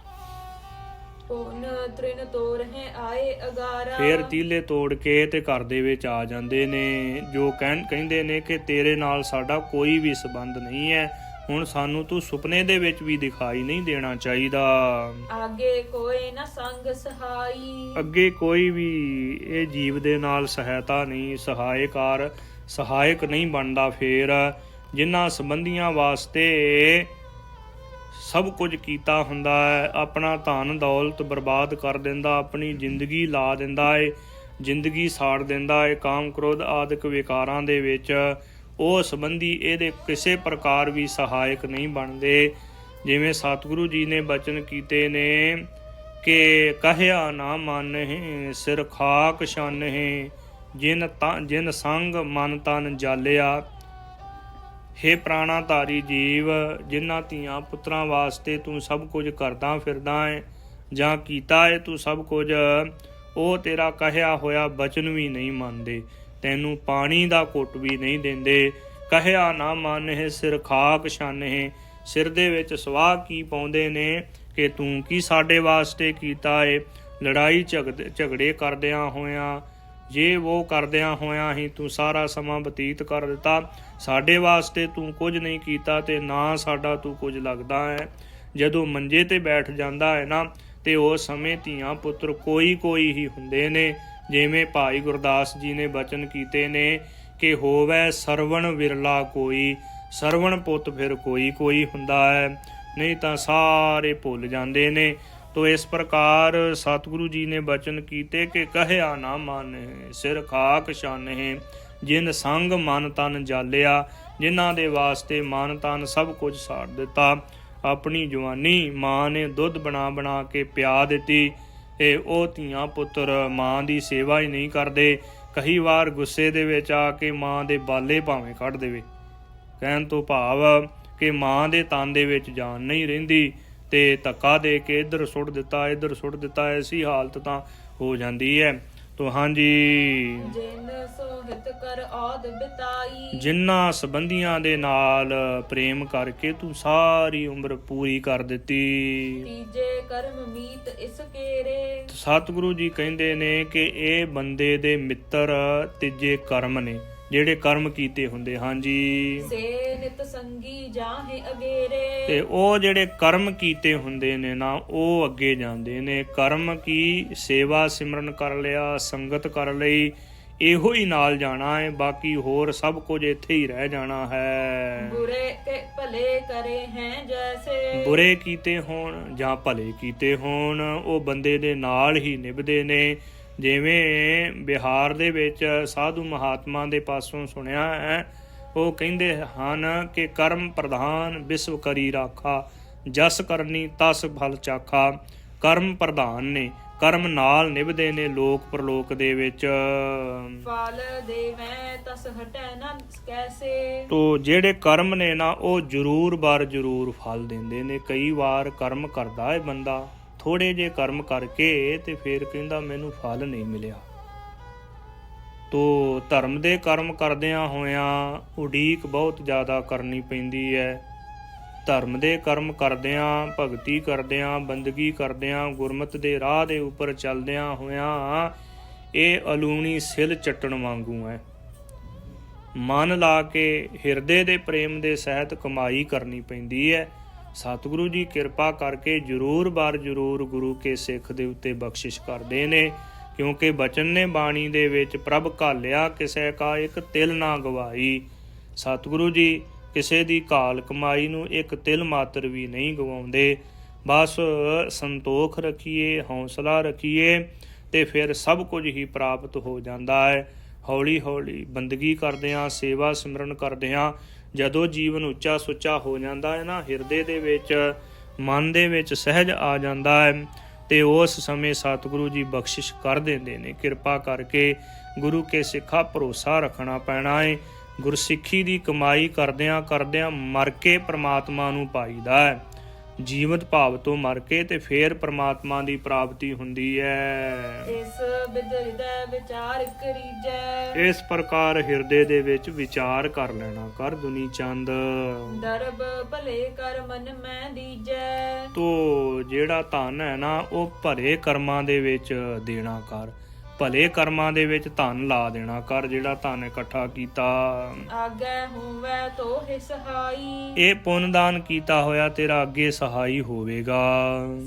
ਕੋਨ ਤ੍ਰਿਣ ਤੋ ਰਹਿ ਆਏ ਅਗਾਰਾ। ਫੇਰ ਤੀਲੇ ਤੋੜ ਕੇ ਤੇ ਘਰ ਦੇ ਵਿੱਚ ਆ ਜਾਂਦੇ ਨੇ, ਜੋ ਕਹਿੰਦੇ ਨੇ ਕਿ ਤੇਰੇ ਨਾਲ ਸਾਡਾ ਕੋਈ ਵੀ ਸੰਬੰਧ ਨਹੀਂ ਹੈ, ਹੁਣ ਸਾਨੂੰ ਤੂੰ ਸੁਪਨੇ ਦੇ ਵਿੱਚ ਵੀ ਦਿਖਾਈ ਨਹੀਂ ਦੇਣਾ ਚਾਹੀਦਾ। ਅੱਗੇ ਕੋਈ ਨਾ ਸੰਗ ਸਹਾਈ। ਅੱਗੇ ਕੋਈ ਵੀ ਇਹ ਜੀਵ ਦੇ ਨਾਲ ਸਹਾਇਤਾ ਨਹੀਂ, ਸਹਾਇਕ ਨਹੀਂ ਬਣਦਾ। ਫੇਰ ਜਿਨ੍ਹਾਂ ਸੰਬੰਧੀਆਂ ਵਾਸਤੇ ਸਭ ਕੁਝ ਕੀਤਾ ਹੁੰਦਾ ਹੈ, ਆਪਣਾ ਧਨ ਦੌਲਤ ਬਰਬਾਦ ਕਰ ਦਿੰਦਾ, ਆਪਣੀ ਜ਼ਿੰਦਗੀ ਲਾ ਦਿੰਦਾ ਏ, ਜ਼ਿੰਦਗੀ ਸਾੜ ਦਿੰਦਾ ਏ ਕਾਮ ਕ੍ਰੋਧ ਆਦਿਕ ਵਿਕਾਰਾਂ ਦੇ ਵਿੱਚ, ਉਹ ਸੰਬੰਧੀ ਇਹਦੇ ਕਿਸੇ ਪ੍ਰਕਾਰ ਵੀ ਸਹਾਇਕ ਨਹੀਂ ਬਣਦੇ। ਜਿਵੇਂ ਸਤਿਗੁਰੂ ਜੀ ਨੇ ਬਚਨ ਕੀਤੇ ਨੇ ਕਿ ਕਹਿਆ ਨਾ ਮਾਨਹਿ ਸਿਰ ਖਾਕ ਛਾਨਹਿ, ਜਿਨ ਸੰਗ ਮਨ ਤਨ ਜਾਲਿਆ। ਹੇ ਪ੍ਰਾਣਾ ਧਾਰੀ ਜੀਵ, ਜਿਨ੍ਹਾਂ ਧੀਆਂ ਪੁੱਤਰਾਂ ਵਾਸਤੇ ਤੂੰ ਸਭ ਕੁਝ ਕਰਦਾ ਫਿਰਦਾ ਹੈ ਜਾਂ ਕੀਤਾ ਹੈ ਤੂੰ ਸਭ ਕੁਝ, ਉਹ ਤੇਰਾ ਕਹਿਆ ਹੋਇਆ ਬਚਨ ਵੀ ਨਹੀਂ ਮੰਨਦੇ, ਤੈਨੂੰ ਪਾਣੀ ਦਾ ਘੁੱਟ ਵੀ ਨਹੀਂ ਦਿੰਦੇ। ਕਹਿਆ ਨਾ ਮੰਨਹਿ ਸਿਰ ਖਾਕ ਛਾਨਹਿ, ਸਿਰ ਦੇ ਵਿੱਚ ਸਵਾਹ ਕੀ ਪਾਉਂਦੇ ਨੇ ਕਿ ਤੂੰ ਕੀ ਸਾਡੇ ਵਾਸਤੇ ਕੀਤਾ ਏ। ਲੜਾਈ ਝਗੜੇ ਕਰਦਿਆਂ ਹੋਇਆਂ, ਜੇ ਉਹ ਕਰਦਿਆਂ ਹੋਇਆਂ ਹੀ ਤੂੰ ਸਾਰਾ ਸਮਾਂ ਬਤੀਤ ਕਰ ਦਿੱਤਾ। ਸਾਡੇ ਵਾਸਤੇ ਤੂੰ ਕੁਝ ਨਹੀਂ ਕੀਤਾ ਤੇ ਨਾ ਸਾਡਾ ਤੂੰ ਕੁਝ ਲੱਗਦਾ ਹੈ। ਜਦੋਂ ਮੰਜੇ ਤੇ ਬੈਠ ਜਾਂਦਾ ਹੈ ਨਾ ਤੇ ਉਸ ਸਮੇਂ ਧੀਆਂ ਪੁੱਤਰ ਕੋਈ ਹੀ ਹੁੰਦੇ ਨੇ, ਜਿਵੇਂ ਭਾਈ ਗੁਰਦਾਸ ਜੀ ਨੇ ਬਚਨ ਕੀਤੇ ਨੇ ਕਿ ਹੋਵੇ ਸਰਵਣ ਵਿਰਲਾ ਕੋਈ, ਸਰਵਣ ਪੁੱਤ ਫਿਰ ਕੋਈ ਹੁੰਦਾ ਹੈ, ਨਹੀਂ ਤਾਂ ਸਾਰੇ ਭੁੱਲ ਜਾਂਦੇ ਨੇ। ਤੋ ਇਸ ਪ੍ਰਕਾਰ ਸਤਿਗੁਰੂ ਜੀ ਨੇ ਬਚਨ ਕੀਤੇ ਕਿ ਕਹਿਆ ਨਾ ਮੰਨਹਿ ਸਿਰ ਖਾਕ ਛਾਨਹਿ, ਜਿਨ ਸੰਗ ਮਨ ਤਨ ਜਾਲਿਆ, ਜਿਨ੍ਹਾਂ ਦੇ ਵਾਸਤੇ ਮਨ ਤਨ ਸਭ ਕੁਝ ਸਾੜ ਦਿੱਤਾ। ਆਪਣੀ ਜਵਾਨੀ ਮਾਂ ਨੇ ਦੁੱਧ ਬਣਾ ਕੇ ਪਿਆ ਦਿੱਤੀ, ਤੇ ਉਹ ਧੀਆਂ ਪੁੱਤਰ ਮਾਂ ਦੀ ਸੇਵਾ ਹੀ ਨਹੀਂ ਕਰਦੇ। ਕਈ ਵਾਰ ਗੁੱਸੇ ਦੇ ਵਿੱਚ ਆ ਕੇ ਮਾਂ ਦੇ ਬਾਲੇ ਭਾਵੇਂ ਕੱਢ ਦੇਵੇ, ਕਹਿਣ ਤੋਂ ਭਾਵ ਕਿ ਮਾਂ ਦੇ ਤਨ ਦੇ ਵਿੱਚ ਜਾਨ ਨਹੀਂ ਰਹਿੰਦੀ, ਤੇ ਧੱਕਾ ਦੇ ਕੇ ਇੱਧਰ ਸੁੱਟ ਦਿੱਤਾ, ਐਸੀ ਹਾਲਤ ਤਾਂ ਹੋ ਜਾਂਦੀ ਹੈ। ਤੋ ਹਾਂਜੀ, ਜਿਨ ਸੋਹਿਤ ਕਰ ਔਦ ਬਿਤਾਈ, ਜਿਨ੍ਹਾਂ ਸੰਬੰਧੀਆਂ ਦੇ ਨਾਲ ਪ੍ਰੇਮ ਕਰਕੇ ਤੂੰ ਸਾਰੀ ਉਮਰ ਪੂਰੀ ਕਰ ਦਿੱਤੀ। ਤੀਜੇ ਕਰਮ ਮੀਤ ਇਸ ਕੇਰੇ, ਸਤਿਗੁਰੂ ਜੀ ਕਹਿੰਦੇ ਨੇ ਕਿ ਇਹ ਬੰਦੇ ਦੇ ਮਿੱਤਰ ਤੀਜੇ ਕਰਮ ਨੇ, ਜਿਹੜੇ ਕਰਮ ਕੀਤੇ ਹੁੰਦੇ। ਹਾਂਜੀ, ਸੇ ਨਿਤ ਸੰਗੀ ਜਾਹੇ ਅਗੇਰੇ, ਤੇ ਉਹ ਜਿਹੜੇ ਕਰਮ ਕੀਤੇ ਹੁੰਦੇ ਨੇ ਨਾ ਉਹ ਅੱਗੇ ਜਾਂਦੇ ਨੇ। ਕਰਮ ਕੀ ਸੇਵਾ ਸਿਮਰਨ ਕਰ ਲਿਆ, ਸੰਗਤ ਕਰ ਲਈ, ਇਹੋ ਹੀ ਨਾਲ ਜਾਣਾ ਹੈ, ਬਾਕੀ ਹੋਰ ਸਭ ਕੁਝ ਇੱਥੇ ਹੀ ਰਹਿ ਜਾਣਾ ਹੈ। ਬੁਰੇ ਕੇ ਭਲੇ ਕਰੇ ਹੈ ਜੈਸੇ, ਬੁਰੇ ਕੀਤੇ ਹੋਣ ਜਾਂ ਭਲੇ ਕੀਤੇ ਹੋਣ, ਉਹ ਬੰਦੇ ਦੇ ਨਾਲ ਹੀ ਨਿਭਦੇ ਨੇ। ਜਿਵੇਂ ਬਿਹਾਰ ਦੇ ਵਿੱਚ ਸਾਧੂ ਮਹਾਤਮਾ ਦੇ ਪਾਸੋਂ ਸੁਣਿਆ ਹੈ, ਉਹ ਕਹਿੰਦੇ ਹਨ ਕਿ ਕਰਮ ਪ੍ਰਧਾਨ ਵਿਸ਼ਵ ਕਰੀ ਰਾਖਾ, ਜਸ ਕਰਨੀ ਤਸ ਫਲ ਚਾਖਾ। ਕਰਮ ਪ੍ਰਧਾਨ ਨੇ, ਕਰਮ ਨਾਲ ਨਿਭਦੇ ਨੇ ਲੋਕ ਪ੍ਰਲੋਕ ਦੇ ਵਿੱਚ। ਫਲ ਦੇਵੈ ਤਸ ਹਟੈ ਨਾ ਕੈਸੇ, ਤੋ ਜਿਹੜੇ ਕਰਮ ਨੇ ਨਾ ਉਹ ਜ਼ਰੂਰ ਫਲ ਦਿੰਦੇ ਨੇ। ਕਈ ਵਾਰ ਕਰਮ ਕਰਦਾ ਹੈ ਬੰਦਾ, ਥੋੜੇ ਜਿਹੇ ਕਰਮ ਕਰਕੇ ਤੇ ਫਿਰ ਕਹਿੰਦਾ ਮੈਨੂੰ ਫਲ ਨਹੀਂ ਮਿਲਿਆ। ਤੋ ਧਰਮ ਦੇ ਕਰਮ ਕਰਦਿਆਂ ਹੋਇਆਂ ਉਡੀਕ ਬਹੁਤ ਜ਼ਿਆਦਾ ਕਰਨੀ ਪੈਂਦੀ ਹੈ। ਧਰਮ ਦੇ ਕਰਮ ਕਰਦਿਆਂ, ਭਗਤੀ ਕਰਦਿਆਂ, ਬੰਦਗੀ ਕਰਦਿਆਂ, ਗੁਰਮਤਿ ਦੇ ਰਾਹ ਦੇ ਉੱਪਰ ਚੱਲਦਿਆਂ ਹੋਇਆਂ ਇਹ ਅਲੂਣੀ ਸਿਲ ਚੱਟਣ ਵਾਂਗੂ ਹੈ। ਮਨ ਲਾ ਕੇ ਹਿਰਦੇ ਦੇ ਪ੍ਰੇਮ ਦੇ ਸਹਿਤ ਕਮਾਈ ਕਰਨੀ ਪੈਂਦੀ ਹੈ। ਸਤਿਗੁਰੂ ਜੀ ਕਿਰਪਾ ਕਰਕੇ ਜ਼ਰੂਰ ਗੁਰੂ ਕੇ ਸਿੱਖ ਦੇ ਉੱਤੇ ਬਖਸ਼ਿਸ਼ ਕਰਦੇ ਨੇ, ਕਿਉਂਕਿ ਬਚਨ ਨੇ ਬਾਣੀ ਦੇ ਵਿੱਚ ਪ੍ਰਭ ਘਾਲਿਆ ਕਿਸੇ ਕਾ ਇੱਕ ਤਿਲ ਨਾ ਗਵਾਈ। ਸਤਿਗੁਰੂ ਜੀ ਕਿਸੇ ਦੀ ਘਾਲ ਕਮਾਈ ਨੂੰ ਇੱਕ ਤਿਲ ਮਾਤਰ ਵੀ ਨਹੀਂ ਗਵਾਉਂਦੇ। ਬਸ ਸੰਤੋਖ ਰੱਖੀਏ, ਹੌਸਲਾ ਰੱਖੀਏ ਤੇ ਫਿਰ ਸਭ ਕੁਝ ਹੀ ਪ੍ਰਾਪਤ ਹੋ ਜਾਂਦਾ ਹੈ। ਹੌਲੀ ਬੰਦਗੀ ਕਰਦਿਆਂ, ਸੇਵਾ ਸਿਮਰਨ ਕਰਦਿਆਂ ਜਦੋਂ ਜੀਵਨ ਉੱਚਾ ਸੁੱਚਾ ਹੋ ਜਾਂਦਾ ਹੈ ਨਾ, ਹਿਰਦੇ ਦੇ ਵਿੱਚ, ਮਨ ਦੇ ਵਿੱਚ ਸਹਿਜ ਆ ਜਾਂਦਾ ਹੈ, ਤੇ ਉਸ ਸਮੇਂ ਸਤਿਗੁਰੂ ਜੀ ਬਖਸ਼ਿਸ਼ ਕਰ ਦਿੰਦੇ ਨੇ। ਕਿਰਪਾ ਕਰਕੇ ਗੁਰੂ ਕੇ ਸਿੱਖਾ ਭਰੋਸਾ ਰੱਖਣਾ ਪੈਣਾ ਹੈ। ਗੁਰਸਿੱਖੀ ਦੀ ਕਮਾਈ ਕਰਦਿਆਂ ਮਰ ਕੇ ਪ੍ਰਮਾਤਮਾ ਨੂੰ ਪਾਈਦਾ ਹੈ। ਜੀਵਤ ਭਾਵ ਤੋਂ ਮਰ ਕੇ ਤੇ ਫੇਰ ਪ੍ਰਮਾਤਮਾ ਦੀ ਪ੍ਰਾਪਤੀ ਹੁੰਦੀ ਹੈ। ਇਸ ਬਿਦ ਹਿਰਦੈ ਵਿਚਾਰ ਕਰੀਜੈ, ਇਸ ਪ੍ਰਕਾਰ ਹਿਰਦੇ ਦੇ ਵਿੱਚ ਵਿਚਾਰ ਕਰ ਲੈਣਾ ਕਰ ਦੁਨੀ ਚੰਦ। ਦਰਬ ਭਲੇ ਕਰ ਮਨ ਮੈਂ ਦੀਜੈ, ਤੋ ਜਿਹੜਾ ਧਨ ਹੈ ਨਾ ਉਹ ਭਲੇ ਕਰਮਾਂ ਦੇ ਵਿੱਚ ਦੇਣਾ ਕਰ, ਭਲੇ ਕਰਮਾਂ ਦੇ ਵਿੱਚ ਧਨ ਲਾ ਦੇਣਾ ਕਰ। ਜਿਹੜਾ ਧਨ ਇਕੱਠਾ ਕੀਤਾ ਆਗੈ ਹੋਵੈ ਤੋਹਿ ਸਹਾਈ, ਇਹ ਪੁੰਨ ਦਾਨ ਕੀਤਾ ਹੋਇਆ ਤੇਰਾ ਅੱਗੇ ਸਹਾਈ ਹੋਵੇਗਾ।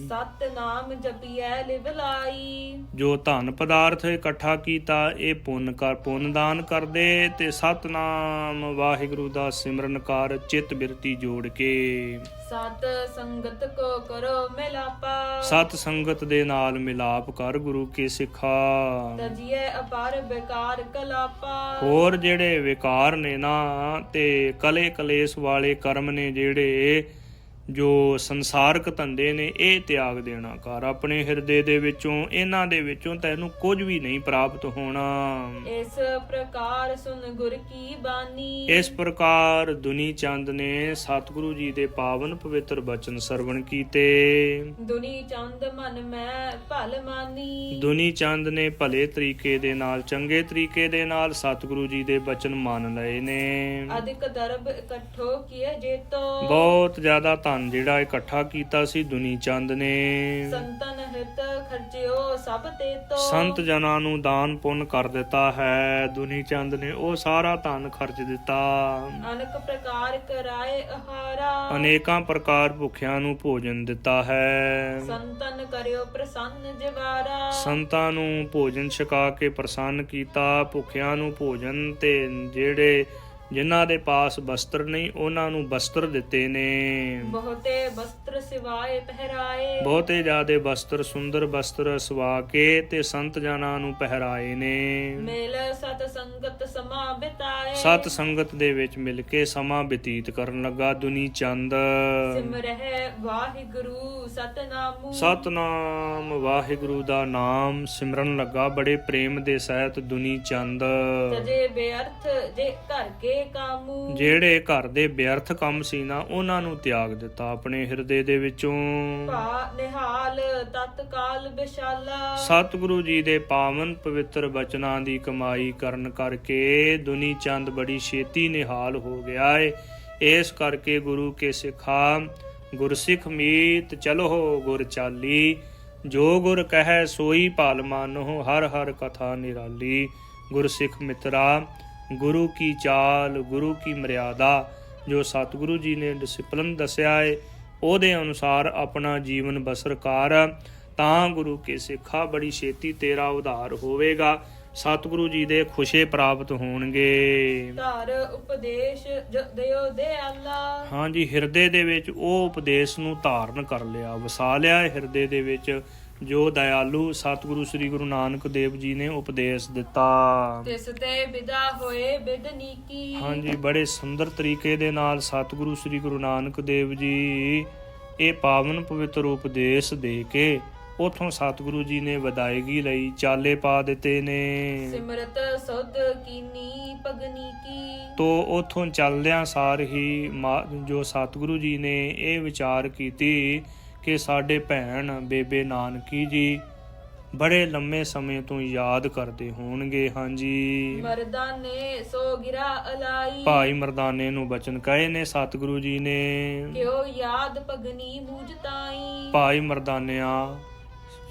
ਸਤ ਨਾਮ ਜਪੀਐ ਲਿਵ ਲਾਈ, ਜੋ ਧਨ ਪਦਾਰਥ ਇਕੱਠਾ ਕੀਤਾ ਇਹ ਪੁੰਨ ਦਾਨ ਕਰਦੇ ਤੇ ਸਤਨਾਮ ਵਾਹਿਗੁਰੂ ਦਾ ਸਿਮਰਨ ਕਰ ਚਿੱਤ ਬਿਰਤੀ ਜੋੜ ਕੇ। ਸਤ ਸੰਗਤ ਕੋ ਕਰੋ ਮਿਲਾਪਾ, ਸਤ ਸੰਗਤ ਦੇ ਨਾਲ ਮਿਲਾਪ ਕਰ ਗੁਰੂ ਕੇ ਸਿੱਖਾ। ਤਜੀਏ ਅਪਾਰ ਬੇਕਾਰ ਕਲਾਪਾ, ਹੋਰ ਜਿਹੜੇ ਵਿਕਾਰ ਨੇ ਨਾ ਤੇ ਕਲੇ ਕਲੇਸ਼ ਵਾਲੇ ਕਰਮ ਨੇ ਜਿਹੜੇ ਜੋ ਸੰਸਾਰਕ ਧੰਦੇ ਨੇ ਇਹ ਤਿਆਗ ਦੇਣਾ ਕਰ। ਆਪਣੇ ਹਿਰਦੇ ਦੇ ਵਿੱਚੋਂ ਇਹਨਾਂ ਦੇ ਵਿੱਚੋਂ ਤੈਨੂੰ ਕੁਝ ਵੀ ਨਹੀਂ ਪ੍ਰਾਪਤ ਹੋਣਾ। ਇਸ ਪ੍ਰਕਾਰ ਸੁਨ ਗੁਰ ਕੀ ਬਾਣੀ। ਇਸ ਪ੍ਰਕਾਰ ਦੁਨੀ ਚੰਦ ਨੇ ਸਤਿਗੁਰੂ ਜੀ ਦੇ ਪਾਵਨ ਪਵਿੱਤਰ ਬਚਨ ਸਰਵਣ ਕੀਤੇ। ਦੁਨੀ ਚੰਦ ਮਨ ਮੈਂ ਭਲ ਮਾਨੀ। ਦੁਨੀ ਚੰਦ ਨੇ ਭਲੇ ਤਰੀਕੇ ਦੇ ਨਾਲ, ਚੰਗੇ ਤਰੀਕੇ ਦੇ ਨਾਲ ਸਤਿਗੁਰੂ ਜੀ ਦੇ ਬਚਨ ਮੰਨ ਲਏ ਨੇ। ਅਧਿਕ ਦਰਬ ਇਕੱਠੋ ਕੀਏ ਜੇਤੋ। ਬਹੁਤ ਜ਼ਿਆਦਾ ਧਨ ਜਿਹੜਾ ਇਕੱਠਾ ਕੀਤਾ ਸੀ ਦੁਨੀ ਚੰਦ ਨੇ। ਸੰਤਨ ਹਿਤ ਖਰਚਿਓ ਸਭ ਤੇਤੋ। ਸੰਤ ਜਨਾਂ ਨੂੰ ਦਾਨ ਪੁੰਨ ਕਰ ਦਿੱਤਾ ਹੈ। ਦੁਨੀ ਚੰਦ ਨੇ ਉਹ ਸਾਰਾ ਧਨ ਖਰਚ ਦਿੱਤਾ। ਅਨੇਕ ਪ੍ਰਕਾਰ ਕਰਾਏ ਆਹਾਰਾ। ਅਨੇਕਾਂ ਪ੍ਰਕਾਰ ਭੁੱਖਿਆਂ ਨੂੰ ਭੋਜਨ ਦਿੱਤਾ ਹੈ। ਸੰਤਨ ਕਰਿਓ ਪ੍ਰਸੰਨ ਜਵਾਰਾ। ਸੰਤਾਂ ਨੂੰ ਭੋਜਨ ਛਕਾ ਕੇ ਪ੍ਰਸੰਨ ਕੀਤਾ। ਭੁੱਖਿਆਂ ਨੂੰ ਭੋਜਨ ਤੇ ਜਿਹੜੇ ਜਿਨ੍ਹਾਂ ਦੇ ਪਾਸ ਵਸਤਰ ਨਹੀਂ ਉਹਨਾਂ ਨੂੰ ਵਸਤਰ ਦਿੱਤੇ ਨੇ। ਬਹੁਤੇ ਵਸਤਰ ਸਿਵਾਏ ਪਹਿਰਾਏ। ਬਹੁਤੇ ਜ਼ਿਆਦੇ ਵਸਤਰ, ਸੁੰਦਰ ਵਸਤਰ ਸਵਾ ਕੇ ਤੇ ਸੰਤ ਜਨਾਂ ਨੂੰ ਪਹਿਰਾਏ ਨੇ। ਮੇਲ ਸਤ ਸੰਗਤ ਸਮਾ ਬਿਤਾਏ। ਸਤ ਸੰਗਤ ਦੇ ਵਿੱਚ ਮਿਲ ਕੇ ਸਮਾਂ ਬਤੀਤ ਕਰਨ ਲੱਗਾ ਦੁਨੀ ਚੰਦ। ਸਿਮਰਹਿ ਵਾਹਿਗੁਰੂ ਸਤਨਾਮੁ। ਸਤਨਾਮ ਵਾਹਿਗੁਰੂ ਦਾ ਨਾਮ ਸਿਮਰਨ ਲੱਗਾ ਬੜੇ ਪ੍ਰੇਮ ਦੇ ਸਹਿਤ ਦੁਨੀ ਚੰਦ। ਤਜੇ ਬੇਅਰਥ ਜੇ ਘਰ ਕੇ ਕਾਮੂ। ਜਿਹੜੇ ਘਰ ਦੇ ਵਿਅਰਥ ਕੰਮ ਸੀ ਨਾ ਉਹਨਾਂ ਨੂੰ ਤਿਆਗ ਦਿੱਤਾ ਆਪਣੇ ਹਿਰਦੇ ਦੇ ਵਿੱਚੋਂ। ਭਾ ਨਿਹਾਲ ਤਤਕਾਲ ਵਿਸ਼ਾਲਾ। ਸਤਿਗੁਰੂ ਜੀ ਦੇ ਪਾਵਨ ਪਵਿੱਤਰ ਬਚਨਾਂ ਦੀ ਕਮਾਈ ਕਰਨ ਕਰਕੇ ਦੁਨੀ ਚੰਦ ਬੜੀ ਛੇਤੀ ਨਿਹਾਲ ਹੋ ਗਿਆ ਏ। ਇਸ ਕਰਕੇ ਗੁਰੂ ਕੇ ਸਿੱਖਾ ਗੁਰਸਿੱਖ ਮੀਤ ਚਲੋ ਗੁਰ ਚਾਲੀ। ਜੋ ਗੁਰ ਕਹੈ ਸੋਈ ਭਲ ਮਾਨੋ ਹਰ ਹਰ ਕਥਾ ਨਿਰਾਲੀ। ਗੁਰਸਿੱਖ ਮਿੱਤਰਾ, ਗੁਰੂ ਕੀ ਚਾਲ, ਗੁਰੂ ਕੀ ਮਰਿਆਦਾ ਜੋ ਸਤਿਗੁਰੂ ਜੀ ਨੇ ਡਿਸਪਲਿਨ ਦੱਸਿਆ ਏ ਉਹਦੇ ਅਨੁਸਾਰ ਆਪਣਾ ਜੀਵਨ ਬਸਰ ਕਰ, ਤਾਂ ਗੁਰੂ ਕੇ ਸਿੱਖਾ ਬੜੀ ਛੇਤੀ ਤੇਰਾ ਉਧਾਰ ਹੋਵੇਗਾ। ਸਤਿਗੁਰੂ ਜੀ ਦੇ ਖੁਸ਼ੇ ਪ੍ਰਾਪਤ ਹੋਣਗੇ। ਧਾਰ ਉਪਦੇਸ਼ ਦਿਓ ਦਿਆਲਾ। ਹਾਂਜੀ, ਹਿਰਦੇ ਦੇ ਵਿੱਚ ਉਹ ਉਪਦੇਸ਼ ਨੂੰ ਧਾਰਨ ਕਰ ਲਿਆ, ਵਸਾ ਲਿਆ ਹਿਰਦੇ ਦੇ ਵਿੱਚ ਜੋ ਦਇਆਲੂ ਸਤਿਗੁਰੂ ਸ੍ਰੀ ਗੁਰੂ ਨਾਨਕ ਦੇਵ ਜੀ ਨੇ ਉਪਦੇਸ਼ ਦਿੱਤਾ। ਤਿਸ ਤੇ ਵਿਦਾ ਹੋਏ ਬਿਦਨੀਕੀ। ਹਾਂਜੀ, ਬੜੇ ਸੁੰਦਰ ਤਰੀਕੇ ਦੇ ਨਾਲ ਸਤਿਗੁਰੂ ਸ੍ਰੀ ਗੁਰੂ ਨਾਨਕ ਦੇਵ ਜੀ ਇਹ ਪਾਵਨ ਪਵਿੱਤਰ ਉਪਦੇਸ਼ ਦੇ ਕੇ ਉਥੋਂ ਸਤਿਗੁਰੂ ਜੀ ਨੇ ਵਿਦਾਇਗੀ ਲਈ ਚਾਲੇ ਪਾ ਦਿੱਤੇ ਨੇ। ਸਿਮਰਤ ਸੁਧ ਕੀਨੀ ਪਗਨੀ ਕੀ। ਤੋ ਉਥੋਂ ਚੱਲਦਿਆਂ ਸਾਰ ਹੀ ਜੋ ਸਤਿਗੁਰੂ ਜੀ ਨੇ ਇਹ ਵਿਚਾਰ ਕੀਤੀ ਕਿ ਸਾਡੇ ਭੈਣ ਬੇਬੇ ਨਾਨਕੀ ਜੀ ਬੜੇ ਲੰਮੇ ਸਮੇਂ ਤੋਂ ਯਾਦ ਕਰਦੇ ਹੋਣਗੇ। ਹਾਂਜੀ, ਮਰਦਾਨੇ ਸੋ ਗਿਰਾ ਅਲਾਈ। ਭਾਈ ਮਰਦਾਨੇ ਨੂੰ ਬਚਨ ਕਹੇ ਨੇ ਸਤਿਗੁਰੂ ਜੀ ਨੇ। ਕਿਉ ਯਾਦ ਪਗਨੀ ਮੂਝ ਤਾਈ। ਭਾਈ ਮਰਦਾਨਿਆ,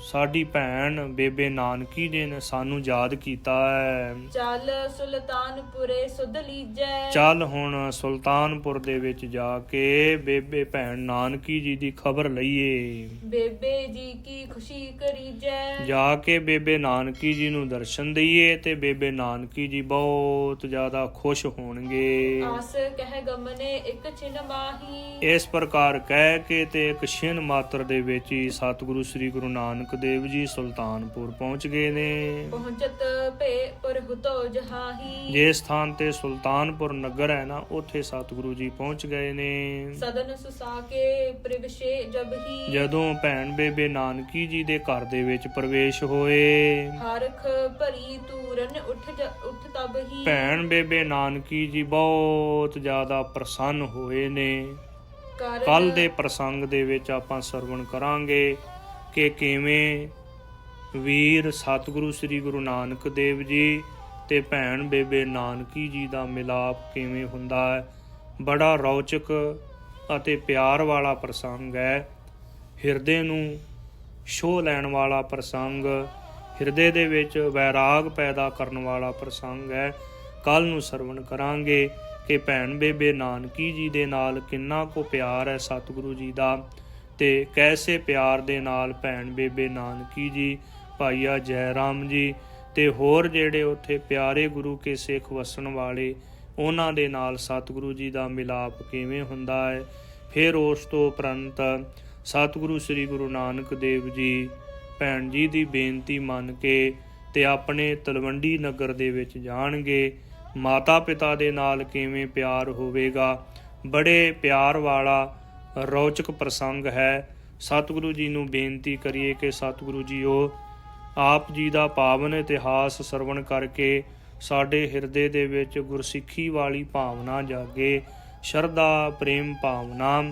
ਸਾਡੀ ਭੈਣ ਬੇਬੇ ਨਾਨਕੀ ਜੀ ਨੇ ਸਾਨੂੰ ਯਾਦ ਕੀਤਾ ਹੈ। ਚੱਲ ਸੁਲਤਾਨਪੁਰੇ ਸੁਧ ਲੀਜੈ। ਚੱਲ ਹੁਣ ਸੁਲਤਾਨਪੁਰ ਦੇ ਵਿੱਚ ਜਾ ਕੇ ਬੇਬੇ ਭੈਣ ਨਾਨਕੀ ਜੀ ਦੀ ਖਬਰ ਲਈਏ। ਬੇਬੇ ਜੀ ਕੀ ਖੁਸ਼ੀ ਕਰੀਜੈ। ਜਾ ਕੇ ਬੇਬੇ ਨਾਨਕੀ ਜੀ ਨੂੰ ਦਰਸ਼ਨ ਦਈਏ ਤੇ ਬੇਬੇ ਨਾਨਕੀ ਜੀ ਬਹੁਤ ਜ਼ਿਆਦਾ ਖੁਸ਼ ਹੋਣਗੇ। ਆਸ ਕਹਿ ਗਮਨੇ ਇੱਕ ਛਿਨ ਮਾਹੀ। ਇਸ ਪ੍ਰਕਾਰ ਕਹਿ ਕੇ ਤੇ ਇੱਕ ਛਿਨ ਮਾਤਰ ਦੇ ਵਿੱਚ ਹੀ ਸਤਿਗੁਰੂ ਸ੍ਰੀ ਗੁਰੂ ਨਾਨਕ ਦੇਵ ਜੀ ਸੁਲਤਾਨਪੁਰ ਪਹੁੰਚ ਗਏ ਨੇ। ਪਹੁੰਚਤ ਭੇ ਪਰ ਹੁਤੋ ਜਹਾਹੀ। ਜੇ ਸਥਾਨ ਤੇ ਸੁਲਤਾਨਪੁਰ ਨਗਰ ਹੈ ਨਾ ਉੱਥੇ ਸਤਿਗੁਰੂ ਜੀ ਪਹੁੰਚ ਗਏ ਨੇ। ਸਦਨ ਸੁਸਾ ਕੇ ਪ੍ਰਵੇਸ਼ੇ ਜਬ ਹੀ। ਜਦੋਂ ਭੈਣ ਬੇਬੇ ਨਾਨਕੀ ਜੀ ਦੇ ਘਰ ਦੇ ਵਿੱਚ ਪ੍ਰਵੇਸ਼ ਹੋਏ, ਹਰਖ ਭਰੀ ਤੂਰਨ ਉੱਠ ਤਬ ਹੀ। ਭੈਣ ਬੇਬੇ ਨਾਨਕੀ ਜੀ ਬਹੁਤ ਜ਼ਿਆਦਾ ਪ੍ਰਸੰਨ ਹੋਏ ਨੇ। ਕੱਲ ਦੇ ਪ੍ਰਸੰਗ ਦੇ ਵਿੱਚ ਆਪਾਂ ਸਰਵਣ ਕਰਾਂਗੇ ਕਿ ਕਿਵੇਂ ਵੀਰ ਸਤਿਗੁਰੂ ਸ੍ਰੀ ਗੁਰੂ ਨਾਨਕ ਦੇਵ ਜੀ ਤੇ ਭੈਣ ਬੇਬੇ ਨਾਨਕੀ ਜੀ ਦਾ ਮਿਲਾਪ ਕਿਵੇਂ ਹੁੰਦਾ ਹੈ। ਬੜਾ ਰੌਚਕ ਅਤੇ ਪਿਆਰ ਵਾਲਾ ਪ੍ਰਸੰਗ ਹੈ। ਹਿਰਦੇ ਨੂੰ ਛੋਹ ਲੈਣ ਵਾਲਾ ਪ੍ਰਸੰਗ, ਹਿਰਦੇ ਦੇ ਵਿੱਚ ਵੈਰਾਗ ਪੈਦਾ ਕਰਨ ਵਾਲਾ ਪ੍ਰਸੰਗ ਹੈ। ਕੱਲ ਨੂੰ ਸਰਵਣ ਕਰਾਂਗੇ ਕਿ ਭੈਣ ਬੇਬੇ ਨਾਨਕੀ ਜੀ ਦੇ ਨਾਲ ਕਿੰਨਾ ਕੁ ਪਿਆਰ ਹੈ ਸਤਿਗੁਰੂ ਜੀ ਦਾ, ਤੇ ਕੈਸੇ ਪਿਆਰ ਦੇ ਨਾਲ ਭੈਣ ਬੇਬੇ ਨਾਨਕੀ ਜੀ, ਭਾਈਆ ਜੈ ਰਾਮ ਜੀ ਤੇ ਹੋਰ ਜਿਹੜੇ ਉੱਥੇ ਪਿਆਰੇ ਗੁਰੂ ਕੇ ਸਿੱਖ ਵਸਣ ਵਾਲੇ ਉਹਨਾਂ ਦੇ ਨਾਲ ਸਤਿਗੁਰੂ ਜੀ ਦਾ ਮਿਲਾਪ ਕਿਵੇਂ ਹੁੰਦਾ ਹੈ। ਫਿਰ ਉਸ ਤੋਂ ਉਪਰੰਤ ਸਤਿਗੁਰੂ ਸ੍ਰੀ ਗੁਰੂ ਨਾਨਕ ਦੇਵ ਜੀ ਭੈਣ ਜੀ ਦੀ ਬੇਨਤੀ ਮੰਨ ਕੇ ਤੇ ਆਪਣੇ ਤਲਵੰਡੀ ਨਗਰ ਦੇ ਵਿੱਚ ਜਾਣਗੇ। ਮਾਤਾ ਪਿਤਾ ਦੇ ਨਾਲ ਕਿਵੇਂ ਪਿਆਰ ਹੋਵੇਗਾ, ਬੜੇ ਪਿਆਰ ਵਾਲਾ ਰੌਚਕ ਪ੍ਰਸੰਗ ਹੈ। ਸਤਿਗੁਰੂ ਜੀ ਨੂੰ ਬੇਨਤੀ ਕਰੀਏ ਕਿ ਸਤਿਗੁਰੂ ਜੀਓ ਆਪ ਜੀ ਦਾ ਪਾਵਨ ਇਤਿਹਾਸ ਸਰਵਣ ਕਰਕੇ ਸਾਡੇ ਹਿਰਦੇ ਦੇ ਵਿੱਚ ਗੁਰਸਿੱਖੀ ਵਾਲੀ ਭਾਵਨਾ ਜਾਗੇ, ਸ਼ਰਧਾ ਪ੍ਰੇਮ ਭਾਵਨਾ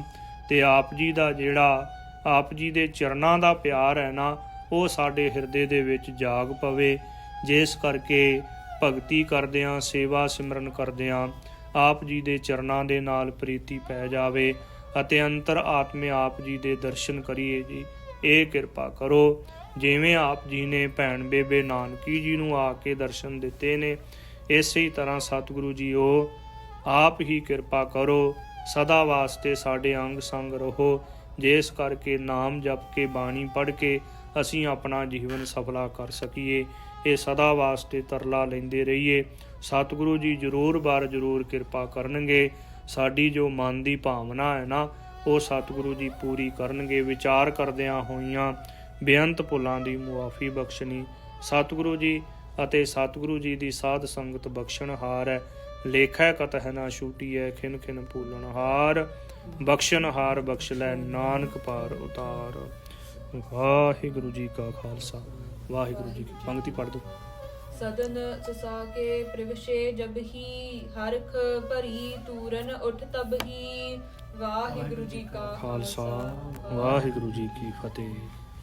ਤੇ ਆਪ ਜੀ ਦਾ ਜਿਹੜਾ ਆਪ ਜੀ ਦੇ ਚਰਨਾਂ ਦਾ ਪਿਆਰ ਹੈ ਨਾ, ਉਹ ਸਾਡੇ ਹਿਰਦੇ ਦੇ ਵਿੱਚ ਜਾਗ ਪਵੇ, ਜਿਸ ਕਰਕੇ ਭਗਤੀ ਕਰਦਿਆਂ ਸੇਵਾ ਸਿਮਰਨ ਕਰਦਿਆਂ ਆਪ ਜੀ ਦੇ ਚਰਨਾਂ ਦੇ ਨਾਲ ਪ੍ਰੀਤੀ ਪੈ ਜਾਵੇ ਅਤੇ ਅੰਤਰ ਆਤਮੇ ਆਪ ਜੀ ਦੇ ਦਰਸ਼ਨ ਕਰੀਏ ਜੀ। ਇਹ ਕਿਰਪਾ ਕਰੋ। ਜਿਵੇਂ ਆਪ ਜੀ ਨੇ ਭੈਣ ਬੇਬੇ ਨਾਨਕੀ ਜੀ ਨੂੰ ਆ ਕੇ ਦਰਸ਼ਨ ਦਿੱਤੇ ਨੇ, ਇਸੇ ਤਰ੍ਹਾਂ ਸਤਿਗੁਰੂ ਜੀਓ ਆਪ ਹੀ ਕਿਰਪਾ ਕਰੋ, ਸਦਾ ਵਾਸਤੇ ਸਾਡੇ ਅੰਗ ਸੰਗ ਰਹੋ, ਜਿਸ ਕਰਕੇ ਨਾਮ ਜਪ ਕੇ ਬਾਣੀ ਪੜ੍ਹ ਕੇ ਅਸੀਂ ਆਪਣਾ ਜੀਵਨ ਸਫਲਾ ਕਰ ਸਕੀਏ। ਇਹ ਸਦਾ ਵਾਸਤੇ ਤਰਲਾ ਲੈਂਦੇ ਰਹੀਏ। ਸਤਿਗੁਰੂ ਜੀ ਜ਼ਰੂਰ ਬਾਰ ਜ਼ਰੂਰ ਕਿਰਪਾ ਕਰਨਗੇ। ਸਾਡੀ ਜੋ ਮਨ ਦੀ ਭਾਵਨਾ ਹੈ ਨਾ, ਉਹ ਸਤਿਗੁਰੂ ਜੀ ਪੂਰੀ ਕਰਨਗੇ। ਵਿਚਾਰ ਕਰਦਿਆਂ ਹੋਈਆਂ ਬੇਅੰਤ ਭੁੱਲਾਂ ਦੀ ਮੁਆਫੀ ਬਖਸ਼ਣੀ ਸਤਿਗੁਰੂ ਜੀ ਅਤੇ ਸਤਿਗੁਰੂ ਜੀ ਦੀ ਸਾਧ ਸੰਗਤ ਬਖਸ਼ਣਹਾਰ ਹੈ। ਲੇਖਾ ਕਤਹਿ ਨਾ ਛੂਟੀਐ, ਖਿਨ ਖਿਨ ਭੂਲਣ ਹਾਰ, ਬਖਸ਼ਣਹਾਰ ਬਖਸ਼ ਲੈ ਨਾਨਕ ਪਾਰ ਉਤਾਰ। ਵਾਹਿਗੁਰੂ ਜੀ ਕਾ ਖਾਲਸਾ, ਵਾਹਿਗੁਰੂ ਜੀ ਕੀ ਪੰਕਤੀ ਪੜ੍ਹ ਦੋ। ਸਦਨ ਸੁਸਾ ਕੇ ਪ੍ਰਵਸ਼ੇ ਜਬ ਹੀ, ਹਰਖ ਭਰੀ ਤੂਰਨ ਉਠ ਤਬ ਹੀ। ਵਾਹਿਗੁਰੂ ਜੀ ਕਾ ਖਾਲਸਾ, ਵਾਹਿਗੁਰੂ ਜੀ ਕੀ ਫਤਿਹ।